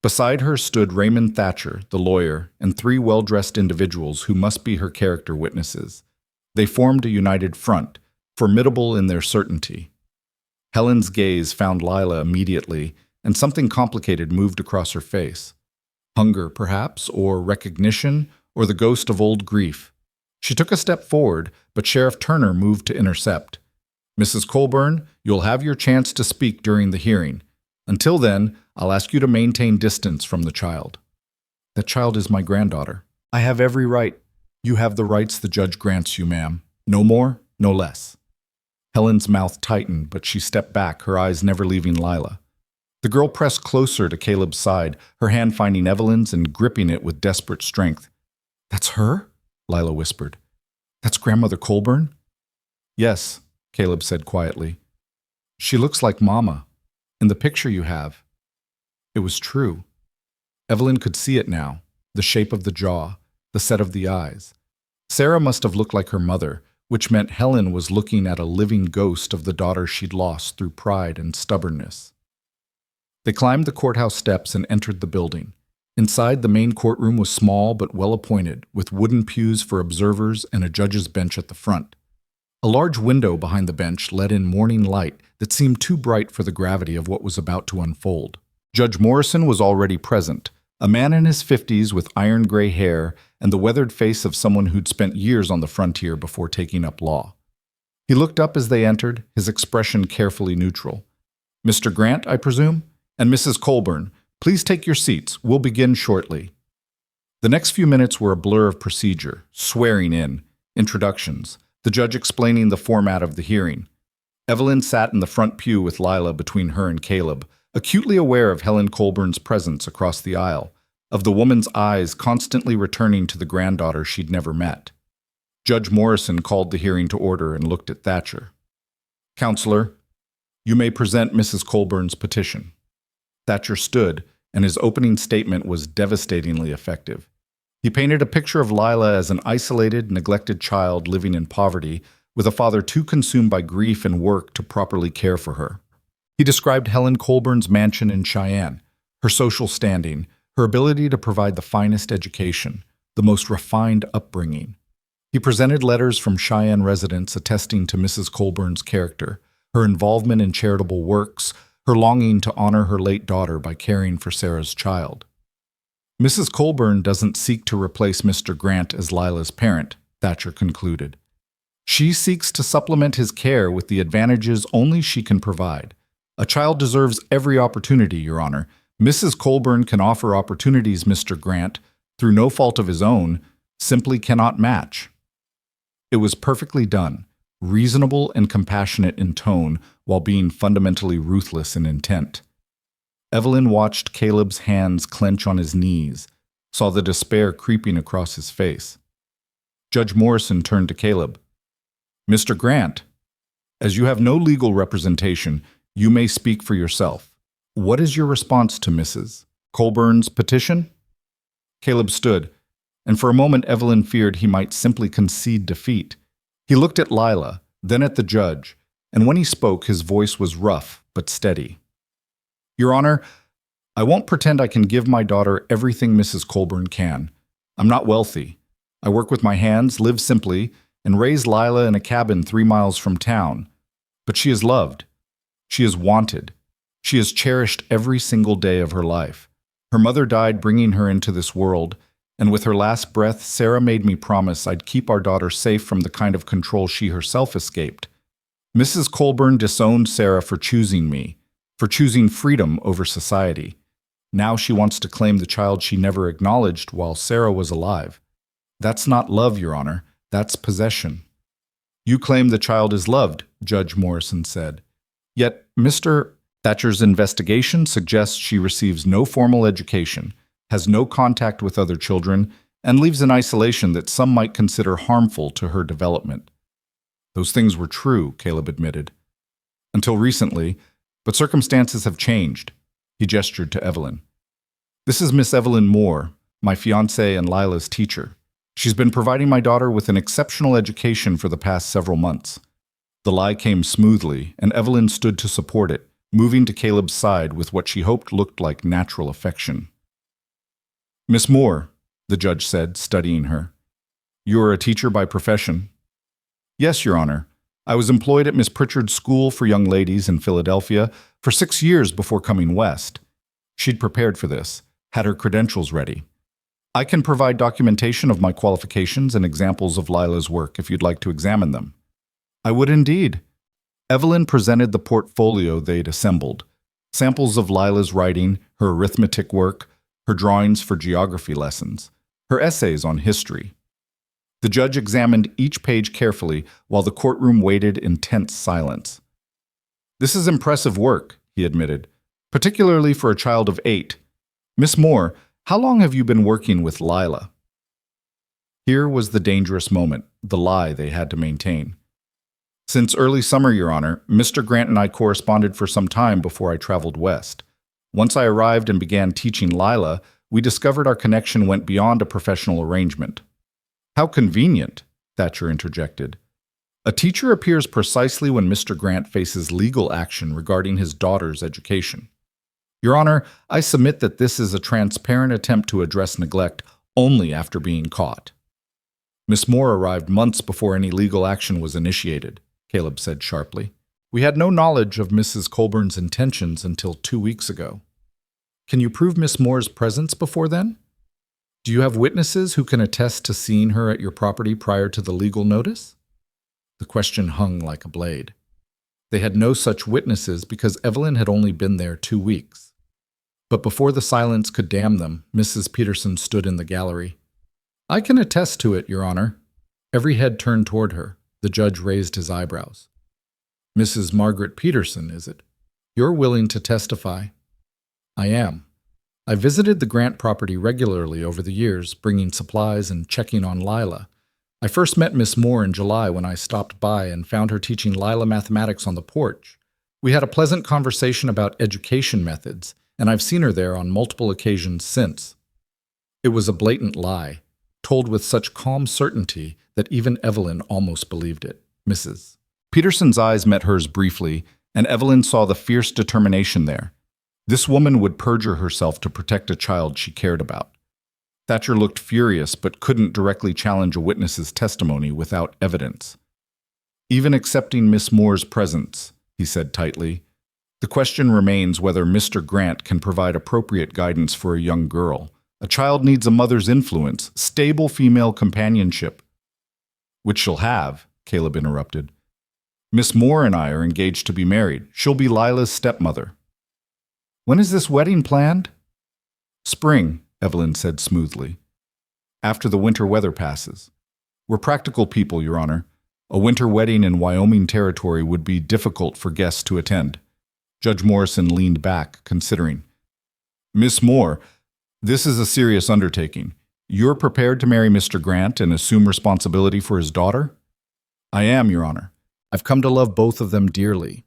Beside her stood Raymond Thatcher, the lawyer, and 3 well-dressed individuals who must be her character witnesses. They formed a united front, formidable in their certainty. Helen's gaze found Lila immediately, and something complicated moved across her face. Hunger, perhaps, or recognition, or the ghost of old grief. She took a step forward, but Sheriff Turner moved to intercept. "Mrs. Colburn, you'll have your chance to speak during the hearing. Until then, I'll ask you to maintain distance from the child." "That child is my granddaughter. I have every right." "You have the rights the judge grants you, ma'am. No more, no less." Helen's mouth tightened, but she stepped back, her eyes never leaving Lila. The girl pressed closer to Caleb's side, her hand finding Evelyn's and gripping it with desperate strength. "That's her?" Lila whispered. "That's Grandmother Colburn?" "Yes," Caleb said quietly. "She looks like Mama." In the picture you have, it was true. Evelyn could see it now, the shape of the jaw, the set of the eyes. Sarah must have looked like her mother, which meant Helen was looking at a living ghost of the daughter she'd lost through pride and stubbornness. They climbed the courthouse steps and entered the building. Inside, the main courtroom was small but well appointed, with wooden pews for observers and a judge's bench at the front. A large window behind the bench let in morning light that seemed too bright for the gravity of what was about to unfold. Judge Morrison was already present, a man in his 50s with iron gray hair and the weathered face of someone who'd spent years on the frontier before taking up law. He looked up as they entered, his expression carefully neutral. "Mr. Grant, I presume? And Mrs. Colburn, please take your seats. We'll begin shortly." The next few minutes were a blur of procedure, swearing in, introductions, the judge explaining the format of the hearing. Evelyn sat in the front pew with Lila between her and Caleb, acutely aware of Helen Colburn's presence across the aisle, of the woman's eyes constantly returning to the granddaughter she'd never met. Judge Morrison called the hearing to order and looked at Thatcher. "Counselor, you may present Mrs. Colburn's petition." Thatcher stood, and his opening statement was devastatingly effective. He painted a picture of Lila as an isolated, neglected child living in poverty, with a father too consumed by grief and work to properly care for her. He described Helen Colburn's mansion in Cheyenne, her social standing, her ability to provide the finest education, the most refined upbringing. He presented letters from Cheyenne residents attesting to Mrs. Colburn's character, her involvement in charitable works, her longing to honor her late daughter by caring for Sarah's child. "Mrs. Colburn doesn't seek to replace Mr. Grant as Lila's parent," Thatcher concluded. "She seeks to supplement his care with the advantages only she can provide. A child deserves every opportunity, Your Honor. Mrs. Colburn can offer opportunities Mr. Grant, through no fault of his own, simply cannot match." It was perfectly done, reasonable and compassionate in tone, while being fundamentally ruthless in intent. Evelyn watched Caleb's hands clench on his knees, saw the despair creeping across his face. Judge Morrison turned to Caleb. "Mr. Grant, as you have no legal representation, you may speak for yourself. What is your response to Mrs. Colburn's petition?" Caleb stood, and for a moment Evelyn feared he might simply concede defeat. He looked at Lila, then at the judge, and when he spoke, his voice was rough but steady. "Your Honor, I won't pretend I can give my daughter everything Mrs. Colburn can. I'm not wealthy. I work with my hands, live simply, and raise Lila in a cabin 3 miles from town. But she is loved. She is wanted. She is cherished every single day of her life. Her mother died bringing her into this world, and with her last breath, Sarah made me promise I'd keep our daughter safe from the kind of control she herself escaped. Mrs. Colburn disowned Sarah for choosing me, for choosing freedom over society. Now she wants to claim the child she never acknowledged while Sarah was alive. That's not love, Your Honor. That's possession." "You claim the child is loved," Judge Morrison said. "Yet Mr. Thatcher's investigation suggests she receives no formal education, has no contact with other children, and lives in isolation that some might consider harmful to her development." "Those things were true," Caleb admitted. "Until recently, but circumstances have changed." He gestured to Evelyn. "This is Miss Evelyn Moore, my fiancée and Lila's teacher. She's been providing my daughter with an exceptional education for the past several months." The lie came smoothly, and Evelyn stood to support it, moving to Caleb's side with what she hoped looked like natural affection. "Miss Moore," the judge said, studying her, "you are a teacher by profession." "Yes, Your Honor. I was employed at Miss Pritchard's School for Young Ladies in Philadelphia for 6 years before coming west." She'd prepared for this, had her credentials ready. "I can provide documentation of my qualifications and examples of Lila's work if you'd like to examine them." "I would indeed." Evelyn presented the portfolio they'd assembled, samples of Lila's writing, her arithmetic work, her drawings for geography lessons, her essays on history. The judge examined each page carefully while the courtroom waited in tense silence. "This is impressive work," he admitted, "particularly for a child of 8. Miss Moore, how long have you been working with Lila?" Here was the dangerous moment, the lie they had to maintain. Since early summer, Your Honor, Mr. Grant and I corresponded for some time before I traveled west. Once I arrived and began teaching Lila, we discovered our connection went beyond a professional arrangement. How convenient, Thatcher interjected. A teacher appears precisely when Mr. Grant faces legal action regarding his daughter's education. Your Honor, I submit that this is a transparent attempt to address neglect only after being caught. Miss Moore arrived months before any legal action was initiated, Caleb said sharply. We had no knowledge of Mrs. Colburn's intentions until 2 weeks ago. Can you prove Miss Moore's presence before then? Do you have witnesses who can attest to seeing her at your property prior to the legal notice? The question hung like a blade. They had no such witnesses because Evelyn had only been there 2 weeks. But before the silence could damn them, Mrs. Peterson stood in the gallery. I can attest to it, Your Honor. Every head turned toward her. The judge raised his eyebrows. Mrs. Margaret Peterson, is it? You're willing to testify? I am. I visited the Grant property regularly over the years, bringing supplies and checking on Lila. I first met Miss Moore in July when I stopped by and found her teaching Lila mathematics on the porch. We had a pleasant conversation about education methods, and I've seen her there on multiple occasions since. It was a blatant lie, told with such calm certainty that even Evelyn almost believed it. Mrs. Peterson's eyes met hers briefly, and Evelyn saw the fierce determination there. This woman would perjure herself to protect a child she cared about. Thatcher looked furious but couldn't directly challenge a witness's testimony without evidence. Even accepting Miss Moore's presence, he said tightly, the question remains whether Mr. Grant can provide appropriate guidance for a young girl. A child needs a mother's influence, stable female companionship. Which she'll have, Caleb interrupted. Miss Moore and I are engaged to be married. She'll be Lila's stepmother. When is this wedding planned? Spring, Evelyn said smoothly. After the winter weather passes. We're practical people, Your Honor. A winter wedding in Wyoming territory would be difficult for guests to attend. Judge Morrison leaned back, considering. Miss Moore, this is a serious undertaking. You're prepared to marry Mr. Grant and assume responsibility for his daughter? I am, Your Honor. I've come to love both of them dearly.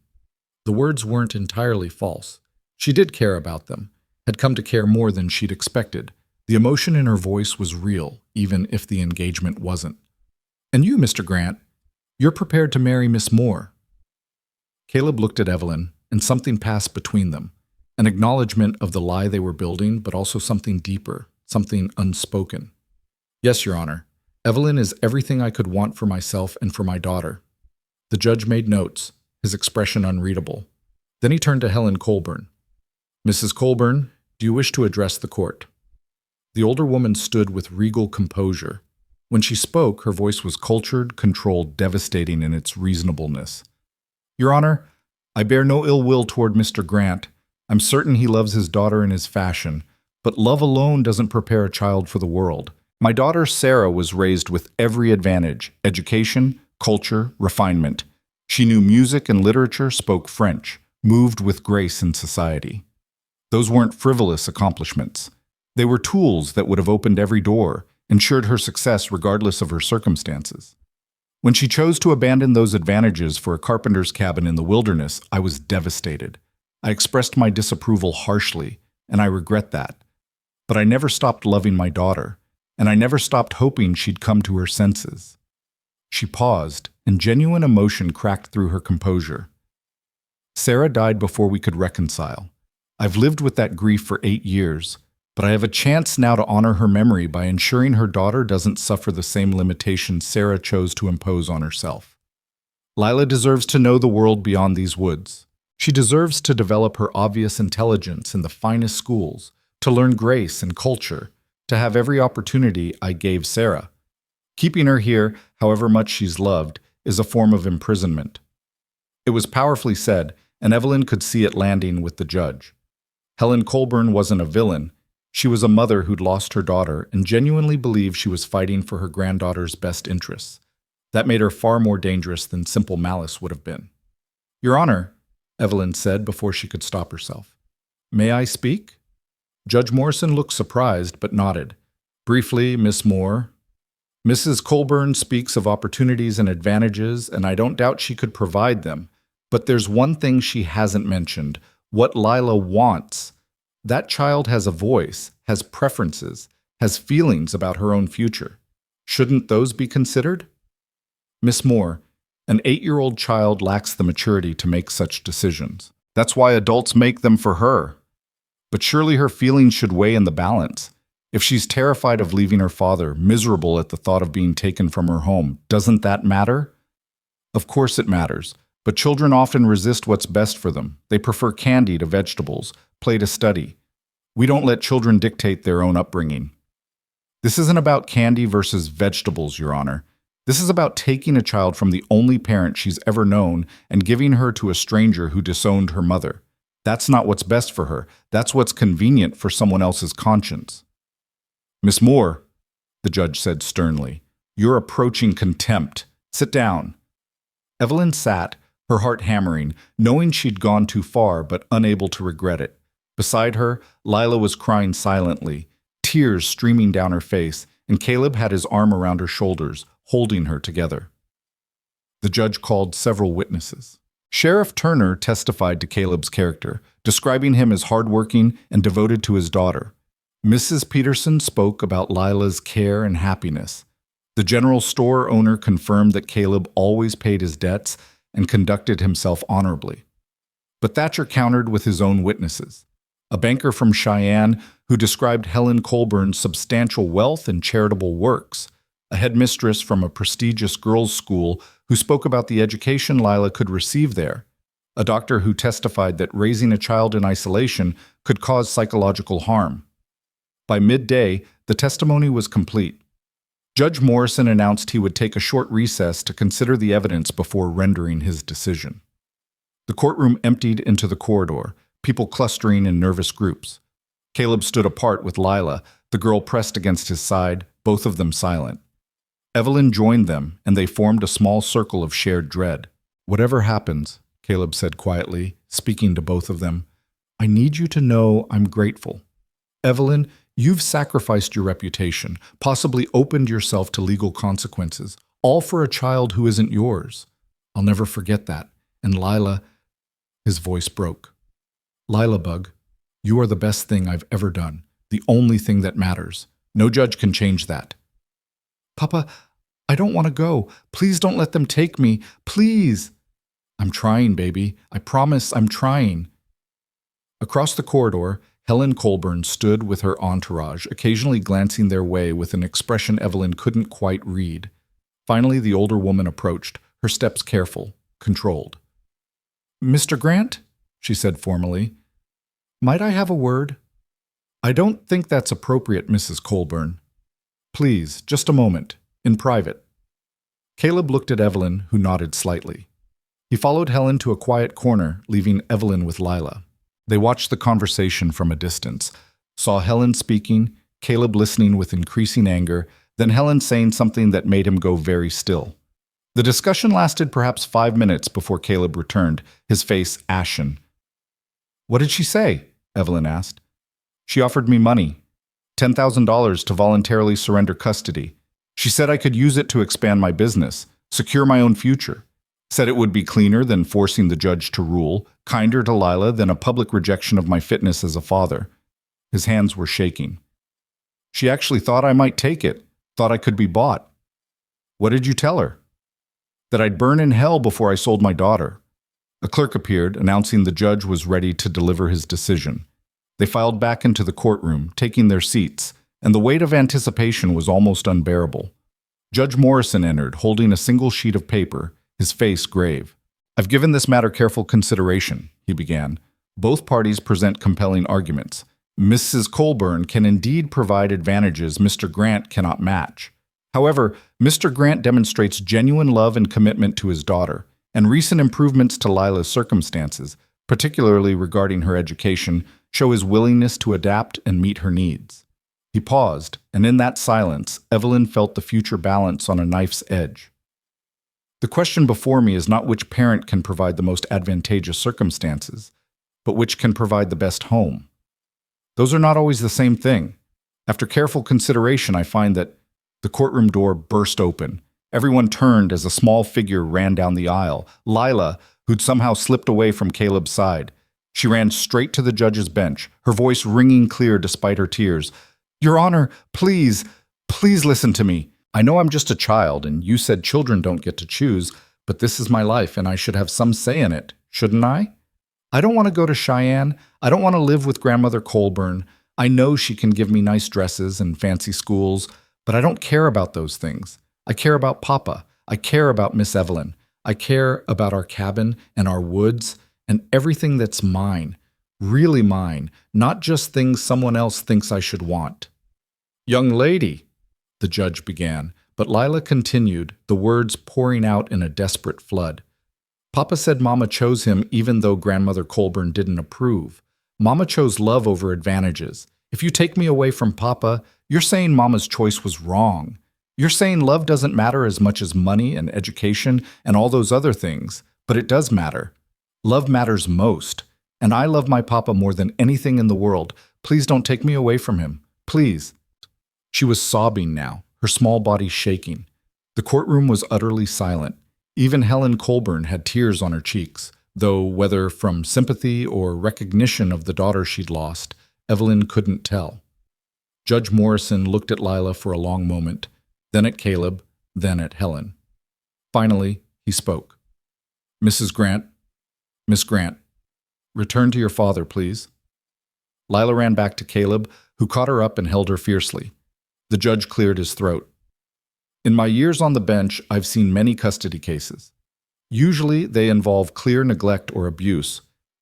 The words weren't entirely false. She did care about them, had come to care more than she'd expected. The emotion in her voice was real, even if the engagement wasn't. And you, Mr. Grant, you're prepared to marry Miss Moore. Caleb looked at Evelyn, and something passed between them. An acknowledgement of the lie they were building, but also something deeper, something unspoken. Yes, Your Honor. Evelyn is everything I could want for myself and for my daughter. The judge made notes, his expression unreadable. Then he turned to Helen Colburn. Mrs. Colburn, do you wish to address the court? The older woman stood with regal composure. When she spoke, her voice was cultured, controlled, devastating in its reasonableness. Your Honor, I bear no ill will toward Mr. Grant. I'm certain he loves his daughter in his fashion, but love alone doesn't prepare a child for the world. My daughter Sarah was raised with every advantage: education, culture, refinement. She knew music and literature, spoke French, moved with grace in society. Those weren't frivolous accomplishments. They were tools that would have opened every door, ensured her success regardless of her circumstances. When she chose to abandon those advantages for a carpenter's cabin in the wilderness, I was devastated. I expressed my disapproval harshly, and I regret that. But I never stopped loving my daughter, and I never stopped hoping she'd come to her senses. She paused, and genuine emotion cracked through her composure. Sarah died before we could reconcile. I've lived with that grief for 8 years, but I have a chance now to honor her memory by ensuring her daughter doesn't suffer the same limitations Sarah chose to impose on herself. Lila deserves to know the world beyond these woods. She deserves to develop her obvious intelligence in the finest schools, to learn grace and culture, to have every opportunity I gave Sarah. Keeping her here, however much she's loved, is a form of imprisonment. It was powerfully said, and Evelyn could see it landing with the judge. Helen Colburn wasn't a villain. She was a mother who'd lost her daughter and genuinely believed she was fighting for her granddaughter's best interests. That made her far more dangerous than simple malice would have been. Your Honor, Evelyn said before she could stop herself. May I speak? Judge Morrison looked surprised but nodded. Briefly, Miss Moore. Mrs. Colburn speaks of opportunities and advantages, and I don't doubt she could provide them. But there's one thing she hasn't mentioned, what Lila wants. That child has a voice, has preferences, has feelings about her own future. Shouldn't those be considered? Miss Moore, an 8-year-old child lacks the maturity to make such decisions. That's why adults make them for her. But surely her feelings should weigh in the balance. If she's terrified of leaving her father, miserable at the thought of being taken from her home, doesn't that matter? Of course it matters, but children often resist what's best for them. They prefer candy to vegetables, play to study. We don't let children dictate their own upbringing. This isn't about candy versus vegetables, Your Honor. This is about taking a child from the only parent she's ever known and giving her to a stranger who disowned her mother. That's not what's best for her. That's what's convenient for someone else's conscience. Miss Moore, the judge said sternly, you're approaching contempt. Sit down. Evelyn sat, her heart hammering, knowing she'd gone too far but unable to regret it. Beside her, Lila was crying silently, tears streaming down her face, and Caleb had his arm around her shoulders, holding her together. The judge called several witnesses. Sheriff Turner testified to Caleb's character, describing him as hardworking and devoted to his daughter. Mrs. Peterson spoke about Lila's care and happiness. The general store owner confirmed that Caleb always paid his debts and conducted himself honorably. But Thatcher countered with his own witnesses. A banker from Cheyenne who described Helen Colburn's substantial wealth and charitable works. A headmistress from a prestigious girls' school who spoke about the education Lila could receive there. A doctor who testified that raising a child in isolation could cause psychological harm. By midday, the testimony was complete. Judge Morrison announced he would take a short recess to consider the evidence before rendering his decision. The courtroom emptied into the corridor, people clustering in nervous groups. Caleb stood apart with Lila, the girl pressed against his side, both of them silent. Evelyn joined them, and they formed a small circle of shared dread. Whatever happens, Caleb said quietly, speaking to both of them, I need you to know I'm grateful. Evelyn, you've sacrificed your reputation, possibly opened yourself to legal consequences, all for a child who isn't yours. I'll never forget that. And Lila, his voice broke. Lila Bug, you are the best thing I've ever done, the only thing that matters. No judge can change that. Papa, I don't want to go. Please don't let them take me. Please. I'm trying, baby. I promise I'm trying. Across the corridor, Helen Colburn stood with her entourage, occasionally glancing their way with an expression Evelyn couldn't quite read. Finally, the older woman approached, her steps careful, controlled. Mr. Grant, she said formally, might I have a word? I don't think that's appropriate, Mrs. Colburn. Please, just a moment, in private. Caleb looked at Evelyn, who nodded slightly. He followed Helen to a quiet corner, leaving Evelyn with Lila. They watched the conversation from a distance, saw Helen speaking, Caleb listening with increasing anger, then Helen saying something that made him go very still. The discussion lasted perhaps 5 minutes before Caleb returned, his face ashen. What did she say? Evelyn asked. She offered me money, $10,000 to voluntarily surrender custody. She said I could use it to expand my business, secure my own future. Said it would be cleaner than forcing the judge to rule, kinder to Lila than a public rejection of my fitness as a father. His hands were shaking. She actually thought I might take it, thought I could be bought. What did you tell her? That I'd burn in hell before I sold my daughter. A clerk appeared, announcing the judge was ready to deliver his decision. They filed back into the courtroom, taking their seats, and the weight of anticipation was almost unbearable. Judge Morrison entered, holding a single sheet of paper, his face grave. I've given this matter careful consideration, he began. Both parties present compelling arguments. Mrs. Colburn can indeed provide advantages Mr. Grant cannot match. However, Mr. Grant demonstrates genuine love and commitment to his daughter, and recent improvements to Lila's circumstances, particularly regarding her education, show his willingness to adapt and meet her needs. He paused, and in that silence, Evelyn felt the future balance on a knife's edge. The question before me is not which parent can provide the most advantageous circumstances, but which can provide the best home. Those are not always the same thing. After careful consideration, I find that The courtroom door burst open. Everyone turned as a small figure ran down the aisle. Lila, who'd somehow slipped away from Caleb's side. She ran straight to the judge's bench, her voice ringing clear despite her tears. "Your Honor, please, please listen to me. I know I'm just a child, and you said children don't get to choose, but this is my life, and I should have some say in it, shouldn't I? I don't want to go to Cheyenne. I don't want to live with Grandmother Colburn. I know she can give me nice dresses and fancy schools, but I don't care about those things. I care about Papa. I care about Miss Evelyn. I care about our cabin and our woods and everything that's mine, really mine, not just things someone else thinks I should want." "Young lady," the judge began, but Lila continued, the words pouring out in a desperate flood. "Papa said Mama chose him even though Grandmother Colburn didn't approve. Mama chose love over advantages. If you take me away from Papa, you're saying Mama's choice was wrong. You're saying love doesn't matter as much as money and education and all those other things, but it does matter. Love matters most, and I love my Papa more than anything in the world. Please don't take me away from him. Please." She was sobbing now, her small body shaking. The courtroom was utterly silent. Even Helen Colburn had tears on her cheeks, though whether from sympathy or recognition of the daughter she'd lost, Evelyn couldn't tell. Judge Morrison looked at Lila for a long moment, then at Caleb, then at Helen. Finally, he spoke. "Mrs. Grant, Miss Grant, return to your father, please." Lila ran back to Caleb, who caught her up and held her fiercely. The judge cleared his throat. "In my years on the bench, I've seen many custody cases. Usually, they involve clear neglect or abuse.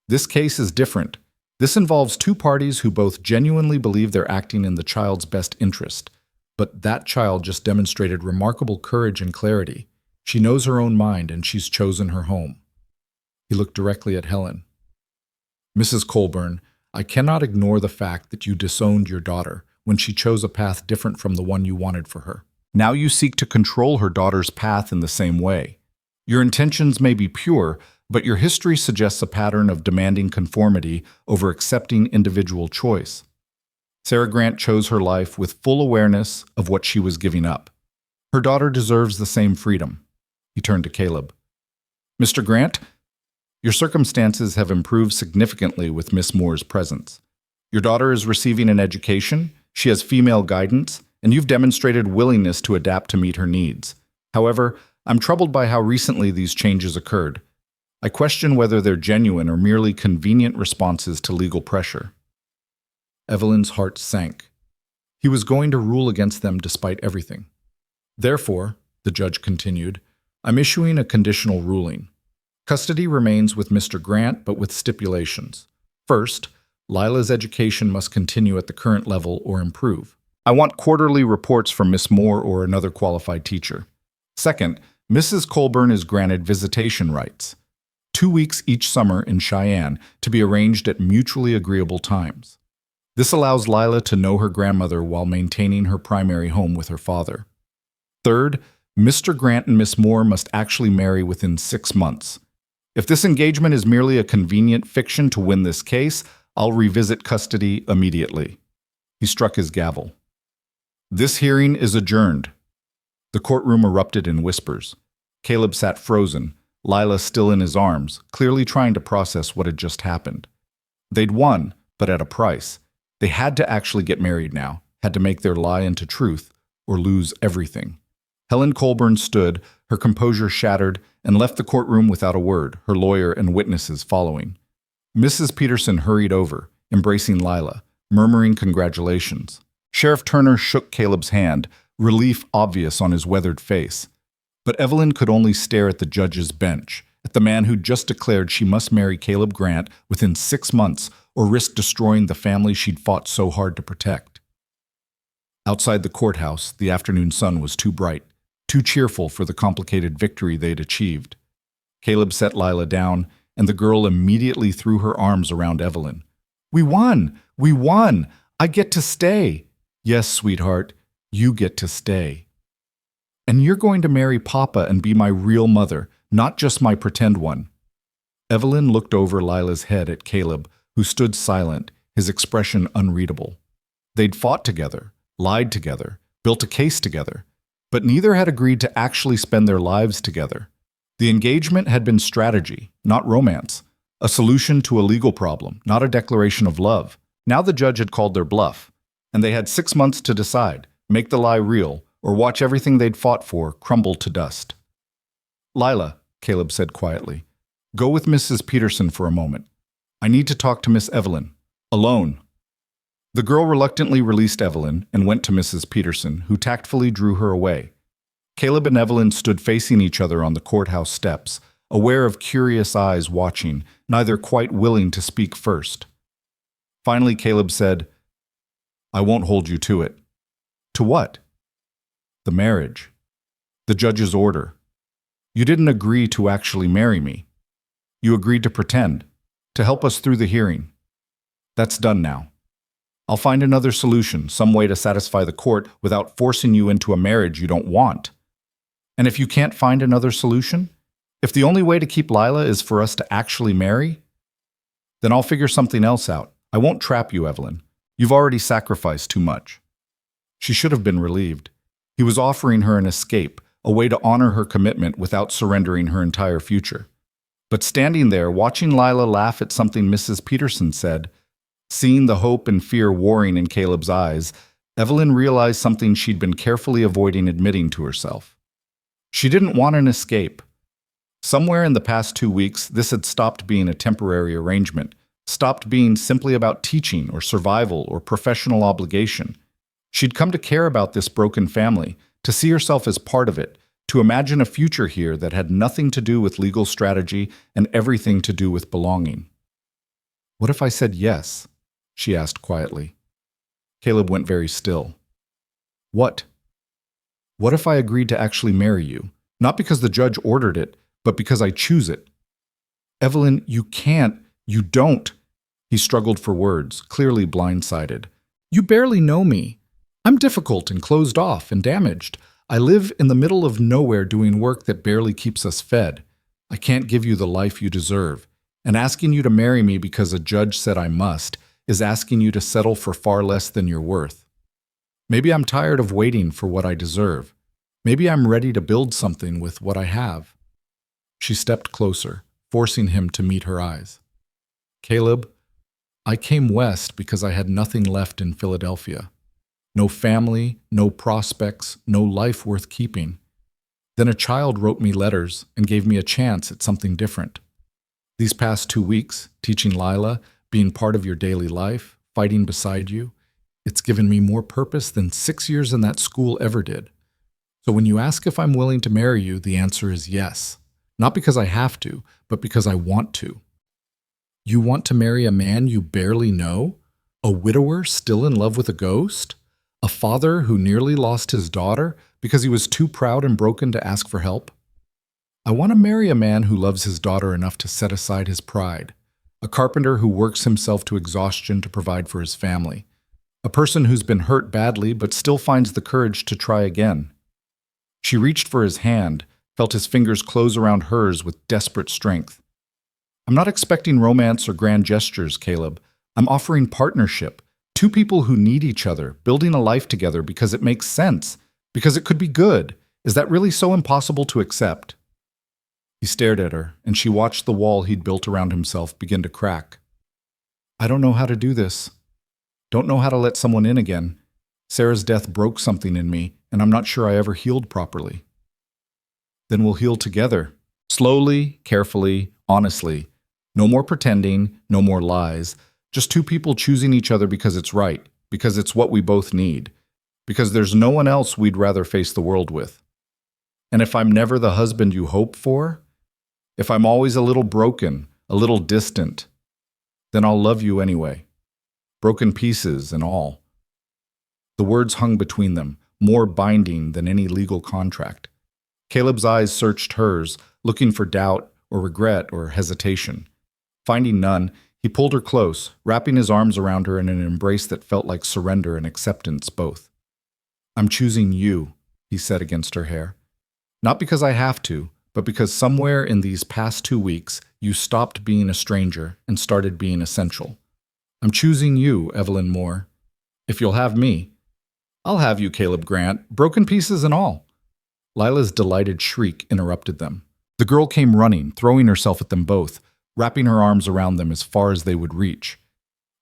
This case is different. This involves two parties who both genuinely believe they're acting in the child's best interest. But that child just demonstrated remarkable courage and clarity. She knows her own mind, and she's chosen her home." He looked directly at Helen. "Mrs. Colburn, I cannot ignore the fact that you disowned your daughter when she chose a path different from the one you wanted for her. Now you seek to control her daughter's path in the same way. Your intentions may be pure, but your history suggests a pattern of demanding conformity over accepting individual choice. Sarah Grant chose her life with full awareness of what she was giving up. Her daughter deserves the same freedom." He turned to Caleb. "Mr. Grant, your circumstances have improved significantly with Miss Moore's presence. Your daughter is receiving an education, she has female guidance, and you've demonstrated willingness to adapt to meet her needs. However, I'm troubled by how recently these changes occurred. I question whether they're genuine or merely convenient responses to legal pressure." Evelyn's heart sank. He was going to rule against them despite everything. "Therefore," the judge continued, "I'm issuing a conditional ruling. Custody remains with Mr. Grant, but with stipulations. First, Lila's education must continue at the current level or improve. I want quarterly reports from Miss Moore or another qualified teacher. Second, Mrs. Colburn is granted visitation rights. 2 weeks each summer in Cheyenne to be arranged at mutually agreeable times. This allows Lila to know her grandmother while maintaining her primary home with her father. Third, Mr. Grant and Miss Moore must actually marry within 6 months. If this engagement is merely a convenient fiction to win this case, I'll revisit custody immediately." He struck his gavel. "This hearing is adjourned." The courtroom erupted in whispers. Caleb sat frozen, Lila still in his arms, clearly trying to process what had just happened. They'd won, but at a price. They had to actually get married now, had to make their lie into truth, or lose everything. Helen Colburn stood, her composure shattered, and left the courtroom without a word, her lawyer and witnesses following. Mrs. Peterson hurried over, embracing Lila, murmuring congratulations. Sheriff Turner shook Caleb's hand, relief obvious on his weathered face. But Evelyn could only stare at the judge's bench, at the man who'd just declared she must marry Caleb Grant within 6 months or risk destroying the family she'd fought so hard to protect. Outside the courthouse, the afternoon sun was too bright, too cheerful for the complicated victory they'd achieved. Caleb set Lila down, and the girl immediately threw her arms around Evelyn. "We won! We won! I get to stay!" "Yes, sweetheart, you get to stay. And you're going to marry Papa and be my real mother, not just my pretend one." Evelyn looked over Lila's head at Caleb, who stood silent, his expression unreadable. They'd fought together, lied together, built a case together, But neither had agreed to actually spend their lives together. The engagement had been strategy, not romance, a solution to a legal problem, not a declaration of love. Now the judge had called their bluff, and they had 6 months to decide, make the lie real, or watch everything they'd fought for crumble to dust. "Lila," Caleb said quietly, "go with Mrs. Peterson for a moment. I need to talk to Miss Evelyn. Alone." The girl reluctantly released Evelyn and went to Mrs. Peterson, who tactfully drew her away. Caleb and Evelyn stood facing each other on the courthouse steps, aware of curious eyes watching, neither quite willing to speak first. Finally, Caleb said, "I won't hold you to it." "To what?" "The marriage. The judge's order. You didn't agree to actually marry me. You agreed to pretend, to help us through the hearing. That's done now. I'll find another solution, some way to satisfy the court without forcing you into a marriage you don't want. And if you can't find another solution, if the only way to keep Lila is for us to actually marry, then I'll figure something else out. I won't trap you, Evelyn. You've already sacrificed too much." She should have been relieved. He was offering her an escape, a way to honor her commitment without surrendering her entire future. But standing there, watching Lila laugh at something Mrs. Peterson said, seeing the hope and fear warring in Caleb's eyes, Evelyn realized something she'd been carefully avoiding admitting to herself. She didn't want an escape. Somewhere in the past 2 weeks, this had stopped being a temporary arrangement, stopped being simply about teaching or survival or professional obligation. She'd come to care about this broken family, to see herself as part of it, to imagine a future here that had nothing to do with legal strategy and everything to do with belonging. "What if I said yes?" she asked quietly. Caleb went very still. "What? What if I agreed to actually marry you? Not because the judge ordered it, but because I choose it." "Evelyn, you can't. You don't." He struggled for words, clearly blindsided. "You barely know me. I'm difficult and closed off and damaged. I live in the middle of nowhere doing work that barely keeps us fed. I can't give you the life you deserve. And asking you to marry me because a judge said I must is asking you to settle for far less than you're worth. Maybe I'm tired of waiting for what I deserve. Maybe I'm ready to build something with what I have." She stepped closer, forcing him to meet her eyes. "Caleb, I came west because I had nothing left in Philadelphia. No family, no prospects, no life worth keeping. Then a child wrote me letters and gave me a chance at something different. These past 2 weeks, teaching Lila, being part of your daily life, fighting beside you, it's given me more purpose than 6 years in that school ever did. So when you ask if I'm willing to marry you, the answer is yes. Not because I have to, but because I want to." "You want to marry a man you barely know? A widower still in love with a ghost? A father who nearly lost his daughter because he was too proud and broken to ask for help? I want to marry a man who loves his daughter enough to set aside his pride. A carpenter who works himself to exhaustion to provide for his family. A person who's been hurt badly but still finds the courage to try again." She reached for his hand, felt his fingers close around hers with desperate strength. "I'm not expecting romance or grand gestures, Caleb. I'm offering partnership. 2 people who need each other, building a life together because it makes sense, because it could be good. Is that really so impossible to accept?" He stared at her, and she watched the wall he'd built around himself begin to crack. "I don't know how to do this. Don't know how to let someone in again. Sarah's death broke something in me, and I'm not sure I ever healed properly." "Then we'll heal together. Slowly, carefully, honestly. No more pretending, no more lies. Just 2 people choosing each other because it's right, because it's what we both need, because there's no one else we'd rather face the world with. And if I'm never the husband you hope for, if I'm always a little broken, a little distant, then I'll love you anyway. Broken pieces and all." The words hung between them, more binding than any legal contract. Caleb's eyes searched hers, looking for doubt or regret or hesitation. Finding none, he pulled her close, wrapping his arms around her in an embrace that felt like surrender and acceptance both. "I'm choosing you," he said against her hair. "Not because I have to, but because somewhere in these past 2 weeks, you stopped being a stranger and started being essential. I'm choosing you, Evelyn Moore. If you'll have me, I'll have you, Caleb Grant, broken pieces and all. Lila's delighted shriek interrupted them. The girl came running, throwing herself at them both, wrapping her arms around them as far as they would reach.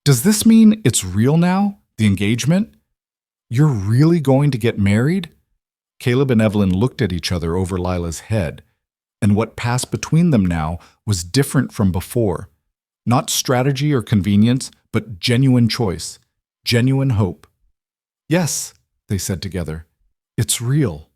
Does this mean it's real now? The engagement? You're really going to get married? Caleb and Evelyn looked at each other over Lila's head, and what passed between them now was different from before. Not strategy or convenience, but genuine choice, genuine hope. Yes, they said together, it's real.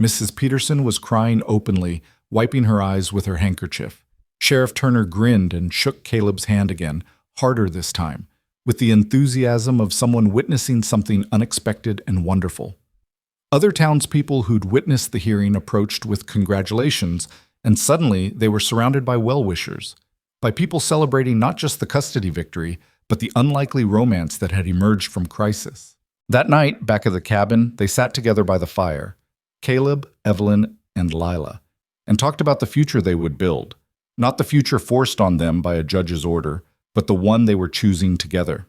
Mrs. Peterson was crying openly, wiping her eyes with her handkerchief. Sheriff Turner grinned and shook Caleb's hand again, harder this time, with the enthusiasm of someone witnessing something unexpected and wonderful. Other townspeople who'd witnessed the hearing approached with congratulations, and suddenly they were surrounded by well-wishers, by people celebrating not just the custody victory, but the unlikely romance that had emerged from crisis. That night, back at the cabin, they sat together by the fire, Caleb, Evelyn, and Lila, and talked about the future they would build, not the future forced on them by a judge's order, but the one they were choosing together.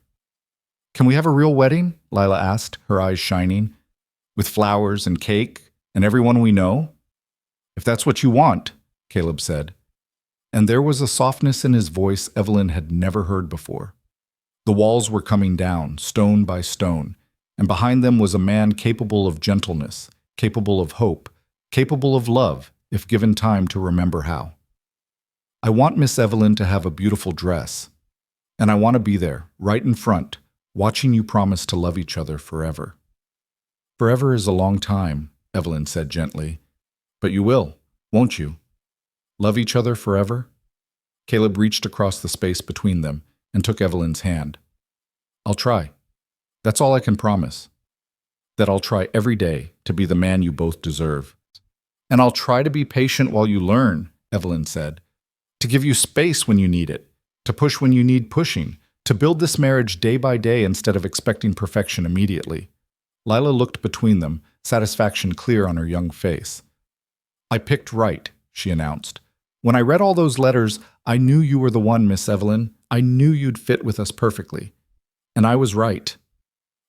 Can we have a real wedding? Lila asked, her eyes shining. With flowers and cake and everyone we know? If that's what you want, Caleb said. And there was a softness in his voice Evelyn had never heard before. The walls were coming down, stone by stone, and behind them was a man capable of gentleness, capable of hope, capable of love, if given time to remember how. I want Miss Evelyn to have a beautiful dress, and I want to be there, right in front, watching you promise to love each other forever. Forever is a long time, Evelyn said gently. But you will, won't you? Love each other forever? Caleb reached across the space between them and took Evelyn's hand. I'll try. That's all I can promise. That I'll try every day to be the man you both deserve. And I'll try to be patient while you learn, Evelyn said. To give you space when you need it, to push when you need pushing, to build this marriage day by day instead of expecting perfection immediately. Lila looked between them, satisfaction clear on her young face. I picked right, she announced. When I read all those letters, I knew you were the one, Miss Evelyn. I knew you'd fit with us perfectly. And I was right.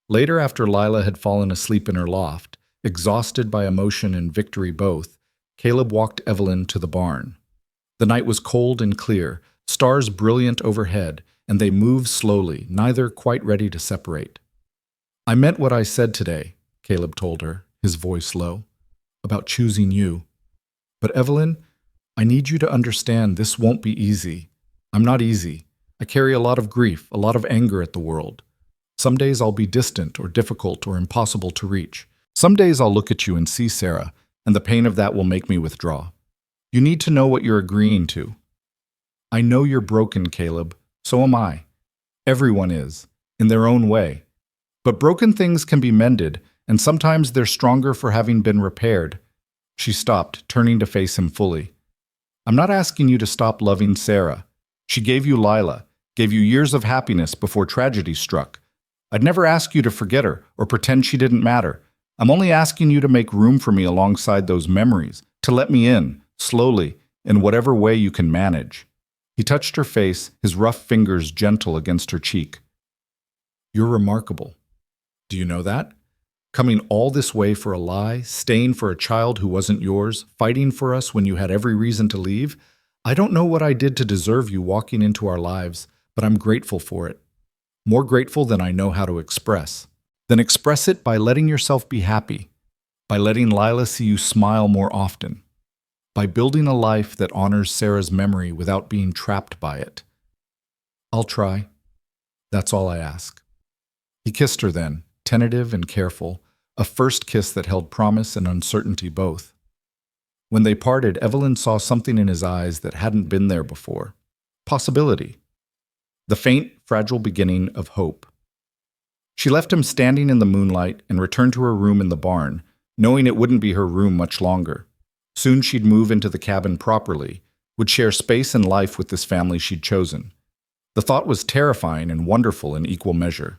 Later, after Lila had fallen asleep in her loft, exhausted by emotion and victory both, Caleb walked Evelyn to the barn. The night was cold and clear, stars brilliant overhead, and they moved slowly, neither quite ready to separate. I meant what I said today, Caleb told her, his voice low, about choosing you. But Evelyn, I need you to understand this won't be easy. I'm not easy. I carry a lot of grief, a lot of anger at the world. Some days I'll be distant or difficult or impossible to reach. Some days I'll look at you and see Sarah, and the pain of that will make me withdraw. You need to know what you're agreeing to. I know you're broken, Caleb. So am I. Everyone is, in their own way. But broken things can be mended, and sometimes they're stronger for having been repaired. She stopped, turning to face him fully. I'm not asking you to stop loving Sarah. She gave you Lila, gave you years of happiness before tragedy struck. I'd never ask you to forget her or pretend she didn't matter. I'm only asking you to make room for me alongside those memories, to let me in, slowly, in whatever way you can manage. He touched her face, his rough fingers gentle against her cheek. You're remarkable. Do you know that? Coming all this way for a lie, staying for a child who wasn't yours, fighting for us when you had every reason to leave. I don't know what I did to deserve you walking into our lives, but I'm grateful for it. More grateful than I know how to express. Then express it by letting yourself be happy, by letting Lila see you smile more often, by building a life that honors Sarah's memory without being trapped by it. I'll try. That's all I ask. He kissed her then, tentative and careful, a first kiss that held promise and uncertainty both. When they parted, Evelyn saw something in his eyes that hadn't been there before. Possibility. The faint, fragile beginning of hope. She left him standing in the moonlight and returned to her room in the barn, knowing it wouldn't be her room much longer. Soon she'd move into the cabin properly, would share space and life with this family she'd chosen. The thought was terrifying and wonderful in equal measure.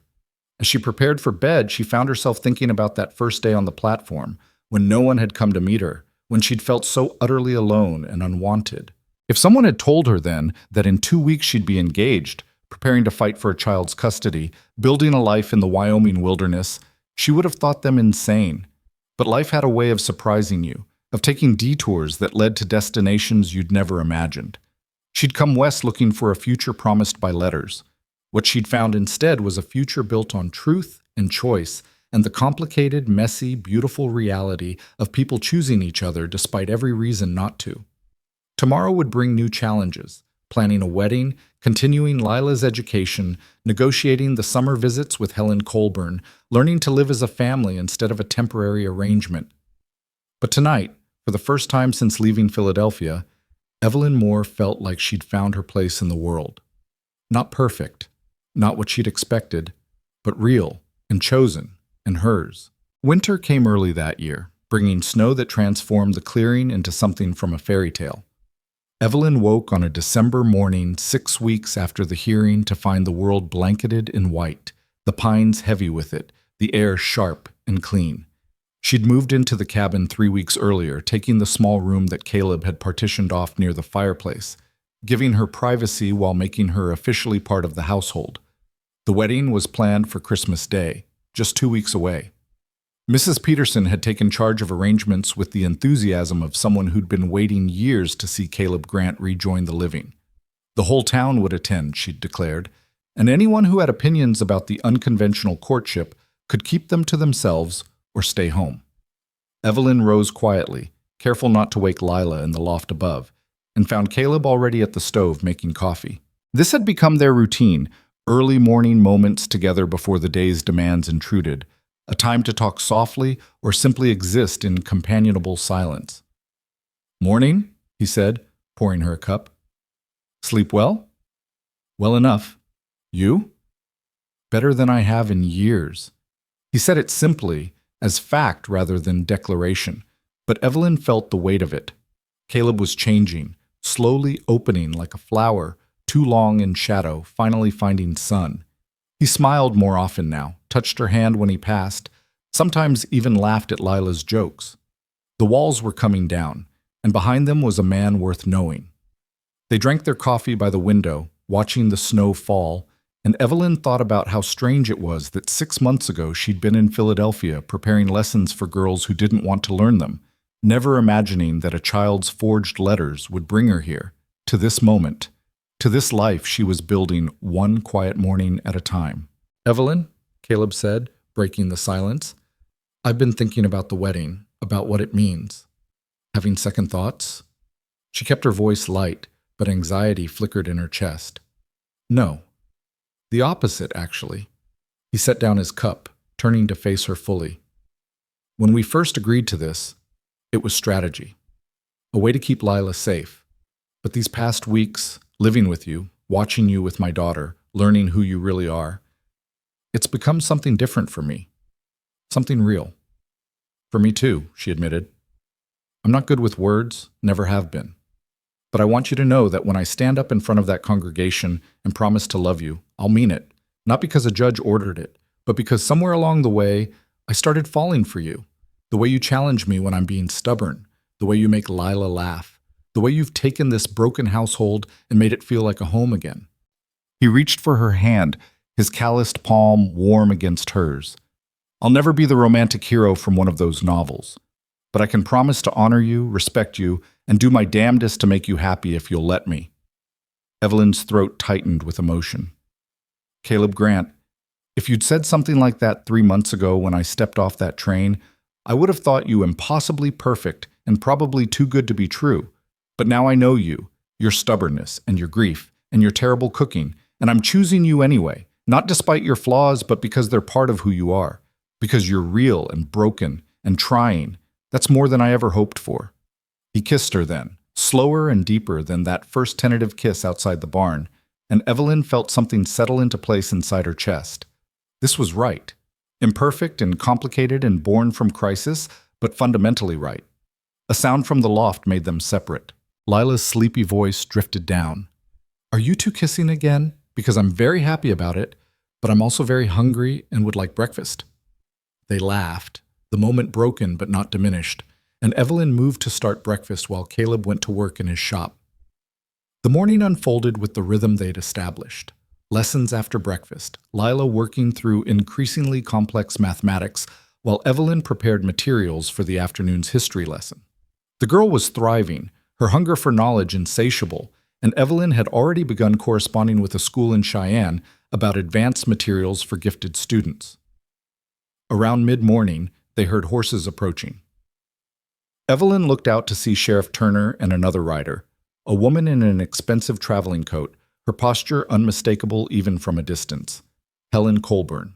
As she prepared for bed, she found herself thinking about that first day on the platform, when no one had come to meet her, when she'd felt so utterly alone and unwanted. If someone had told her then that in 2 weeks she'd be engaged, preparing to fight for a child's custody, building a life in the Wyoming wilderness, she would have thought them insane. But life had a way of surprising you, of taking detours that led to destinations you'd never imagined. She'd come west looking for a future promised by letters. What she'd found instead was a future built on truth and choice, and the complicated, messy, beautiful reality of people choosing each other despite every reason not to. Tomorrow would bring new challenges: planning a wedding, continuing Lila's education, negotiating the summer visits with Helen Colburn, learning to live as a family instead of a temporary arrangement. But tonight, for the first time since leaving Philadelphia, Evelyn Moore felt like she'd found her place in the world. Not perfect, not what she'd expected, but real and chosen and hers. Winter came early that year, bringing snow that transformed the clearing into something from a fairy tale. Evelyn woke on a December morning 6 weeks after the hearing to find the world blanketed in white, the pines heavy with it, the air sharp and clean. She'd moved into the cabin 3 weeks earlier, taking the small room that Caleb had partitioned off near the fireplace, giving her privacy while making her officially part of the household. The wedding was planned for Christmas Day, just 2 weeks away. Mrs. Peterson had taken charge of arrangements with the enthusiasm of someone who'd been waiting years to see Caleb Grant rejoin the living. The whole town would attend, she'd declared, and anyone who had opinions about the unconventional courtship could keep them to themselves or stay home. Evelyn rose quietly, careful not to wake Lila in the loft above, and found Caleb already at the stove making coffee. This had become their routine, early morning moments together before the day's demands intruded, a time to talk softly or simply exist in companionable silence. "Morning," he said, pouring her a cup. "Sleep well?" "Well enough. You?" "Better than I have in years." He said it simply, as fact rather than declaration, but Evelyn felt the weight of it. Caleb was changing, slowly opening like a flower, too long in shadow, finally finding sun. He smiled more often now, touched her hand when he passed, sometimes even laughed at Lila's jokes. The walls were coming down, and behind them was a man worth knowing. They drank their coffee by the window, watching the snow fall, and Evelyn thought about how strange it was that 6 months ago she'd been in Philadelphia preparing lessons for girls who didn't want to learn them, never imagining that a child's forged letters would bring her here, to this moment, to this life she was building one quiet morning at a time. "Evelyn," Caleb said, breaking the silence, "I've been thinking about the wedding, about what it means. Having second thoughts?" She kept her voice light, but anxiety flickered in her chest. "No. The opposite, actually." He set down his cup, turning to face her fully. "When we first agreed to this, it was strategy. A way to keep Lila safe. But these past weeks, living with you, watching you with my daughter, learning who you really are, it's become something different for me. Something real." "For me too," she admitted. "I'm not good with words, never have been. But I want you to know that when I stand up in front of that congregation and promise to love you, I'll mean it. Not because a judge ordered it, but because somewhere along the way, I started falling for you. The way you challenge me when I'm being stubborn, the way you make Lila laugh, the way you've taken this broken household and made it feel like a home again." He reached for her hand, his calloused palm warm against hers. "I'll never be the romantic hero from one of those novels. But I can promise to honor you, respect you, and do my damnedest to make you happy if you'll let me." Evelyn's throat tightened with emotion. "Caleb Grant, if you'd said something like that 3 months ago when I stepped off that train, I would have thought you impossibly perfect and probably too good to be true. But now I know you, your stubbornness and your grief and your terrible cooking, and I'm choosing you anyway, not despite your flaws, but because they're part of who you are, because you're real and broken and trying. That's more than I ever hoped for." He kissed her then, slower and deeper than that first tentative kiss outside the barn, and Evelyn felt something settle into place inside her chest. This was right. Imperfect and complicated and born from crisis, but fundamentally right. A sound from the loft made them separate. Lila's sleepy voice drifted down. "Are you two kissing again? Because I'm very happy about it, but I'm also very hungry and would like breakfast." They laughed, the moment broken but not diminished, and Evelyn moved to start breakfast while Caleb went to work in his shop. The morning unfolded with the rhythm they'd established. Lessons after breakfast, Lila working through increasingly complex mathematics, while Evelyn prepared materials for the afternoon's history lesson. The girl was thriving, her hunger for knowledge insatiable, and Evelyn had already begun corresponding with a school in Cheyenne about advanced materials for gifted students. Around mid-morning, they heard horses approaching. Evelyn looked out to see Sheriff Turner and another rider, a woman in an expensive traveling coat, her posture unmistakable even from a distance. Helen Colburn.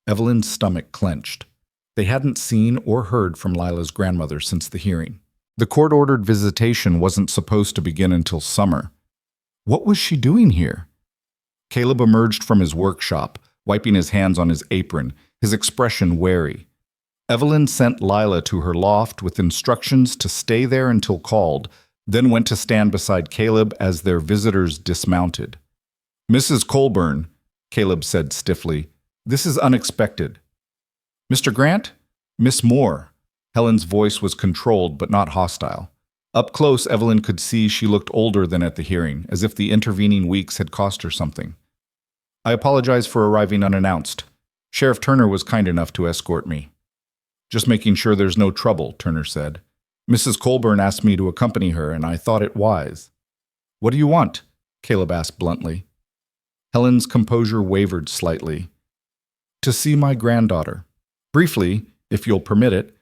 Evelyn's stomach clenched. They hadn't seen or heard from Lila's grandmother since the hearing. The court-ordered visitation wasn't supposed to begin until summer. What was she doing here? Caleb emerged from his workshop, wiping his hands on his apron, his expression wary. Evelyn sent Lila to her loft with instructions to stay there until called, then went to stand beside Caleb as their visitors dismounted. "Mrs. Colburn," Caleb said stiffly, "this is unexpected." "Mr. Grant?" "Miss Moore." Helen's voice was controlled but not hostile. Up close, Evelyn could see she looked older than at the hearing, as if the intervening weeks had cost her something. "I apologize for arriving unannounced. Sheriff Turner was kind enough to escort me." "Just making sure there's no trouble," Turner said. "Mrs. Colburn asked me to accompany her, and I thought it wise." "What do you want?" Caleb asked bluntly. Helen's composure wavered slightly. "To see my granddaughter. Briefly, if you'll permit it.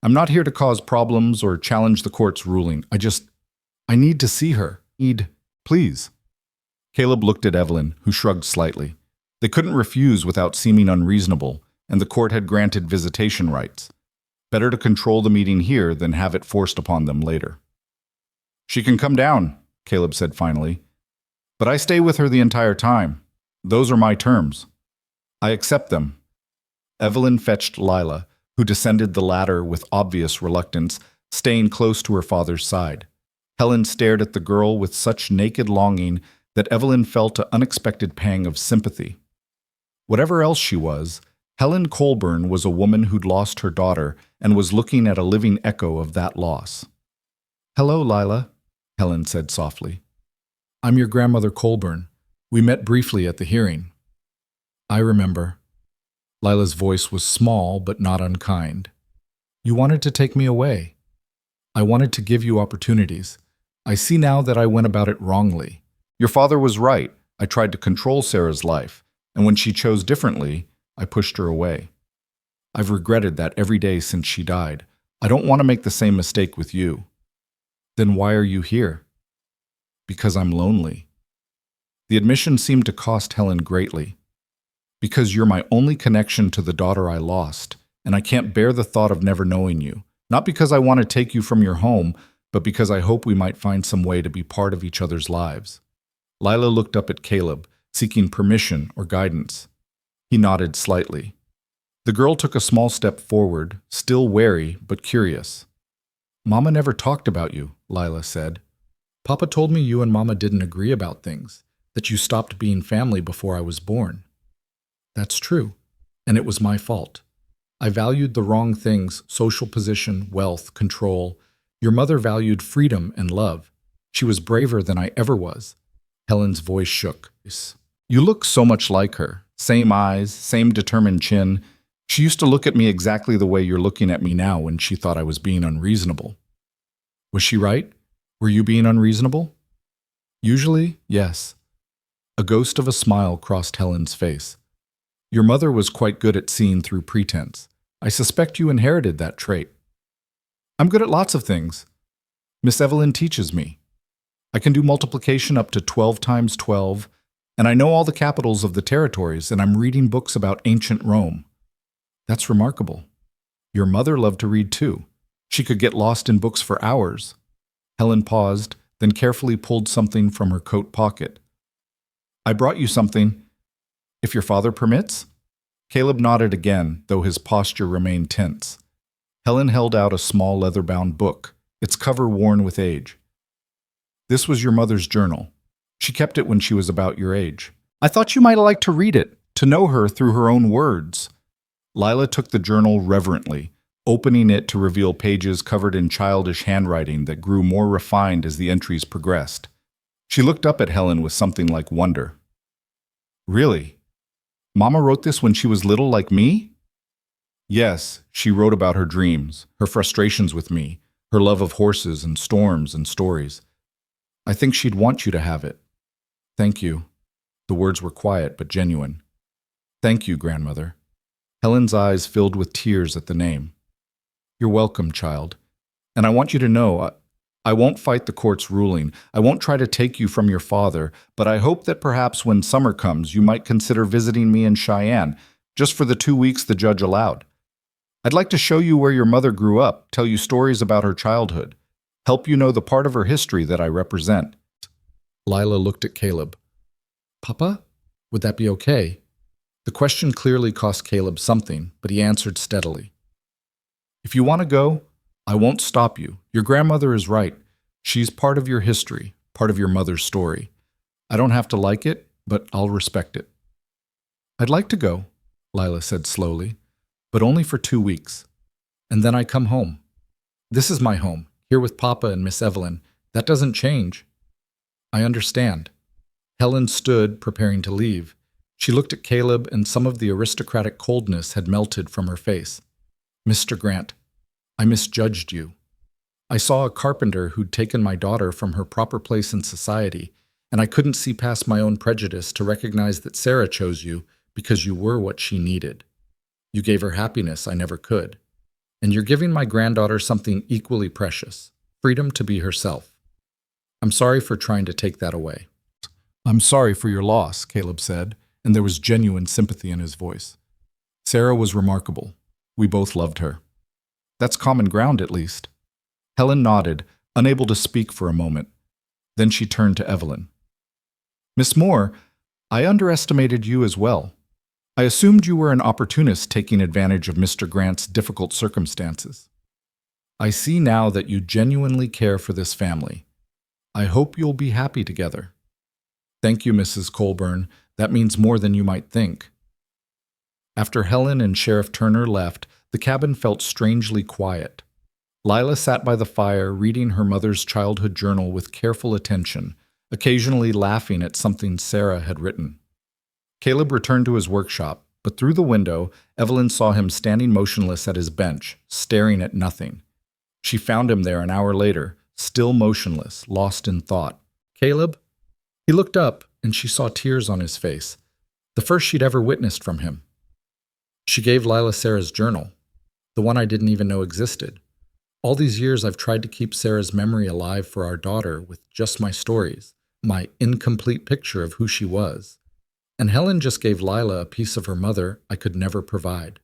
I'm not here to cause problems or challenge the court's ruling. I need to see her. Please." Caleb looked at Evelyn, who shrugged slightly. They couldn't refuse without seeming unreasonable, and the court had granted visitation rights. Better to control the meeting here than have it forced upon them later. "She can come down," Caleb said finally. "But I stay with her the entire time. Those are my terms. I accept them." Evelyn fetched Lila, who descended the ladder with obvious reluctance, staying close to her father's side. Helen stared at the girl with such naked longing that Evelyn felt an unexpected pang of sympathy. Whatever else she was, Helen Colburn was a woman who'd lost her daughter and was looking at a living echo of that loss. "Hello, Lila," Helen said softly. "I'm your grandmother Colburn. We met briefly at the hearing." "I remember." Lila's voice was small but not unkind. "You wanted to take me away. I wanted to give you opportunities. I see now that I went about it wrongly. Your father was right. I tried to control Sarah's life, and when she chose differently, I pushed her away. I've regretted that every day since she died. I don't want to make the same mistake with you." "Then why are you here?" "Because I'm lonely." The admission seemed to cost Helen greatly. "Because you're my only connection to the daughter I lost, and I can't bear the thought of never knowing you. Not because I want to take you from your home, but because I hope we might find some way to be part of each other's lives." Lila looked up at Caleb, seeking permission or guidance. He nodded slightly. The girl took a small step forward, still wary but curious. "Mama never talked about you," Lila said. "Papa told me you and Mama didn't agree about things, that you stopped being family before I was born." "That's true, and it was my fault. I valued the wrong things: social position, wealth, control. Your mother valued freedom and love. She was braver than I ever was." Helen's voice shook. "You look so much like her. Same eyes, same determined chin. She used to look at me exactly the way you're looking at me now when she thought I was being unreasonable." "Was she right? Were you being unreasonable?" "Usually, yes." A ghost of a smile crossed Helen's face. "Your mother was quite good at seeing through pretense. I suspect you inherited that trait." "I'm good at lots of things. Miss Evelyn teaches me. I can do multiplication up to 12 times 12, and I know all the capitals of the territories, and I'm reading books about ancient Rome." "That's remarkable. Your mother loved to read too. She could get lost in books for hours." Helen paused, then carefully pulled something from her coat pocket. "I brought you something. If your father permits?" Caleb nodded again, though his posture remained tense. Helen held out a small leather-bound book, its cover worn with age. "This was your mother's journal. She kept it when she was about your age. I thought you might like to read it, to know her through her own words." Lila took the journal reverently, opening it to reveal pages covered in childish handwriting that grew more refined as the entries progressed. She looked up at Helen with something like wonder. "Really? Mama wrote this when she was little like me?" Yes, she wrote about her dreams, her frustrations with me, her love of horses and storms and stories. I think she'd want you to have it. Thank you. The words were quiet but genuine. Thank you, grandmother. Helen's eyes filled with tears at the name. You're welcome, child. And I want you to know, I won't fight the court's ruling. I won't try to take you from your father, but I hope that perhaps when summer comes, you might consider visiting me in Cheyenne, just for the 2 weeks the judge allowed. I'd like to show you where your mother grew up, tell you stories about her childhood, help you know the part of her history that I represent. Lila looked at Caleb. Papa, would that be okay? The question clearly cost Caleb something, but he answered steadily. If you want to go, I won't stop you. Your grandmother is right. She's part of your history, part of your mother's story. I don't have to like it, but I'll respect it. I'd like to go, Lila said slowly, but only for 2 weeks. And then I come home. This is my home, here with Papa and Miss Evelyn. That doesn't change. I understand. Helen stood, preparing to leave. She looked at Caleb, and some of the aristocratic coldness had melted from her face. Mr. Grant, I misjudged you. I saw a carpenter who'd taken my daughter from her proper place in society, and I couldn't see past my own prejudice to recognize that Sarah chose you because you were what she needed. You gave her happiness I never could. And you're giving my granddaughter something equally precious, freedom to be herself. I'm sorry for trying to take that away. I'm sorry for your loss, Caleb said, and there was genuine sympathy in his voice. Sarah was remarkable. We both loved her. That's common ground, at least. Helen nodded, unable to speak for a moment. Then she turned to Evelyn. Miss Moore, I underestimated you as well. I assumed you were an opportunist taking advantage of Mr. Grant's difficult circumstances. I see now that you genuinely care for this family. I hope you'll be happy together. Thank you, Mrs. Colburn. That means more than you might think. After Helen and Sheriff Turner left, the cabin felt strangely quiet. Lila sat by the fire, reading her mother's childhood journal with careful attention, occasionally laughing at something Sarah had written. Caleb returned to his workshop, but through the window, Evelyn saw him standing motionless at his bench, staring at nothing. She found him there an hour later, still motionless, lost in thought. Caleb? He looked up, and she saw tears on his face, the first she'd ever witnessed from him. She gave Lila Sarah's journal, the one I didn't even know existed. All these years I've tried to keep Sarah's memory alive for our daughter with just my stories, my incomplete picture of who she was. And Helen just gave Lila a piece of her mother I could never provide.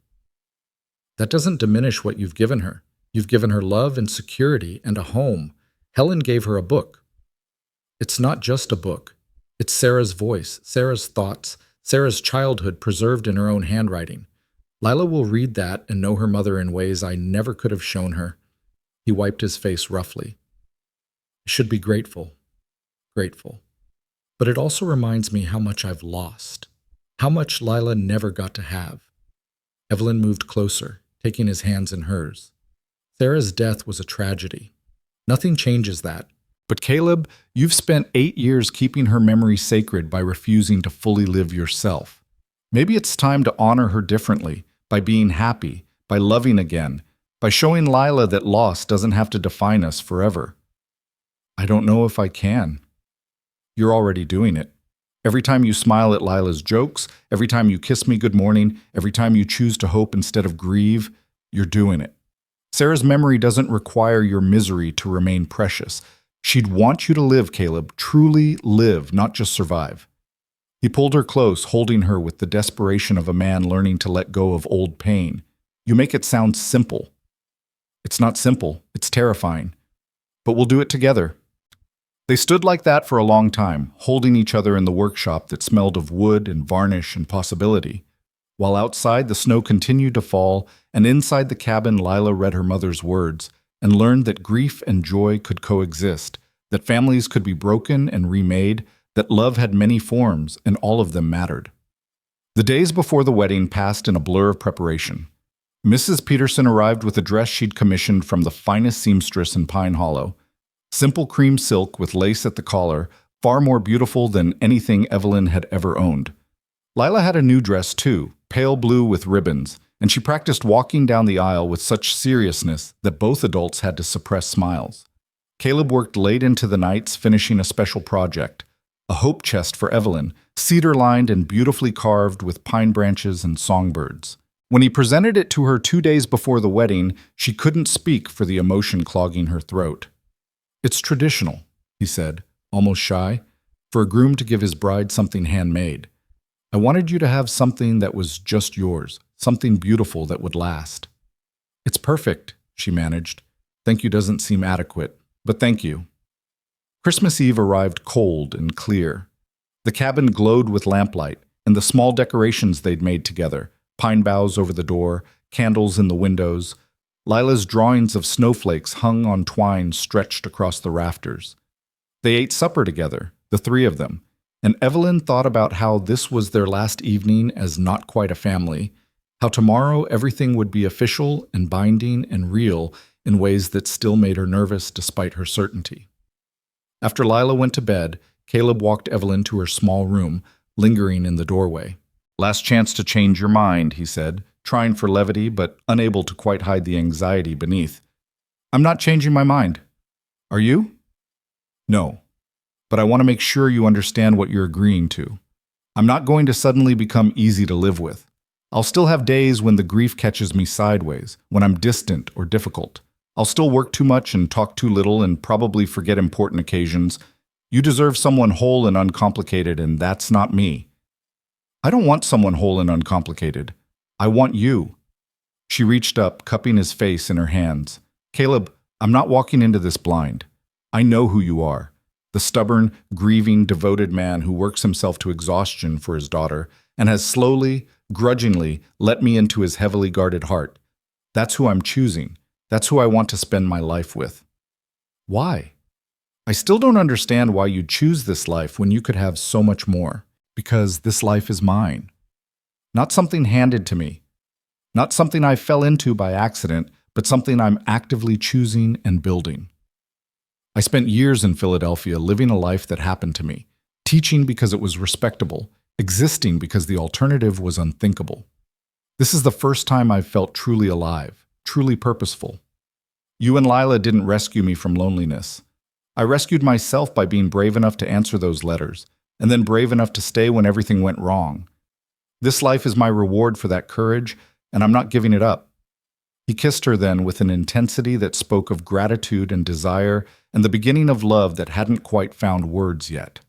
That doesn't diminish what you've given her. You've given her love and security and a home. Helen gave her a book. It's not just a book. It's Sarah's voice, Sarah's thoughts, Sarah's childhood preserved in her own handwriting. Lila will read that and know her mother in ways I never could have shown her. He wiped his face roughly. I should be grateful. Grateful. But it also reminds me how much I've lost, how much Lila never got to have. Evelyn moved closer, taking his hands in hers. Sarah's death was a tragedy. Nothing changes that. But Caleb, you've spent 8 years keeping her memory sacred by refusing to fully live yourself. Maybe it's time to honor her differently, by being happy, by loving again, by showing Lila that loss doesn't have to define us forever. I don't know if I can. You're already doing it. Every time you smile at Lila's jokes, every time you kiss me good morning, every time you choose to hope instead of grieve, you're doing it. Sarah's memory doesn't require your misery to remain precious. She'd want you to live, Caleb, truly live, not just survive. He pulled her close, holding her with the desperation of a man learning to let go of old pain. You make it sound simple. It's not simple, it's terrifying. But we'll do it together. They stood like that for a long time, holding each other in the workshop that smelled of wood and varnish and possibility. While outside, the snow continued to fall, and inside the cabin, Lila read her mother's words and learned that grief and joy could coexist, that families could be broken and remade, that love had many forms, and all of them mattered. The days before the wedding passed in a blur of preparation. Mrs. Peterson arrived with a dress she'd commissioned from the finest seamstress in Pine Hollow. Simple cream silk with lace at the collar, far more beautiful than anything Evelyn had ever owned. Lila had a new dress too, pale blue with ribbons, and she practiced walking down the aisle with such seriousness that both adults had to suppress smiles. Caleb worked late into the nights finishing a special project, a hope chest for Evelyn, cedar-lined and beautifully carved with pine branches and songbirds. When he presented it to her 2 days before the wedding, she couldn't speak for the emotion clogging her throat. "It's traditional," he said, almost shy, "for a groom to give his bride something handmade. I wanted you to have something that was just yours, something beautiful that would last." "It's perfect," she managed. "Thank you doesn't seem adequate, but thank you." Christmas Eve arrived cold and clear. The cabin glowed with lamplight, and the small decorations they'd made together, pine boughs over the door, candles in the windows. Lila's drawings of snowflakes hung on twine stretched across the rafters. They ate supper together, the three of them, and Evelyn thought about how this was their last evening as not quite a family, how tomorrow everything would be official and binding and real in ways that still made her nervous despite her certainty. After Lila went to bed, Caleb walked Evelyn to her small room, lingering in the doorway. "Last chance to change your mind," he said, trying for levity but unable to quite hide the anxiety beneath. "I'm not changing my mind. Are you?" "No. But I want to make sure you understand what you're agreeing to. I'm not going to suddenly become easy to live with. I'll still have days when the grief catches me sideways, when I'm distant or difficult. I'll still work too much and talk too little and probably forget important occasions. You deserve someone whole and uncomplicated, and that's not me." "I don't want someone whole and uncomplicated. I want you." She reached up, cupping his face in her hands. "Caleb, I'm not walking into this blind. I know who you are. The stubborn, grieving, devoted man who works himself to exhaustion for his daughter and has slowly, grudgingly let me into his heavily guarded heart. That's who I'm choosing. That's who I want to spend my life with." "Why?" "I still don't understand why you'd choose this life when you could have so much more. Because this life is mine. Not something handed to me. Not something I fell into by accident, but something I'm actively choosing and building. I spent years in Philadelphia living a life that happened to me, teaching because it was respectable, existing because the alternative was unthinkable. This is the first time I've felt truly alive, truly purposeful. You and Lila didn't rescue me from loneliness. I rescued myself by being brave enough to answer those letters, and then brave enough to stay when everything went wrong. This life is my reward for that courage, and I'm not giving it up." He kissed her then with an intensity that spoke of gratitude and desire and the beginning of love that hadn't quite found words yet.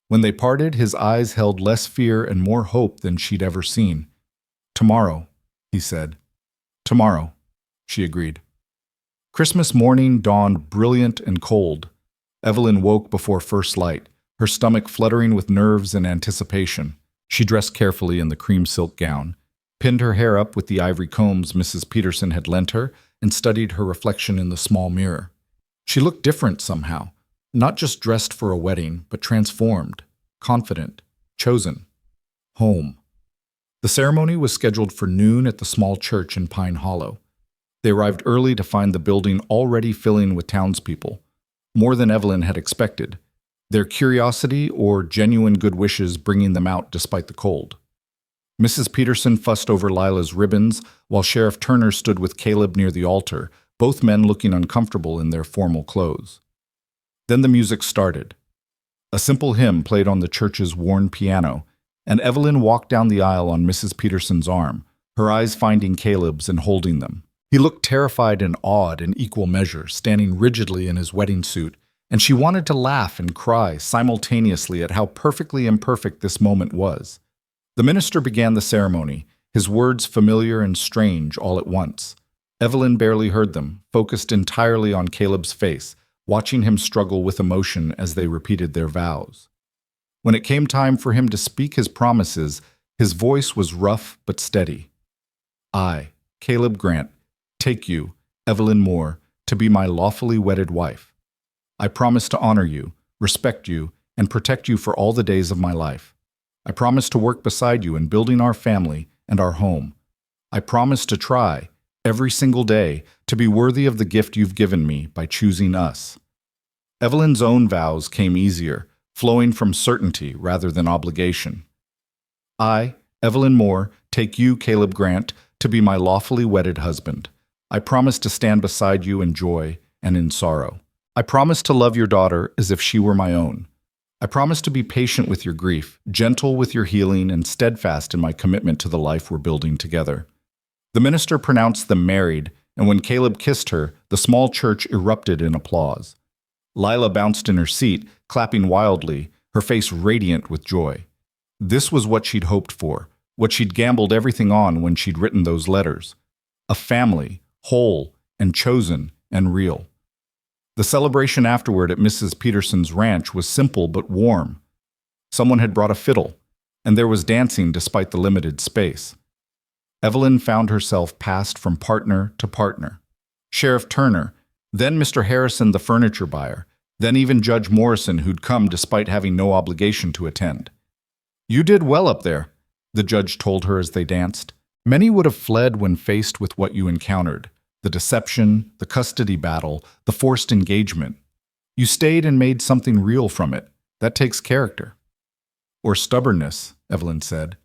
When they parted, his eyes held less fear and more hope than she'd ever seen. "Tomorrow," he said. "Tomorrow," she agreed. Christmas morning dawned brilliant and cold. Evelyn woke before first light, her stomach fluttering with nerves and anticipation. She dressed carefully in the cream silk gown, pinned her hair up with the ivory combs Mrs. Peterson had lent her, and studied her reflection in the small mirror. She looked different somehow, not just dressed for a wedding, but transformed, confident, chosen. Home. The ceremony was scheduled for noon at the small church in Pine Hollow. They arrived early to find the building already filling with townspeople, more than Evelyn had expected, their curiosity or genuine good wishes bringing them out despite the cold. Mrs. Peterson fussed over Lila's ribbons, while Sheriff Turner stood with Caleb near the altar, both men looking uncomfortable in their formal clothes. Then the music started. A simple hymn played on the church's worn piano, and Evelyn walked down the aisle on Mrs. Peterson's arm, her eyes finding Caleb's and holding them. He looked terrified and awed in equal measure, standing rigidly in his wedding suit, and she wanted to laugh and cry simultaneously at how perfectly imperfect this moment was. The minister began the ceremony, his words familiar and strange all at once. Evelyn barely heard them, focused entirely on Caleb's face, watching him struggle with emotion as they repeated their vows. When it came time for him to speak his promises, his voice was rough but steady. "I, Caleb Grant, take you, Evelyn Moore, to be my lawfully wedded wife. I promise to honor you, respect you, and protect you for all the days of my life. I promise to work beside you in building our family and our home. I promise to try, every single day, to be worthy of the gift you've given me by choosing us." Evelyn's own vows came easier, flowing from certainty rather than obligation. "I, Evelyn Moore, take you, Caleb Grant, to be my lawfully wedded husband. I promise to stand beside you in joy and in sorrow. I promise to love your daughter as if she were my own. I promise to be patient with your grief, gentle with your healing, and steadfast in my commitment to the life we're building together." The minister pronounced them married, and when Caleb kissed her, the small church erupted in applause. Lila bounced in her seat, clapping wildly, her face radiant with joy. This was what she'd hoped for, what she'd gambled everything on when she'd written those letters. A family, whole and chosen and real. The celebration afterward at Mrs. Peterson's ranch was simple but warm. Someone had brought a fiddle, and there was dancing despite the limited space. Evelyn found herself passed from partner to partner. Sheriff Turner, then Mr. Harrison the furniture buyer, then even Judge Morrison, who'd come despite having no obligation to attend. "You did well up there," the judge told her as they danced. "Many would have fled when faced with what you encountered, the deception, the custody battle, the forced engagement. You stayed and made something real from it. That takes character." "Or stubbornness," Evelyn said.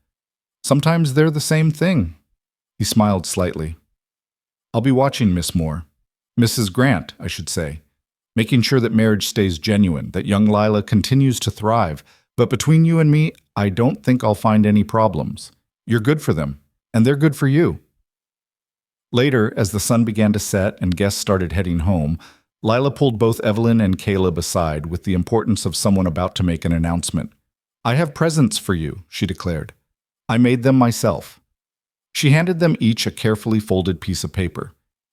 "Sometimes they're the same thing." He smiled slightly. "I'll be watching Miss Moore. Mrs. Grant, I should say. Making sure that marriage stays genuine, that young Lila continues to thrive. But between you and me, I don't think I'll find any problems. You're good for them, and they're good for you." Later, as the sun began to set and guests started heading home, Lila pulled both Evelyn and Caleb aside with the importance of someone about to make an announcement. "I have presents for you," she declared. "I made them myself." She handed them each a carefully folded piece of paper.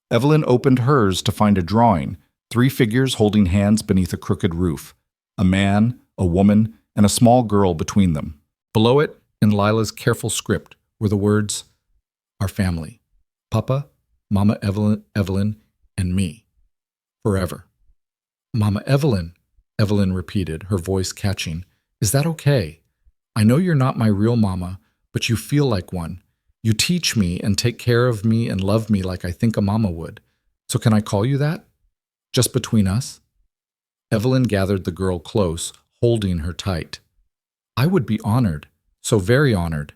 Evelyn opened hers to find a drawing, 3 figures holding hands beneath a crooked roof, a man, a woman, and a small girl between them. Below it, in Lila's careful script, were the words, "Our family. Papa, Mama Evelyn, and me. Forever." "Mama Evelyn," Evelyn repeated, her voice catching. "Is that okay? I know you're not my real mama, but you feel like one. You teach me and take care of me and love me like I think a mama would. So can I call you that? Just between us?" Evelyn gathered the girl close, holding her tight. "I would be honored, so very honored."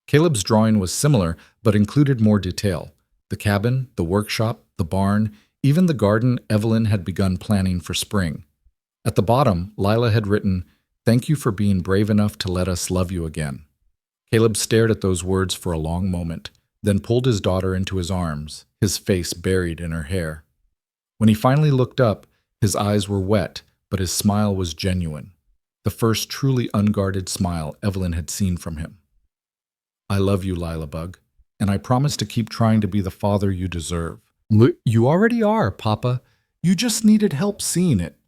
Caleb's drawing was similar, but included more detail. The cabin, the workshop, the barn, even the garden Evelyn had begun planning for spring. At the bottom, Lila had written, "Thank you for being brave enough to let us love you again." Caleb stared at those words for a long moment, then pulled his daughter into his arms, his face buried in her hair. When he finally looked up, his eyes were wet, but his smile was genuine, the first truly unguarded smile Evelyn had seen from him. "I love you, Lila Bug, and I promise to keep trying to be the father you deserve." "You already are, Papa. You just needed help seeing it."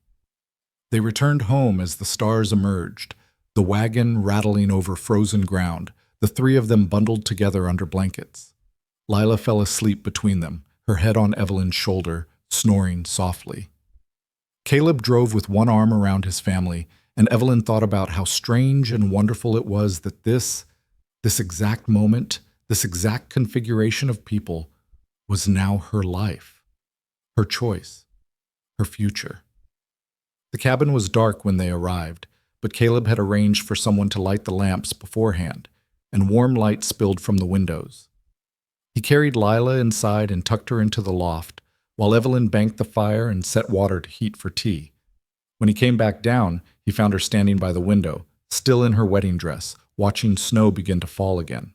They returned home as the stars emerged, the wagon rattling over frozen ground, the 3 of them bundled together under blankets. Lila fell asleep between them, her head on Evelyn's shoulder, snoring softly. Caleb drove with one arm around his family, and Evelyn thought about how strange and wonderful it was that this exact moment, this exact configuration of people, was now her life, her choice, her future. The cabin was dark when they arrived, but Caleb had arranged for someone to light the lamps beforehand, and warm light spilled from the windows. He carried Lila inside and tucked her into the loft, while Evelyn banked the fire and set water to heat for tea. When he came back down, he found her standing by the window, still in her wedding dress, watching snow begin to fall again.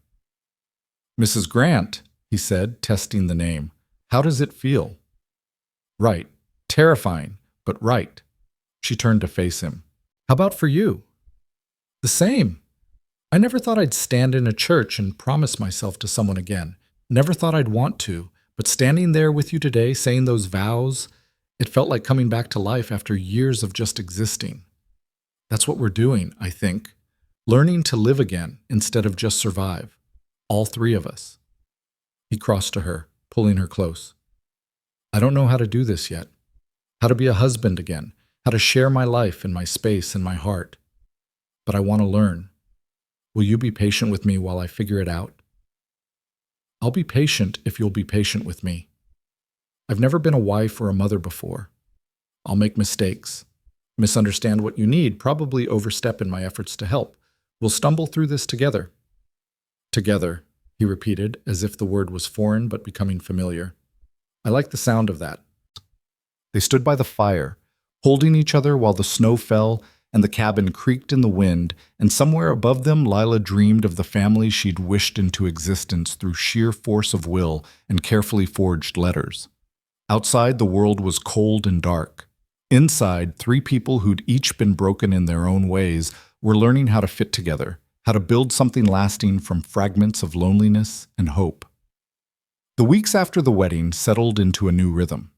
"Mrs. Grant," he said, testing the name, "how does it feel?" "Right. Terrifying, but right." She turned to face him. "How about for you?" "The same. I never thought I'd stand in a church and promise myself to someone again. Never thought I'd want to, but standing there with you today, saying those vows, it felt like coming back to life after years of just existing. That's what we're doing, I think. Learning to live again instead of just survive. All 3 of us." He crossed to her, pulling her close. "I don't know how to do this yet. How to be a husband again. How to share my life and my space and my heart. But I want to learn. Will you be patient with me while I figure it out?" "I'll be patient if you'll be patient with me. I've never been a wife or a mother before. I'll make mistakes, misunderstand what you need, probably overstep in my efforts to help. We'll stumble through this together." "Together," he repeated, as if the word was foreign but becoming familiar. I like the sound of that. They stood by the fire, holding each other while the snow fell and the cabin creaked in the wind, and somewhere above them Lila dreamed of the family she'd wished into existence through sheer force of will and carefully forged letters. Outside, the world was cold and dark. Inside, three people who'd each been broken in their own ways were learning how to fit together, how to build something lasting from fragments of loneliness and hope. The weeks after the wedding settled into a new rhythm.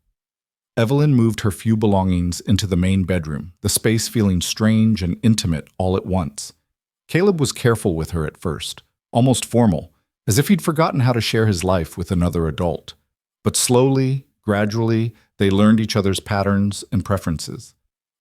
Evelyn moved her few belongings into the main bedroom, the space feeling strange and intimate all at once. Caleb was careful with her at first, almost formal, as if he'd forgotten how to share his life with another adult. But slowly, gradually, they learned each other's patterns and preferences.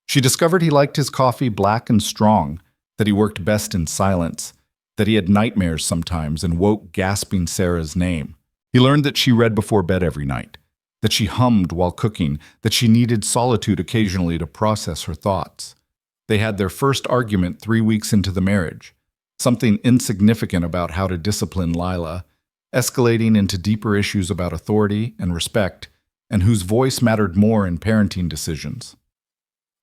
She discovered he liked his coffee black and strong, that he worked best in silence, that he had nightmares sometimes and woke gasping Sarah's name. He learned that she read before bed every night, that she hummed while cooking, that she needed solitude occasionally to process her thoughts. They had their first argument 3 weeks into the marriage, something insignificant about how to discipline Lila, escalating into deeper issues about authority and respect, and whose voice mattered more in parenting decisions.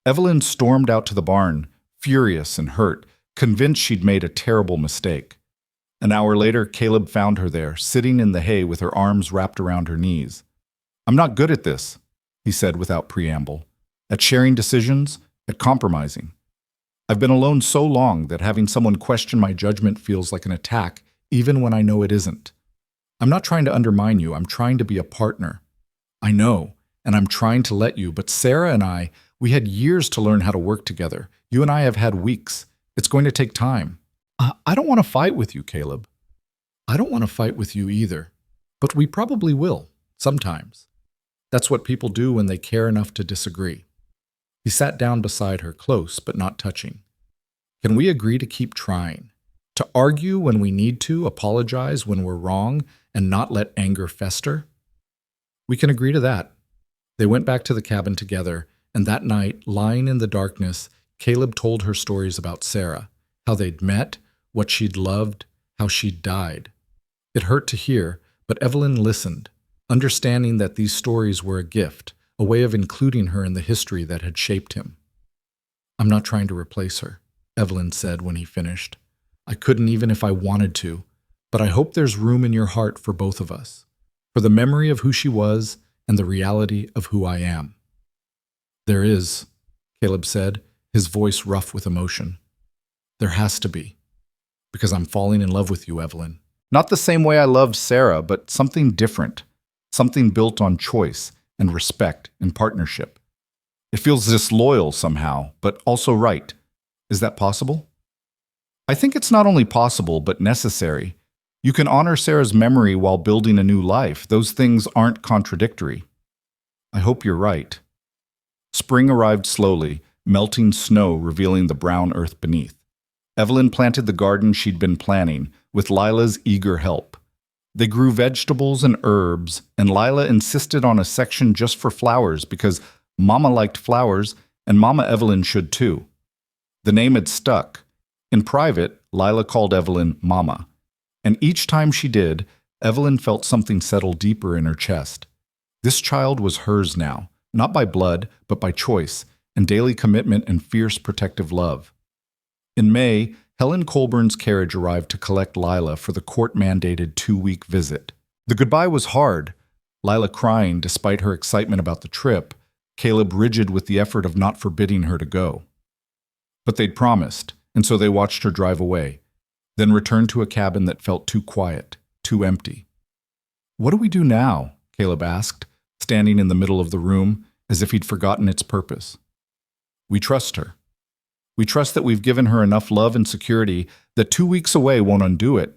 Evelyn stormed out to the barn, furious and hurt, convinced she'd made a terrible mistake. An hour later, Caleb found her there, sitting in the hay with her arms wrapped around her knees. I'm not good at this, he said without preamble, at sharing decisions, at compromising. I've been alone so long that having someone question my judgment feels like an attack, even when I know it isn't. I'm not trying to undermine you, I'm trying to be a partner. I know, and I'm trying to let you, but Sarah and we had years to learn how to work together. You and I have had weeks. It's going to take time. I don't want to fight with you, Caleb. I don't want to fight with you either, but we probably will, sometimes. That's what people do when they care enough to disagree. He sat down beside her, close but not touching. Can we agree to keep trying? To argue when we need to, apologize when we're wrong, and not let anger fester? We can agree to that. They went back to the cabin together, and that night, lying in the darkness, Caleb told her stories about Sarah, how they'd met, what she'd loved, how she'd died. It hurt to hear, but Evelyn listened, understanding that these stories were a gift, a way of including her in the history that had shaped him. I'm not trying to replace her, Evelyn said when he finished. I couldn't even if I wanted to, but I hope there's room in your heart for both of us, for the memory of who she was and the reality of who I am. There is, Caleb said, his voice rough with emotion. There has to be, because I'm falling in love with you, Evelyn. Not the same way I loved Sarah, but something different. Something built on choice and respect and partnership. It feels disloyal somehow, but also right. Is that possible? I think it's not only possible, but necessary. You can honor Sarah's memory while building a new life. Those things aren't contradictory. I hope you're right. Spring arrived slowly, melting snow revealing the brown earth beneath. Evelyn planted the garden she'd been planning, with Lila's eager help. They grew vegetables and herbs, and Lila insisted on a section just for flowers because Mama liked flowers, and Mama Evelyn should too. The name had stuck. In private, Lila called Evelyn Mama, and each time she did, Evelyn felt something settle deeper in her chest. This child was hers now, not by blood, but by choice, and daily commitment and fierce protective love. In May, Helen Colburn's carriage arrived to collect Lila for the court-mandated 2-week visit. The goodbye was hard, Lila crying despite her excitement about the trip, Caleb rigid with the effort of not forbidding her to go. But they'd promised, and so they watched her drive away, then returned to a cabin that felt too quiet, too empty. What do we do now? Caleb asked, standing in the middle of the room, as if he'd forgotten its purpose. We trust her. We trust that we've given her enough love and security that 2 weeks away won't undo it.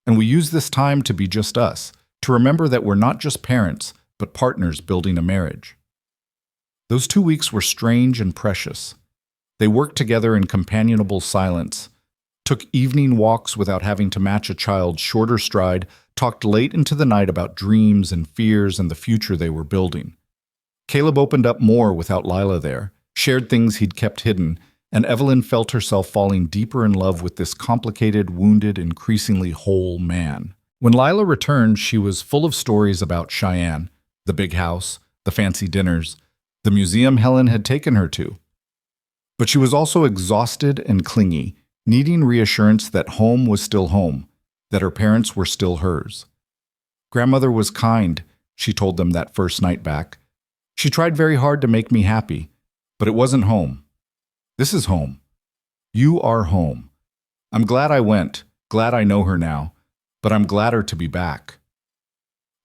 And we use this time to be just us, to remember that we're not just parents, but partners building a marriage. Those 2 weeks were strange and precious. They worked together in companionable silence, took evening walks without having to match a child's shorter stride, talked late into the night about dreams and fears and the future they were building. Caleb opened up more without Lila there, shared things he'd kept hidden, and Evelyn felt herself falling deeper in love with this complicated, wounded, increasingly whole man. When Lila returned, she was full of stories about Cheyenne, the big house, the fancy dinners, the museum Helen had taken her to. But she was also exhausted and clingy, needing reassurance that home was still home, that her parents were still hers. Grandmother was kind, she told them that first night back. She tried very hard to make me happy, but it wasn't home. This is home. You are home. I'm glad I went, glad I know her now, but I'm gladder to be back.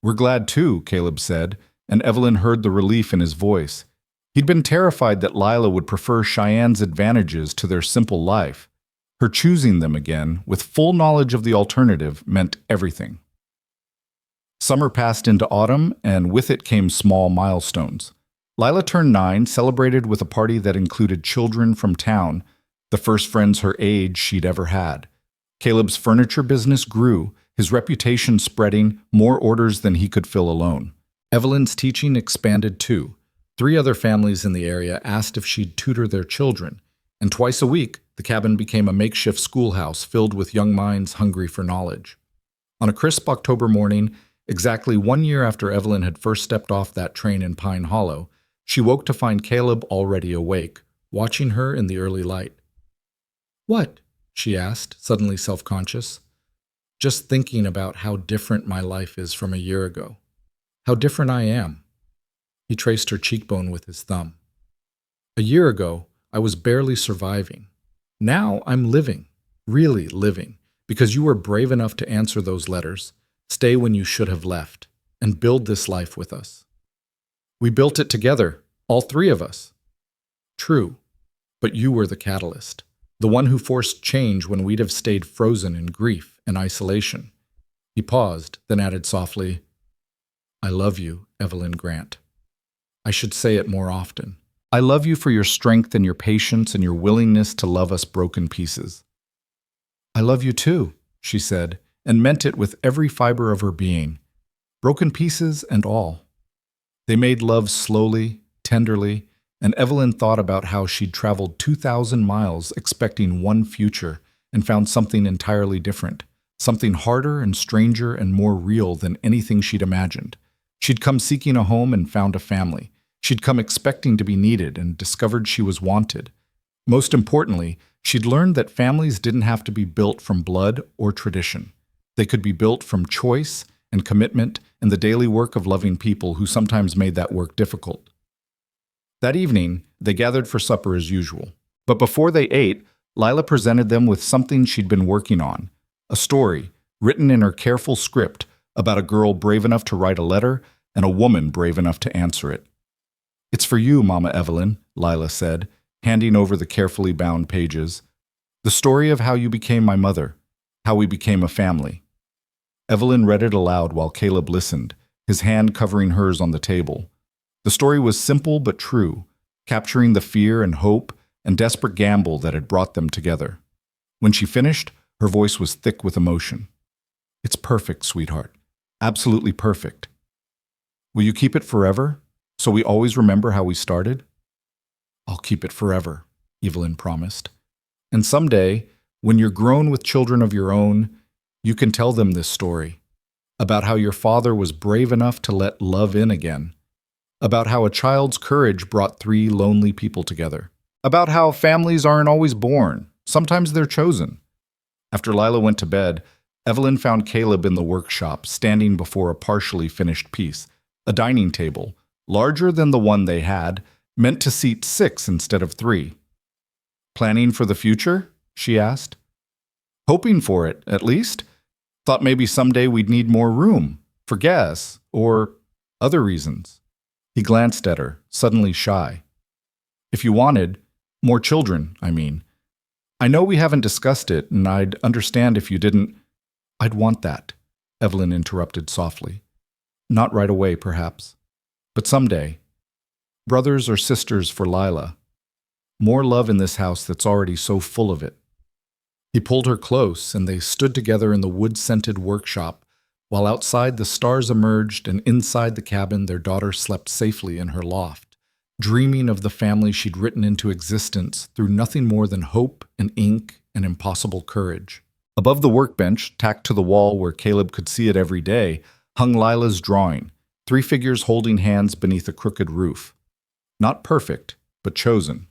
We're glad too, Caleb said, and Evelyn heard the relief in his voice. He'd been terrified that Lila would prefer Cheyenne's advantages to their simple life. Her choosing them again, with full knowledge of the alternative, meant everything. Summer passed into autumn, and with it came small milestones. Lila turned 9, celebrated with a party that included children from town, the first friends her age she'd ever had. Caleb's furniture business grew, his reputation spreading, more orders than he could fill alone. Evelyn's teaching expanded too. 3 other families in the area asked if she'd tutor their children, and twice a week, the cabin became a makeshift schoolhouse filled with young minds hungry for knowledge. On a crisp October morning, exactly 1 year after Evelyn had first stepped off that train in Pine Hollow, she woke to find Caleb already awake, watching her in the early light. "What?" she asked, suddenly self-conscious. "Just thinking about how different my life is from a year ago. How different I am." He traced her cheekbone with his thumb. "A year ago, I was barely surviving. Now I'm living, really living, because you were brave enough to answer those letters, stay when you should have left, and build this life with us. We built it together, all 3 of us." "True, but you were the catalyst, the one who forced change when we'd have stayed frozen in grief and isolation." He paused, then added softly, "I love you, Evelyn Grant. I should say it more often. I love you for your strength and your patience and your willingness to love us broken pieces." "I love you too," she said, and meant it with every fiber of her being, broken pieces and all. They made love slowly, tenderly, and Evelyn thought about how she'd traveled 2,000 miles expecting one future and found something entirely different, something harder and stranger and more real than anything she'd imagined. She'd come seeking a home and found a family. She'd come expecting to be needed and discovered she was wanted. Most importantly, she'd learned that families didn't have to be built from blood or tradition. They could be built from choice and commitment and the daily work of loving people who sometimes made that work difficult. That evening, they gathered for supper as usual. But before they ate, Lila presented them with something she'd been working on, a story written in her careful script about a girl brave enough to write a letter and a woman brave enough to answer it. "It's for you, Mama Evelyn," Lila said, handing over the carefully bound pages. "The story of how you became my mother, how we became a family." Evelyn read it aloud while Caleb listened, his hand covering hers on the table. The story was simple but true, capturing the fear and hope and desperate gamble that had brought them together. When she finished, her voice was thick with emotion. "It's perfect, sweetheart. Absolutely perfect. Will you keep it forever, so we always remember how we started?" "I'll keep it forever," Evelyn promised. "And someday, when you're grown with children of your own, you can tell them this story, about how your father was brave enough to let love in again, about how a child's courage brought 3 lonely people together, about how families aren't always born, sometimes they're chosen." After Lila went to bed, Evelyn found Caleb in the workshop, standing before a partially finished piece, a dining table, larger than the one they had, meant to seat 6 instead of 3. "Planning for the future?" she asked. "Hoping for it, at least. Thought maybe someday we'd need more room, for guests, or other reasons." He glanced at her, suddenly shy. "If you wanted, more children, I mean. I know we haven't discussed it, and I'd understand if you didn't—" "I'd want that," Evelyn interrupted softly. "Not right away, perhaps. But someday. Brothers or sisters for Lila. More love in this house that's already so full of it." He pulled her close, and they stood together in the wood-scented workshop, while outside the stars emerged and inside the cabin their daughter slept safely in her loft, dreaming of the family she'd written into existence through nothing more than hope and ink and impossible courage. Above the workbench, tacked to the wall where Caleb could see it every day, hung Lila's drawing, three figures holding hands beneath a crooked roof. Not perfect, but chosen.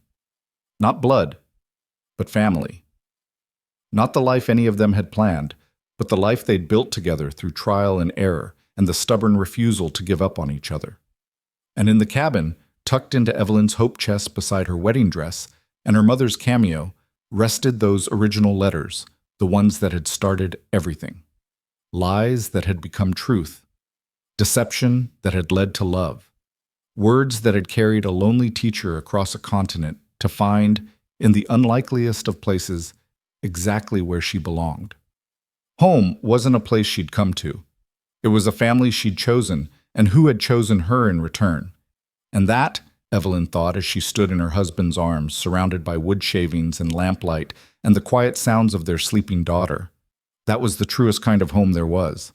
Not blood, but family. Not the life any of them had planned, but the life they'd built together through trial and error and the stubborn refusal to give up on each other. And in the cabin, tucked into Evelyn's hope chest beside her wedding dress and her mother's cameo, rested those original letters, the ones that had started everything. Lies that had become truth. Deception that had led to love. Words that had carried a lonely teacher across a continent to find, in the unlikeliest of places, exactly where she belonged. Home wasn't a place she'd come to. It was a family she'd chosen, and who had chosen her in return. And that, Evelyn thought as she stood in her husband's arms, surrounded by wood shavings and lamplight and the quiet sounds of their sleeping daughter, that was the truest kind of home there was.